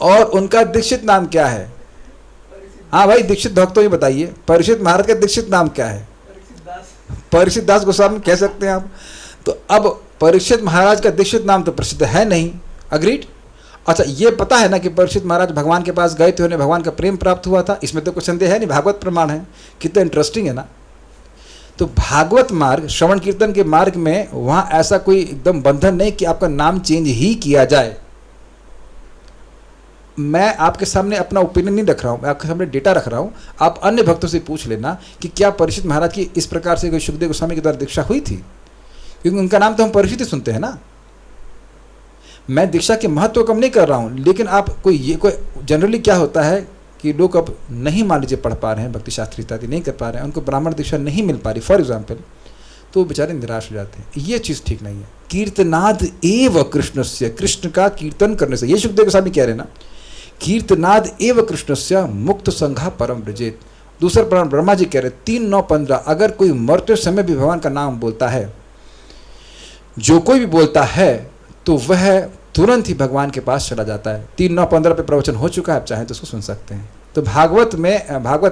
और उनका दीक्षित नाम क्या है? हाँ भाई, दीक्षित भक्तों ये बताइए, परीक्षित महाराज का दीक्षित नाम क्या है? परीक्षित दास गोस्वामी कह सकते हैं आप। तो अब परीक्षित महाराज का दीक्षित नाम तो प्रसिद्ध है नहीं, अग्रीड। अच्छा, ये पता है ना कि परीक्षित महाराज भगवान के पास गए थे, उन्हें भगवान का प्रेम प्राप्त हुआ था, इसमें तो कोई संदेह है नहीं, भागवत प्रमाण है। कितना इंटरेस्टिंग है ना। तो भागवत मार्ग, श्रवण कीर्तन के मार्ग में वहाँ ऐसा कोई एकदम बंधन नहीं कि आपका नाम चेंज ही किया जाए। मैं आपके सामने अपना ओपिनियन नहीं रख रहा हूँ, मैं आपके सामने डेटा रख रहा हूँ। आप अन्य भक्तों से पूछ लेना कि क्या परीक्षित महाराज की इस प्रकार से कोई सुखदेव गोस्वामी के द्वारा दीक्षा हुई थी, क्योंकि उनका नाम तो हम परीक्षित ही सुनते हैं ना। मैं दीक्षा के महत्व कम नहीं कर रहा हूँ, लेकिन आप कोई जनरली क्या होता है कि लोग अब नहीं, मान लीजिए पढ़ पा रहे हैं, भक्ति शास्त्र इत्यादि नहीं कर पा रहे हैं, उनको ब्राह्मण दीक्षा नहीं मिल पा रही फॉर एग्जाम्पल, तो वो बेचारे निराश हो जाते हैं। ये चीज़ ठीक नहीं है। कीर्तनाद एव कृष्णस्य, कृष्ण का कीर्तन करने से, ये सुखदेव गोस्वामी कह रहे हैं ना, कीर्तनाद एव कृष्णस्य मुक्त संघा परम व्रजेत। दूसरा पुराण ब्रह्मा जी कह रहे 3:9-15, अगर कोई मरते समय भी भगवान का नाम बोलता है, जो कोई भी बोलता है, तो वह तुरंत ही भगवान के पास चला जाता है। 3:9-15 पे प्रवचन हो चुका है, आप चाहें तो उसको सुन सकते हैं। तो भागवत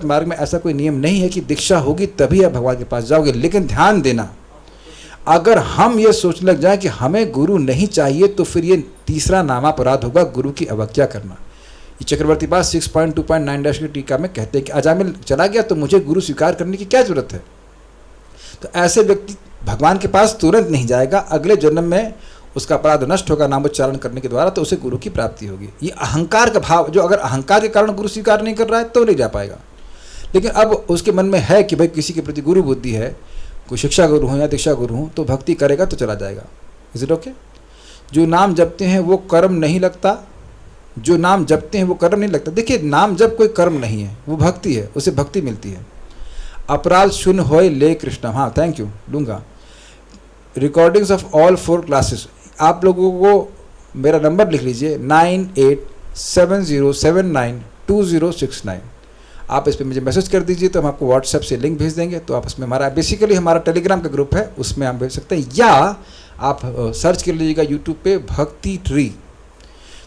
मार्ग में ऐसा कोई नियम नहीं है कि दीक्षा होगी तभी आप भगवान के पास जाओगे। लेकिन ध्यान देना, अगर हम ये सोचने लग जाए कि हमें गुरु नहीं चाहिए, तो फिर ये तीसरा नामापराध होगा, गुरु की अवज्ञा करना। ये चक्रवर्ती पास 6.2.9 की टीका में कहते हैं कि अजामिल चला गया तो मुझे गुरु स्वीकार करने की क्या जरूरत है। तो ऐसे व्यक्ति भगवान के पास तुरंत नहीं जाएगा, अगले जन्म में उसका अपराध नष्ट होगा नामोच्चारण करने के द्वारा, तो उसे गुरु की प्राप्ति होगी। ये अहंकार का भाव, जो अगर अहंकार के कारण गुरु स्वीकार नहीं कर रहा है तो नहीं जा पाएगा। लेकिन अब उसके मन में है कि भाई किसी के प्रति गुरु बुद्धि है, कोई शिक्षा गुरु हो या दीक्षा गुरु हो, तो भक्ति करेगा तो चला जाएगा। Is it okay? जो नाम जपते हैं वो कर्म नहीं लगता, जो नाम जपते हैं वो कर्म नहीं लगता। देखिए, नाम जप कोई कर्म नहीं है, वो भक्ति है, उसे भक्ति मिलती है। अपराध शून्य होए ले कृष्ण, हाँ थैंक यू, लूँगा। रिकॉर्डिंग्स ऑफ ऑल 4 क्लासेस, आप लोगों को मेरा नंबर लिख लीजिए 9870792069। आप इस पर मुझे मैसेज कर दीजिए, तो हम आपको व्हाट्सएप से लिंक भेज देंगे। तो आप उसमें हमारा बेसिकली हमारा टेलीग्राम का ग्रुप है, उसमें आप भेज सकते हैं, या आप सर्च कर लीजिएगा यूट्यूब पे भक्ति ट्री।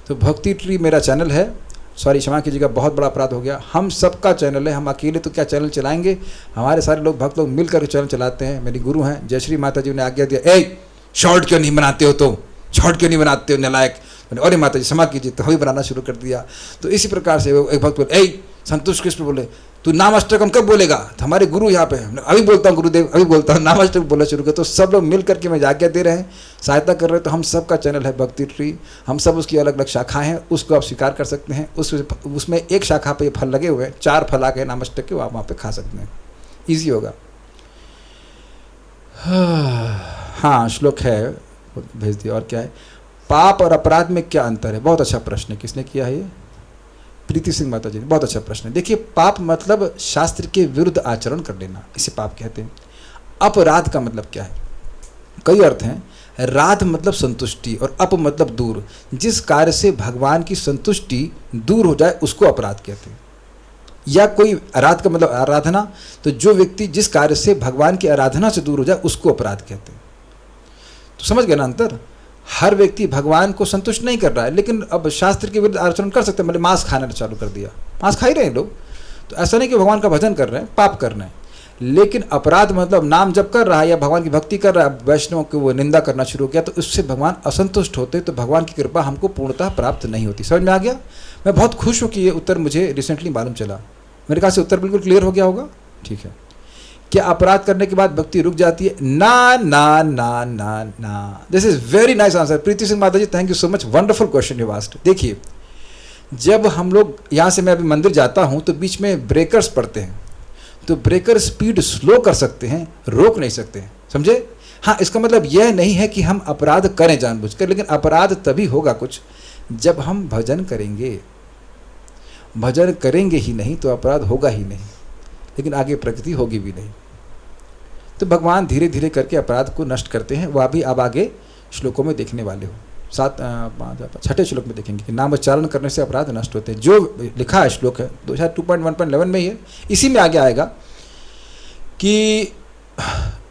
तो भक्ति ट्री मेरा चैनल है। सॉरी, क्षमा कीजिएगा, बहुत बड़ा अपराध हो गया। हम सबका चैनल है, हम अकेले तो क्या चैनल चलाएंगे, हमारे सारे लोग भक्त लोग मिलकर चैनल चलाते हैं। मेरी गुरु हैं जयश्री माता जी ने आज्ञा दिया, ए शॉर्ट क्यों नहीं बनाते हो, तो शॉर्ट क्यों नहीं बनाते हो नलायक। अरे माता जी क्षमा कीजिए, तो हमें बनाना शुरू कर दिया। तो इसी प्रकार से एक भक्त बोले, ए संतोष कृष्ण बोले, तू नाम अष्टकम कब बोलेगा? तो हमारे गुरु यहाँ पे, अभी बोलता हूँ गुरुदेव, अभी बोलता हूँ, नाम अष्टकम बोलना शुरू कर। तो सब लोग मिल करके मैं आज्ञा दे रहे हैं, सहायता कर रहे हैं। तो हम सबका चैनल है भक्ति ट्री, हम सब उसकी अलग अलग शाखाएं हैं, उसको आप स्वीकार कर सकते हैं। उसमें एक शाखा पे फल लगे हुए हैं, 4 फल आ गए नाम अष्टक के, वो आप वहाँ पे खा सकते हैं, ईजी होगा। हाँ, श्लोक है, भेज दिया। और क्या है, पाप और अपराध में क्या अंतर है? बहुत अच्छा प्रश्न है। किसने किया है ये? प्रीति सिंह माता जी ने, बहुत अच्छा प्रश्न है। देखिए, पाप मतलब शास्त्र के विरुद्ध आचरण कर लेना, इसे पाप कहते हैं। अपराध का मतलब क्या है? कई अर्थ हैं। राध मतलब संतुष्टि और अप मतलब दूर। जिस कार्य से भगवान की संतुष्टि दूर हो जाए उसको अपराध कहते हैं। या कोई आराध का मतलब आराधना, तो जो व्यक्ति जिस कार्य से भगवान की आराधना से दूर हो जाए उसको अपराध कहते हैं। तो समझ गए ना अंतर? हर व्यक्ति भगवान को संतुष्ट नहीं कर रहा है, लेकिन अब शास्त्र के विरुद्ध आचरण कर सकते हैं। मतलब मांस खाना चालू कर दिया, मांस खा ही रहे हैं लोग, तो ऐसा नहीं कि भगवान का भजन कर रहे हैं, पाप कर रहे हैं। लेकिन अपराध मतलब नाम जप कर रहा है या भगवान की भक्ति कर रहा है, वैष्णव की वो निंदा करना शुरू किया, तो उससे भगवान असंतुष्ट होते, तो भगवान की कृपा हमको पूर्णतः प्राप्त नहीं होती। समझ में आ गया? मैं बहुत खुश हूँ कि ये उत्तर मुझे रिसेंटली मालूम चला। मेरे ख्याल से उत्तर बिल्कुल क्लियर हो गया होगा। ठीक है। क्या अपराध करने के बाद भक्ति रुक जाती है? ना ना ना ना ना। This is very nice answer. Preeti Singh माता जी, thank you so much, wonderful question you asked. देखिए, जब हम लोग यहाँ से, मैं अभी मंदिर जाता हूँ तो बीच में ब्रेकर्स पड़ते हैं, तो ब्रेकर स्पीड स्लो कर सकते हैं, रोक नहीं सकते हैं, समझे? हाँ, इसका मतलब यह नहीं है कि हम अपराध करें जानबूझकर, लेकिन अपराध तभी होगा कुछ जब हम भजन करेंगे, भजन करेंगे ही नहीं तो अपराध होगा ही नहीं, लेकिन आगे प्रगति होगी भी नहीं। तो भगवान धीरे धीरे करके अपराध को नष्ट करते हैं। वह भी आप आगे श्लोकों में देखने वाले हो। 6 श्लोक में देखेंगे कि नाम उच्चारण करने से अपराध नष्ट होते हैं। जो लिखा है श्लोक है 2.1.11 में ही है, इसी में आगे आएगा कि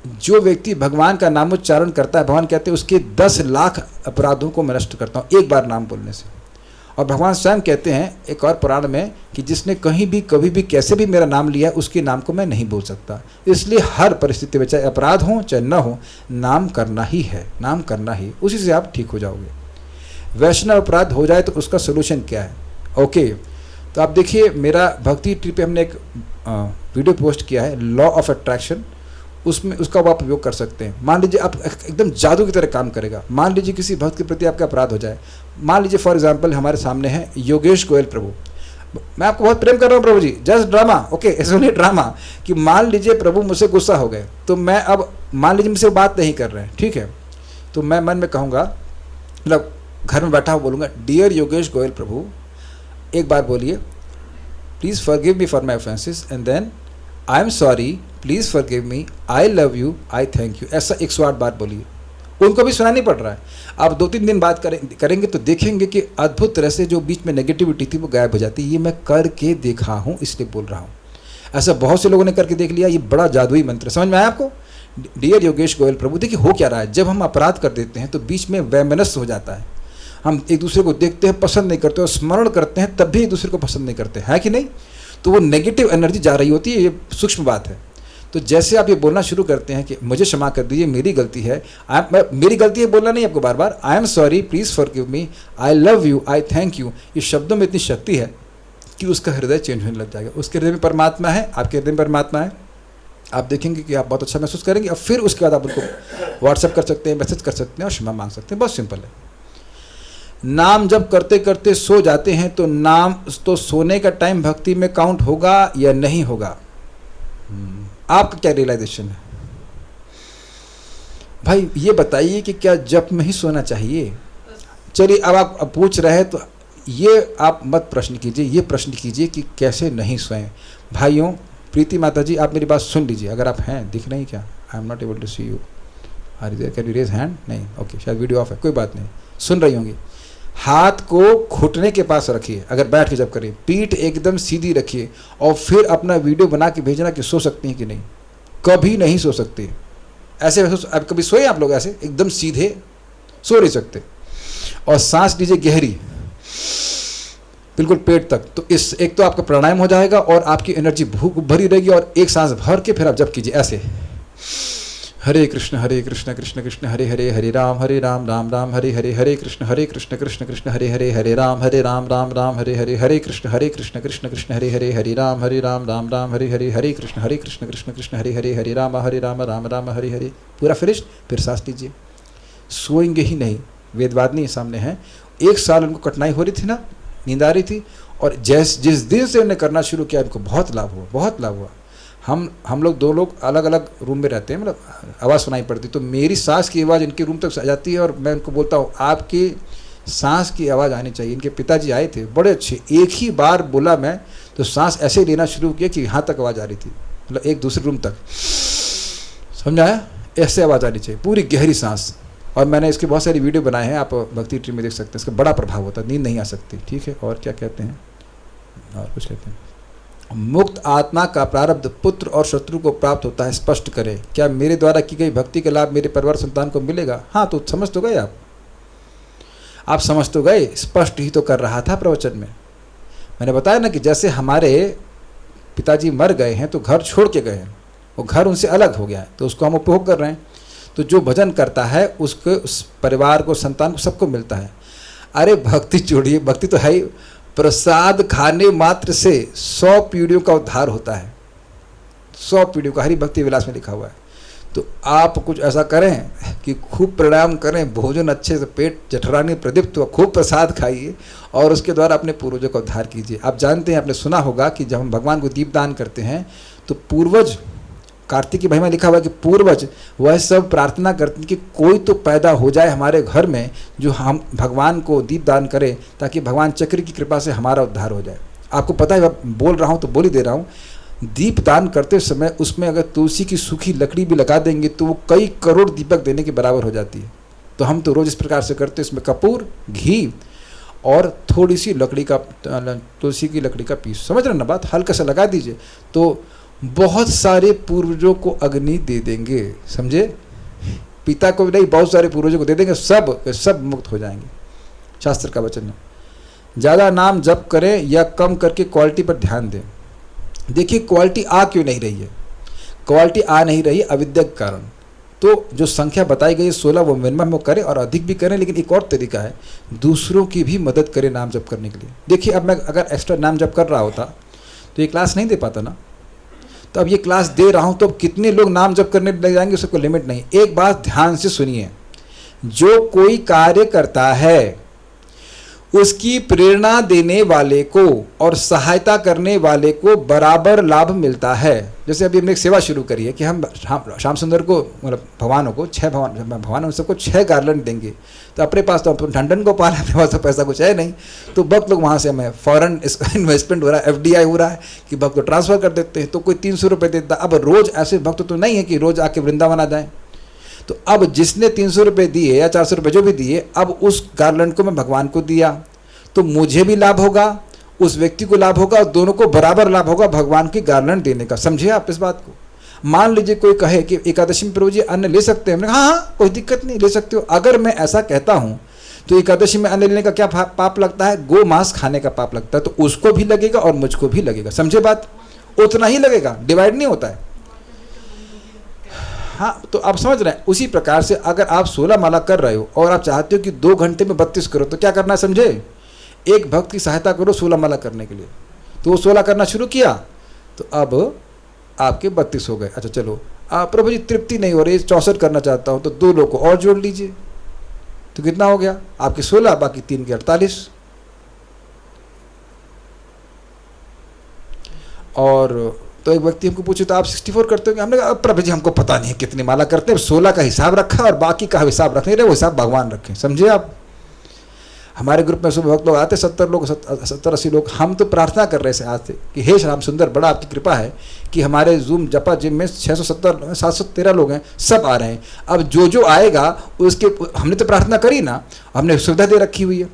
जो व्यक्ति भगवान का नामोच्चारण करता है, भगवान कहते हैं उसके 10 लाख अपराधों को मैं नष्ट करता हूँ एक बार नाम बोलने से। और भगवान स्वयं कहते हैं एक और पुराण में कि जिसने कहीं भी कभी भी कैसे भी मेरा नाम लिया उसके नाम को मैं नहीं बोल सकता। इसलिए हर परिस्थिति में, चाहे अपराध हो चाहे न हो, नाम करना ही है, नाम करना ही, उसी से आप ठीक हो जाओगे। वैष्णव अपराध हो जाए तो उसका सोल्यूशन क्या है? ओके, तो आप देखिए मेरा भक्ति ट्री पे हमने एक वीडियो पोस्ट किया है, लॉ ऑफ अट्रैक्शन, उसमें उसका आप उपयोग कर सकते हैं। मान लीजिए आप एकदम जादू की तरह काम करेगा। मान लीजिए किसी भक्त के प्रति आपका अपराध हो जाए। मान लीजिए फॉर एग्जांपल हमारे सामने है योगेश गोयल प्रभु, मैं आपको बहुत प्रेम कर रहा हूँ प्रभु जी, just drama, okay it's only drama. कि मान लीजिए प्रभु मुझसे गुस्सा हो गए, तो मैं अब मान लीजिए मुझसे बात नहीं कर रहे हैं, ठीक है, तो मैं मन में कहूँगा, मतलब घर में बैठा हुआ बोलूँगा, डियर योगेश गोयल प्रभु, एक बार बोलिए please forgive me for my offences, and then I am sorry, please forgive me, I love you, I thank you, ऐसा 108 बार बोलिए। उनको भी सुना नहीं पड़ रहा है। आप 2-3 दिन बाद करेंगे तो देखेंगे कि अद्भुत तरह से जो बीच में नेगेटिविटी थी वो गायब हो जाती है। ये मैं करके देखा हूँ इसलिए बोल रहा हूँ। ऐसा बहुत से लोगों ने करके देख लिया। ये बड़ा जादुई मंत्र, समझ में आया आपको? डियर योगेश गोयल प्रभु, देखिए हो क्या रहा है, जब हम अपराध कर देते हैं तो बीच में वैमनस्य हो जाता है। हम एक दूसरे को देखते हैं, पसंद नहीं करते, और स्मरण करते हैं तब भी एक दूसरे को पसंद नहीं करते, है कि नहीं? तो वो नेगेटिव एनर्जी जा रही होती है, ये सूक्ष्म बात है। तो जैसे आप ये बोलना शुरू करते हैं कि मुझे क्षमा कर दीजिए, मेरी गलती है, मेरी गलती है बोलना नहीं आपको बार बार, I am sorry, please forgive me, I love you, I thank you, ये शब्दों में इतनी शक्ति है कि उसका हृदय चेंज होने लग जाएगा। उसके हृदय में परमात्मा है, आपके हृदय में परमात्मा है, आप देखेंगे कि आप बहुत अच्छा महसूस करेंगे। और फिर उसके बाद आप उनको व्हाट्सअप कर सकते हैं, मैसेज कर सकते हैं और क्षमा मांग सकते हैं। बहुत सिंपल है। नाम जब करते करते सो जाते हैं तो नाम तो सोने का टाइम भक्ति में काउंट होगा या नहीं होगा? आपका क्या रियलाइजेशन है भाई? ये बताइए कि क्या जप में ही सोना चाहिए? चलिए अब आप पूछ रहे हैं तो ये आप मत प्रश्न कीजिए, ये प्रश्न कीजिए कि कैसे नहीं सोएं। भाइयों, प्रीति माता जी आप मेरी बात सुन लीजिए, अगर आप हैं, दिख नहीं क्या? I am not able to see you, are you there, can you raise hand? नहीं, ओके, शायद वीडियो ऑफ है, कोई बात नहीं, सुन रही होंगी। हाथ को घुटने के पास रखिए अगर बैठ के जब करिए, पीठ एकदम सीधी रखिए और फिर अपना वीडियो बना के भेजना कि सो सकती हैं कि नहीं। कभी नहीं सो सकते ऐसे। अब कभी सोए आप लोग ऐसे एकदम सीधे? सो नहीं सकते। और सांस लीजिए गहरी, बिल्कुल पेट तक। तो इस एक तो आपका प्राणायाम हो जाएगा और आपकी एनर्जी भूख भरी रहेगी। और एक सांस भर के फिर आप जब कीजिए ऐसे, हरे कृष्ण कृष्ण कृष्ण हरे हरे, हरे राम राम राम हरे हरे, हरे कृष्ण कृष्ण कृष्ण हरे हरे, हरे राम राम राम हरे हरे, हरे कृष्ण कृष्ण कृष्ण हरे हरे, हरे राम राम राम हरे हरे, हरे कृष्ण कृष्ण कृष्ण हरे हरे, हरे राम राम हरे हरे। पूरा फिनिश। फिर सांस लीजिए। सोएंगे ही नहीं। वेदवादिनी सामने हैं, 1 साल उनको कठिनाई हो रही थी ना, नींद आ रही थी, और जिस दिन से उन्हें करना शुरू किया उनको बहुत लाभ हुआ, बहुत लाभ हुआ। हम लोग 2 लोग अलग अलग रूम में रहते हैं, मतलब आवाज़ सुनाई पड़ती, तो मेरी सांस की आवाज़ इनके रूम तक आ जाती है और मैं उनको बोलता हूँ आपकी सांस की आवाज़ आनी चाहिए। इनके पिताजी आए थे, बड़े अच्छे, एक ही बार बोला मैं तो सांस ऐसे लेना शुरू किया कि यहाँ तक आवाज़ आ रही थी, मतलब एक दूसरे रूम तक, समझाया? ऐसे आवाज़ आनी चाहिए, पूरी गहरी सांस। और मैंने इसके बहुत सारी वीडियो बनाए हैं, आप भक्ति ट्री में देख सकते हैं। इसका बड़ा प्रभाव होता है, नींद नहीं आ सकती। ठीक है, और क्या कहते हैं? और कुछ कहते हैं, मुक्त आत्मा का प्रारब्ध पुत्र और शत्रु को प्राप्त होता है, स्पष्ट करें। क्या मेरे द्वारा की गई भक्ति का लाभ मेरे परिवार संतान को मिलेगा? हाँ, तो समझ तो गए आप समझ तो गए। स्पष्ट ही तो कर रहा था प्रवचन में। मैंने बताया ना कि जैसे हमारे पिताजी मर गए हैं तो घर छोड़ के गए हैं, वो घर उनसे अलग हो गया है, तो उसको हम उपभोग कर रहे हैं। तो जो भजन करता है उसके उस परिवार को, संतान को, सबको मिलता है। अरे भक्ति छोड़िए, भक्ति तो है ही, प्रसाद खाने मात्र से 100 पीढ़ियों का उद्धार होता है, 100 पीढ़ियों का। हरि भक्ति विलास में लिखा हुआ है। तो आप कुछ ऐसा करें कि खूब प्राणायाम करें, भोजन अच्छे से, पेट जठराग्नि प्रदीप्त हो, खूब प्रसाद खाइए और उसके द्वारा अपने पूर्वजों का उद्धार कीजिए। आप जानते हैं, आपने सुना होगा कि जब हम भगवान को दीपदान करते हैं तो पूर्वज कार्तिक की महिमा लिखा हुआ है कि पूर्वज वह सब प्रार्थना करते हैं कि कोई तो पैदा हो जाए हमारे घर में जो हम भगवान को दीप दान करे, ताकि भगवान चक्र की कृपा से हमारा उद्धार हो जाए। आपको पता है, बोल रहा हूँ तो बोल ही दे रहा हूँ, दीप दान करते समय उसमें अगर तुलसी की सूखी लकड़ी भी लगा देंगे तो वो कई करोड़ दीपक देने के बराबर हो जाती है। तो हम तो रोज़ इस प्रकार से करते हैं, इसमें कपूर, घी और थोड़ी सी लकड़ी का, तुलसी की लकड़ी का पीस, समझ रहे ना बात, हल्का सा लगा दीजिए तो बहुत सारे पूर्वजों को अग्नि दे देंगे, समझे, पिता को नहीं बहुत सारे पूर्वजों को दे देंगे, सब मुक्त हो जाएंगे। शास्त्र का वचन है। ज़्यादा नाम जप करें या कम करके क्वालिटी पर ध्यान दें। देखिए क्वालिटी आ क्यों नहीं रही है, क्वालिटी आ नहीं रही अविद्या के कारण। तो जो संख्या बताई गई 16 वो मिनिमम वो करें और अधिक भी करें, लेकिन एक और तरीका है, दूसरों की भी मदद करें नाम जप करने के लिए। देखिए अब मैं अगर एक्स्ट्रा नाम जप कर रहा होता तो ये क्लास नहीं दे पाता ना, तो अब ये क्लास दे रहा हूँ तो अब कितने लोग नाम जप करने लग जाएंगे उसको लिमिट नहीं। एक बात ध्यान से सुनिए, जो कोई कार्य करता है उसकी प्रेरणा देने वाले को और सहायता करने वाले को बराबर लाभ मिलता है। जैसे अभी हमने एक सेवा शुरू करी है कि हम श्याम सुंदर को, मतलब भगवानों को 6 भगवान सबको 6 गार्लैंड देंगे। तो अपने पास तो ठंडन गोपाल है, अपने पास तो पैसा कुछ है नहीं, तो भक्त लोग वहाँ से हमें फॉरेन इन्वेस्टमेंट हो रहा है, FDI हो रहा है कि भक्त को ट्रांसफ़र कर देते हैं, तो कोई 300 रुपये देता। अब रोज़ ऐसे भक्त तो नहीं है कि रोज़ आके वृंदावन आ जाएँ। तो अब जिसने 300 रुपये दिए या 400 रुपये जो भी दिए, अब उस गार्लैंड को मैं भगवान को दिया तो मुझे भी लाभ होगा, उस व्यक्ति को लाभ होगा, और दोनों को बराबर लाभ होगा भगवान की गार्लैंड देने का। समझिए आप इस बात को। मान लीजिए कोई कहे कि एकादशी में प्रभु जी अन्न ले सकते हैं, हमने कहा हाँ कोई दिक्कत नहीं, ले सकते हो। अगर मैं ऐसा कहता हूँ तो एकादशी में अन्न लेने का क्या पाप लगता है? गो मांस खाने का पाप लगता है। तो उसको भी लगेगा और मुझको भी लगेगा। समझे बात? उतना ही लगेगा, डिवाइड नहीं होता है। हाँ, तो आप समझ रहे हैं। उसी प्रकार से अगर आप 16 माला कर रहे हो और आप चाहते हो कि 2 घंटे में 32 करो, तो क्या करना है समझे? एक भक्त की सहायता करो 16 माला करने के लिए। तो वो 16 करना शुरू किया तो अब आपके 32 हो गए। अच्छा चलो, प्रभु जी तृप्ति नहीं हो रही, 64 करना चाहता हूँ, तो 2 लोग को और जोड़ लीजिए, तो कितना हो गया आपके 16, बाकी 3 के 48। और तो एक व्यक्ति हमको पूछे तो आप 64 करते हो? हमने कहा प्रभु जी हमको पता नहीं है कितनी माला करते हैं, 16 का हिसाब रखा और बाकी का हिसाब रख नहीं रहे, वो हिसाब भगवान रखें। समझे आप? हमारे ग्रुप में सुबह भक्त लोग आते, 70-80 लोग। हम तो प्रार्थना कर रहे थे आज से कि हे श्याम सुंदर, बड़ा आपकी कृपा है कि हमारे जूम जपा जिम में 713 लोग हैं, सब आ रहे हैं। अब जो आएगा उसके, हमने तो प्रार्थना करी ना, हमने सुविधा दे रखी हुई है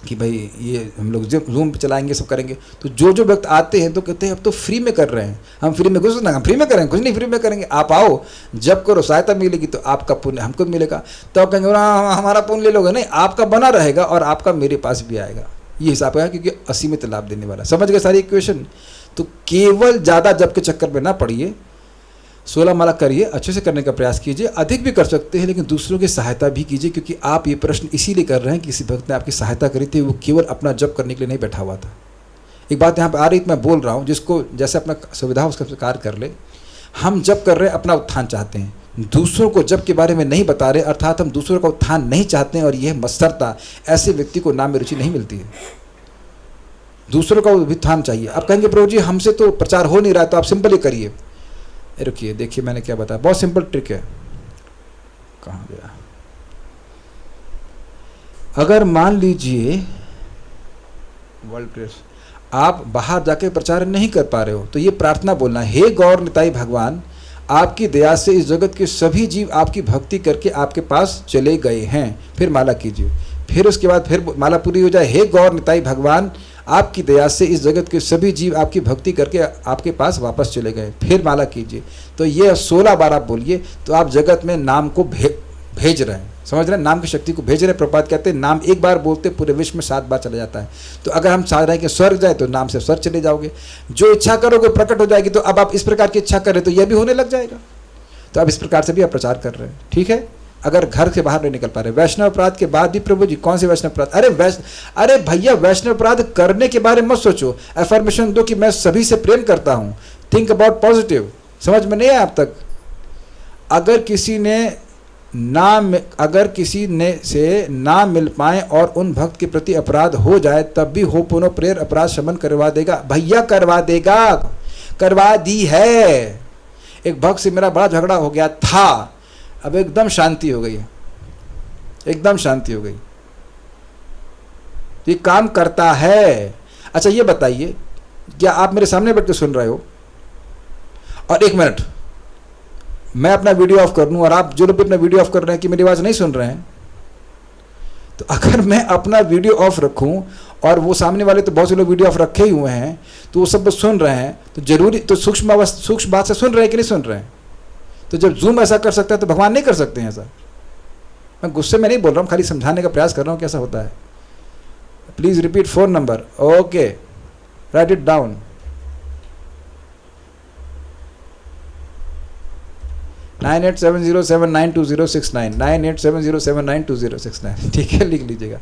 कि भाई ये हम लोग जूम पे चलाएंगे, सब करेंगे। तो जो व्यक्त आते हैं तो कहते हैं अब तो फ्री में कर रहे हैं, हम फ्री में कुछ ना, हम फ्री में करेंगे, कुछ नहीं फ्री में करेंगे, आप आओ जब करो, सहायता मिलेगी तो आपका पुण्य हमको मिलेगा। तो आप कहेंगे हमारा पुण्य ले लोगे, नहीं, आपका बना रहेगा और आपका मेरे पास भी आएगा। ये हिसाब है, क्योंकि असीमित लाभ देने वाला। समझ गए सारी इक्वेशन? तो केवल ज़्यादा जब के चक्कर में ना पड़िए, 16 माला करिए, अच्छे से करने का प्रयास कीजिए, अधिक भी कर सकते हैं, लेकिन दूसरों की सहायता भी कीजिए। क्योंकि आप ये प्रश्न इसीलिए कर रहे हैं कि किसी भक्त ने आपकी सहायता करी थी, वो केवल अपना जप करने के लिए नहीं बैठा हुआ था। एक बात यहाँ पर आ रही मैं बोल रहा हूँ, जिसको जैसे अपना सुविधा उसका स्वीकार कर ले। हम जप कर रहे हैं, अपना उत्थान चाहते हैं, दूसरों को जप के बारे में नहीं बता रहे, अर्थात हम दूसरों का उत्थान नहीं चाहते हैं। और यह मत्सरता, ऐसे व्यक्ति को नाम में रुचि नहीं मिलती है। दूसरों का उत्थान चाहिए। आप कहेंगे प्रभु जी हमसे तो प्रचार हो नहीं रहा, तो आप सिंपल ही करिए। रुकिए, देखिए मैंने क्या बताया, बहुत सिंपल ट्रिक है। कहाँ गया? अगर मान लीजिए वर्ल्ड प्रेस, आप बाहर जाके प्रचार नहीं कर पा रहे हो, तो ये प्रार्थना बोलना, हे गौर निताई भगवान, आपकी दया से इस जगत के सभी जीव आपकी भक्ति करके आपके पास चले गए हैं। फिर माला कीजिए। फिर उसके बाद फिर माला पूरी हो जाए, हे गौर निताई भगवान, आपकी दया से इस जगत के सभी जीव आपकी भक्ति करके आपके पास वापस चले गए। फिर माला कीजिए। तो ये 16 बार आप बोलिए, तो आप जगत में नाम को भेज रहे हैं। समझ रहे हैं? नाम की शक्ति को भेज रहे हैं। प्रभुपाद कहते हैं नाम एक बार बोलते पूरे विश्व में 7 बार चला जाता है। तो अगर हम चाह रहे हैं कि स्वर्ग जाए, तो नाम से स्वर्ग चले जाओगे। जो इच्छा करोगे प्रकट हो जाएगी। तो अब आप इस प्रकार की इच्छा कर रहे तो यह भी होने लग जाएगा। तो अब इस प्रकार से भी आप प्रचार कर रहे हैं, ठीक है। अगर घर से बाहर नहीं निकल पा रहे, वैष्णव अपराध के बाद भी प्रभु जी कौन से वैष्णव अपराध? अरे भैया, वैष्णव अपराध करने के बारे में मत सोचो, एफर्मेशन दो कि मैं सभी से प्रेम करता हूँ। Think about positive. समझ में नहीं आया अब तक? अगर किसी से ना मिल पाए और उन भक्त के प्रति अपराध हो जाए, तब भी हो पुनः प्रेर अपराध शमन करवा देगा। भैया करवा देगा, करवा दी है। एक भक्त से मेरा बड़ा झगड़ा हो गया था, अब एकदम शांति हो गई है, एकदम शांति हो गई। ये काम करता है। अच्छा ये बताइए, क्या आप मेरे सामने बैठ के सुन रहे हो और 1 मिनट मैं अपना वीडियो ऑफ कर लूं और आप जो लोग भी अपना वीडियो ऑफ कर रहे हैं कि मेरी आवाज़ नहीं सुन रहे हैं, तो अगर मैं अपना वीडियो ऑफ रखूं और वो सामने वाले तो बहुत से लोग वीडियो ऑफ रखे ही हुए हैं, तो वो सब सुन रहे हैं, तो जरूरी तो सूक्ष्म बात से सुन रहे हैं कि नहीं सुन रहे हैं? तो जब जूम ऐसा कर सकता है तो भगवान नहीं कर सकते हैं ऐसा? मैं गुस्से में नहीं बोल रहा हूँ, खाली समझाने का प्रयास कर रहा हूँ कैसा होता है। Please repeat phone number. Okay, right it down. 9870792069 9870792069। ठीक है, लिख लीजिएगा।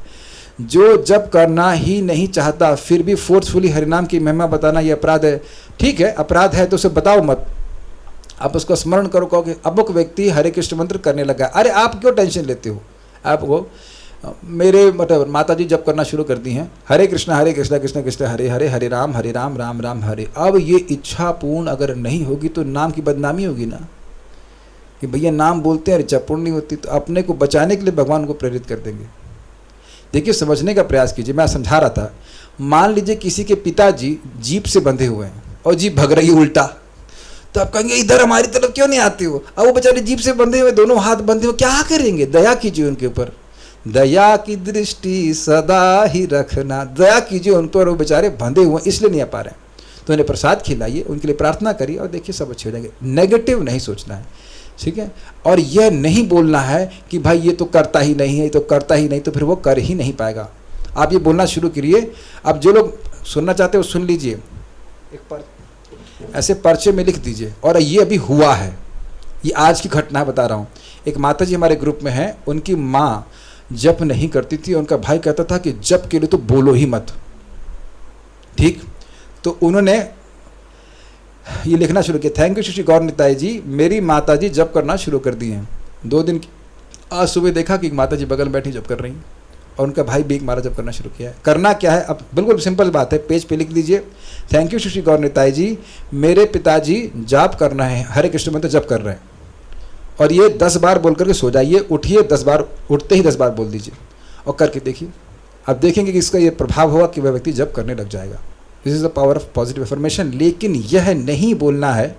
जो जब करना ही नहीं चाहता फिर भी फोर्सफुली हरिनाम की महिमा बताना ये अपराध है। ठीक है, अपराध है तो उसे बताओ मत, आप उसको स्मरण करो। कहो कि अब वो व्यक्ति हरे कृष्ण मंत्र करने लगा, अरे आप क्यों टेंशन लेते हो? आपको मेरे मतलब माता जी जब करना शुरू कर दी हैं, हरे कृष्णा कृष्ण कृष्ण हरे हरे, हरे राम राम राम हरे। अब ये इच्छा पूर्ण अगर नहीं होगी तो नाम की बदनामी होगी ना, कि भैया नाम बोलते हैं इच्छा पूर्ण नहीं होती, तो अपने को बचाने के लिए भगवान को प्रेरित कर देंगे। देखिए, समझने का प्रयास कीजिए। मैं समझा रहा था, मान लीजिए किसी के पिताजी जीप से बंधे हुए हैं और जीप भग रही है उल्टा, तो आप कहेंगे इधर हमारी तरफ क्यों नहीं आते हो? अब वो बेचारे जीप से बंधे हुए, दोनों हाथ बंधे हुए, क्या करेंगे? दया कीजिए उनके ऊपर, दया की दृष्टि सदा ही रखना, दया कीजिए उन पर। वो बेचारे बंधे हुए इसलिए नहीं आ पा रहे हैं, तो उन्हें प्रसाद खिलाइए, उनके लिए प्रार्थना करिए और देखिए सब अच्छे हो जाएंगे। नेगेटिव नहीं सोचना है, ठीक है? और यह नहीं बोलना है कि भाई ये तो करता ही नहीं है, ये तो करता ही नहीं, तो फिर वो कर ही नहीं पाएगा। आप ये बोलना शुरू करिए। अब जो लोग सुनना चाहते हो सुन लीजिए, ऐसे पर्चे में लिख दीजिए। और ये अभी हुआ है, ये आज की घटना बता रहा हूँ। एक माता जी हमारे ग्रुप में हैं, उनकी माँ जप नहीं करती थी, उनका भाई कहता था कि जप के लिए तो बोलो ही मत, ठीक? तो उन्होंने ये लिखना शुरू किया, थैंक यू श्री गौर निताई जी, मेरी माता जी जप करना शुरू कर दी हैं। 2 दिन आज सुबह देखा कि माता जी बगल में बैठी जप कर रही हैं और उनका भाई भी एक मारा जप करना शुरू किया है। करना क्या है, अब बिल्कुल सिंपल बात है, पेज पे लिख दीजिए, थैंक यू श्री गौर निताई जी, मेरे पिताजी जाप करना है, हरे कृष्ण मंत्र जप कर रहे हैं, और ये 10 बार बोल करके सो जाइए, उठिए 10 बार, उठते ही 10 बार बोल दीजिए और करके देखिए। अब देखेंगे कि इसका ये प्रभाव होगा कि वह व्यक्ति जप करने लग जाएगा। This is the power of positive affirmation. लेकिन यह नहीं बोलना है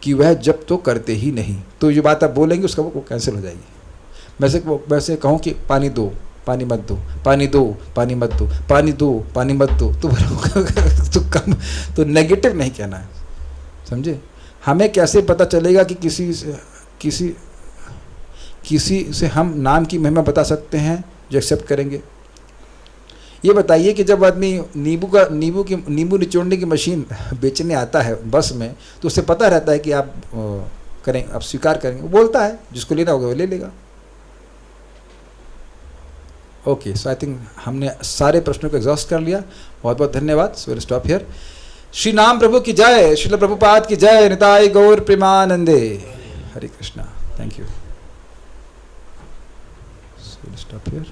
कि वह जप तो करते ही नहीं, तो ये बात आप बोलेंगे उसका वो कैंसिल हो जाएगी। वैसे कहूँ कि पानी दो, पानी मत दो, पानी दो, पानी मत दो, पानी दो, पानी मत दो, तो कम, तो नेगेटिव नहीं कहना है, समझे? हमें कैसे पता चलेगा कि किसी से हम नाम की महिमा बता सकते हैं जो एक्सेप्ट करेंगे? ये बताइए कि जब आदमी नींबू निचोड़ने की मशीन बेचने आता है बस में, तो उसे पता रहता है कि आप करें, आप स्वीकार करेंगे, वो बोलता है, जिसको लेना होगा वो ले लेगा। ओके, सो आई थिंक हमने सारे प्रश्नों को एग्जॉस्ट कर लिया। बहुत बहुत धन्यवाद। So will stop here. Shri नाम प्रभु की जय, श्रील प्रभुपाद की जय, निताई गौर प्रेमानंदे, Hare Krishna. Thank you. So will stop here.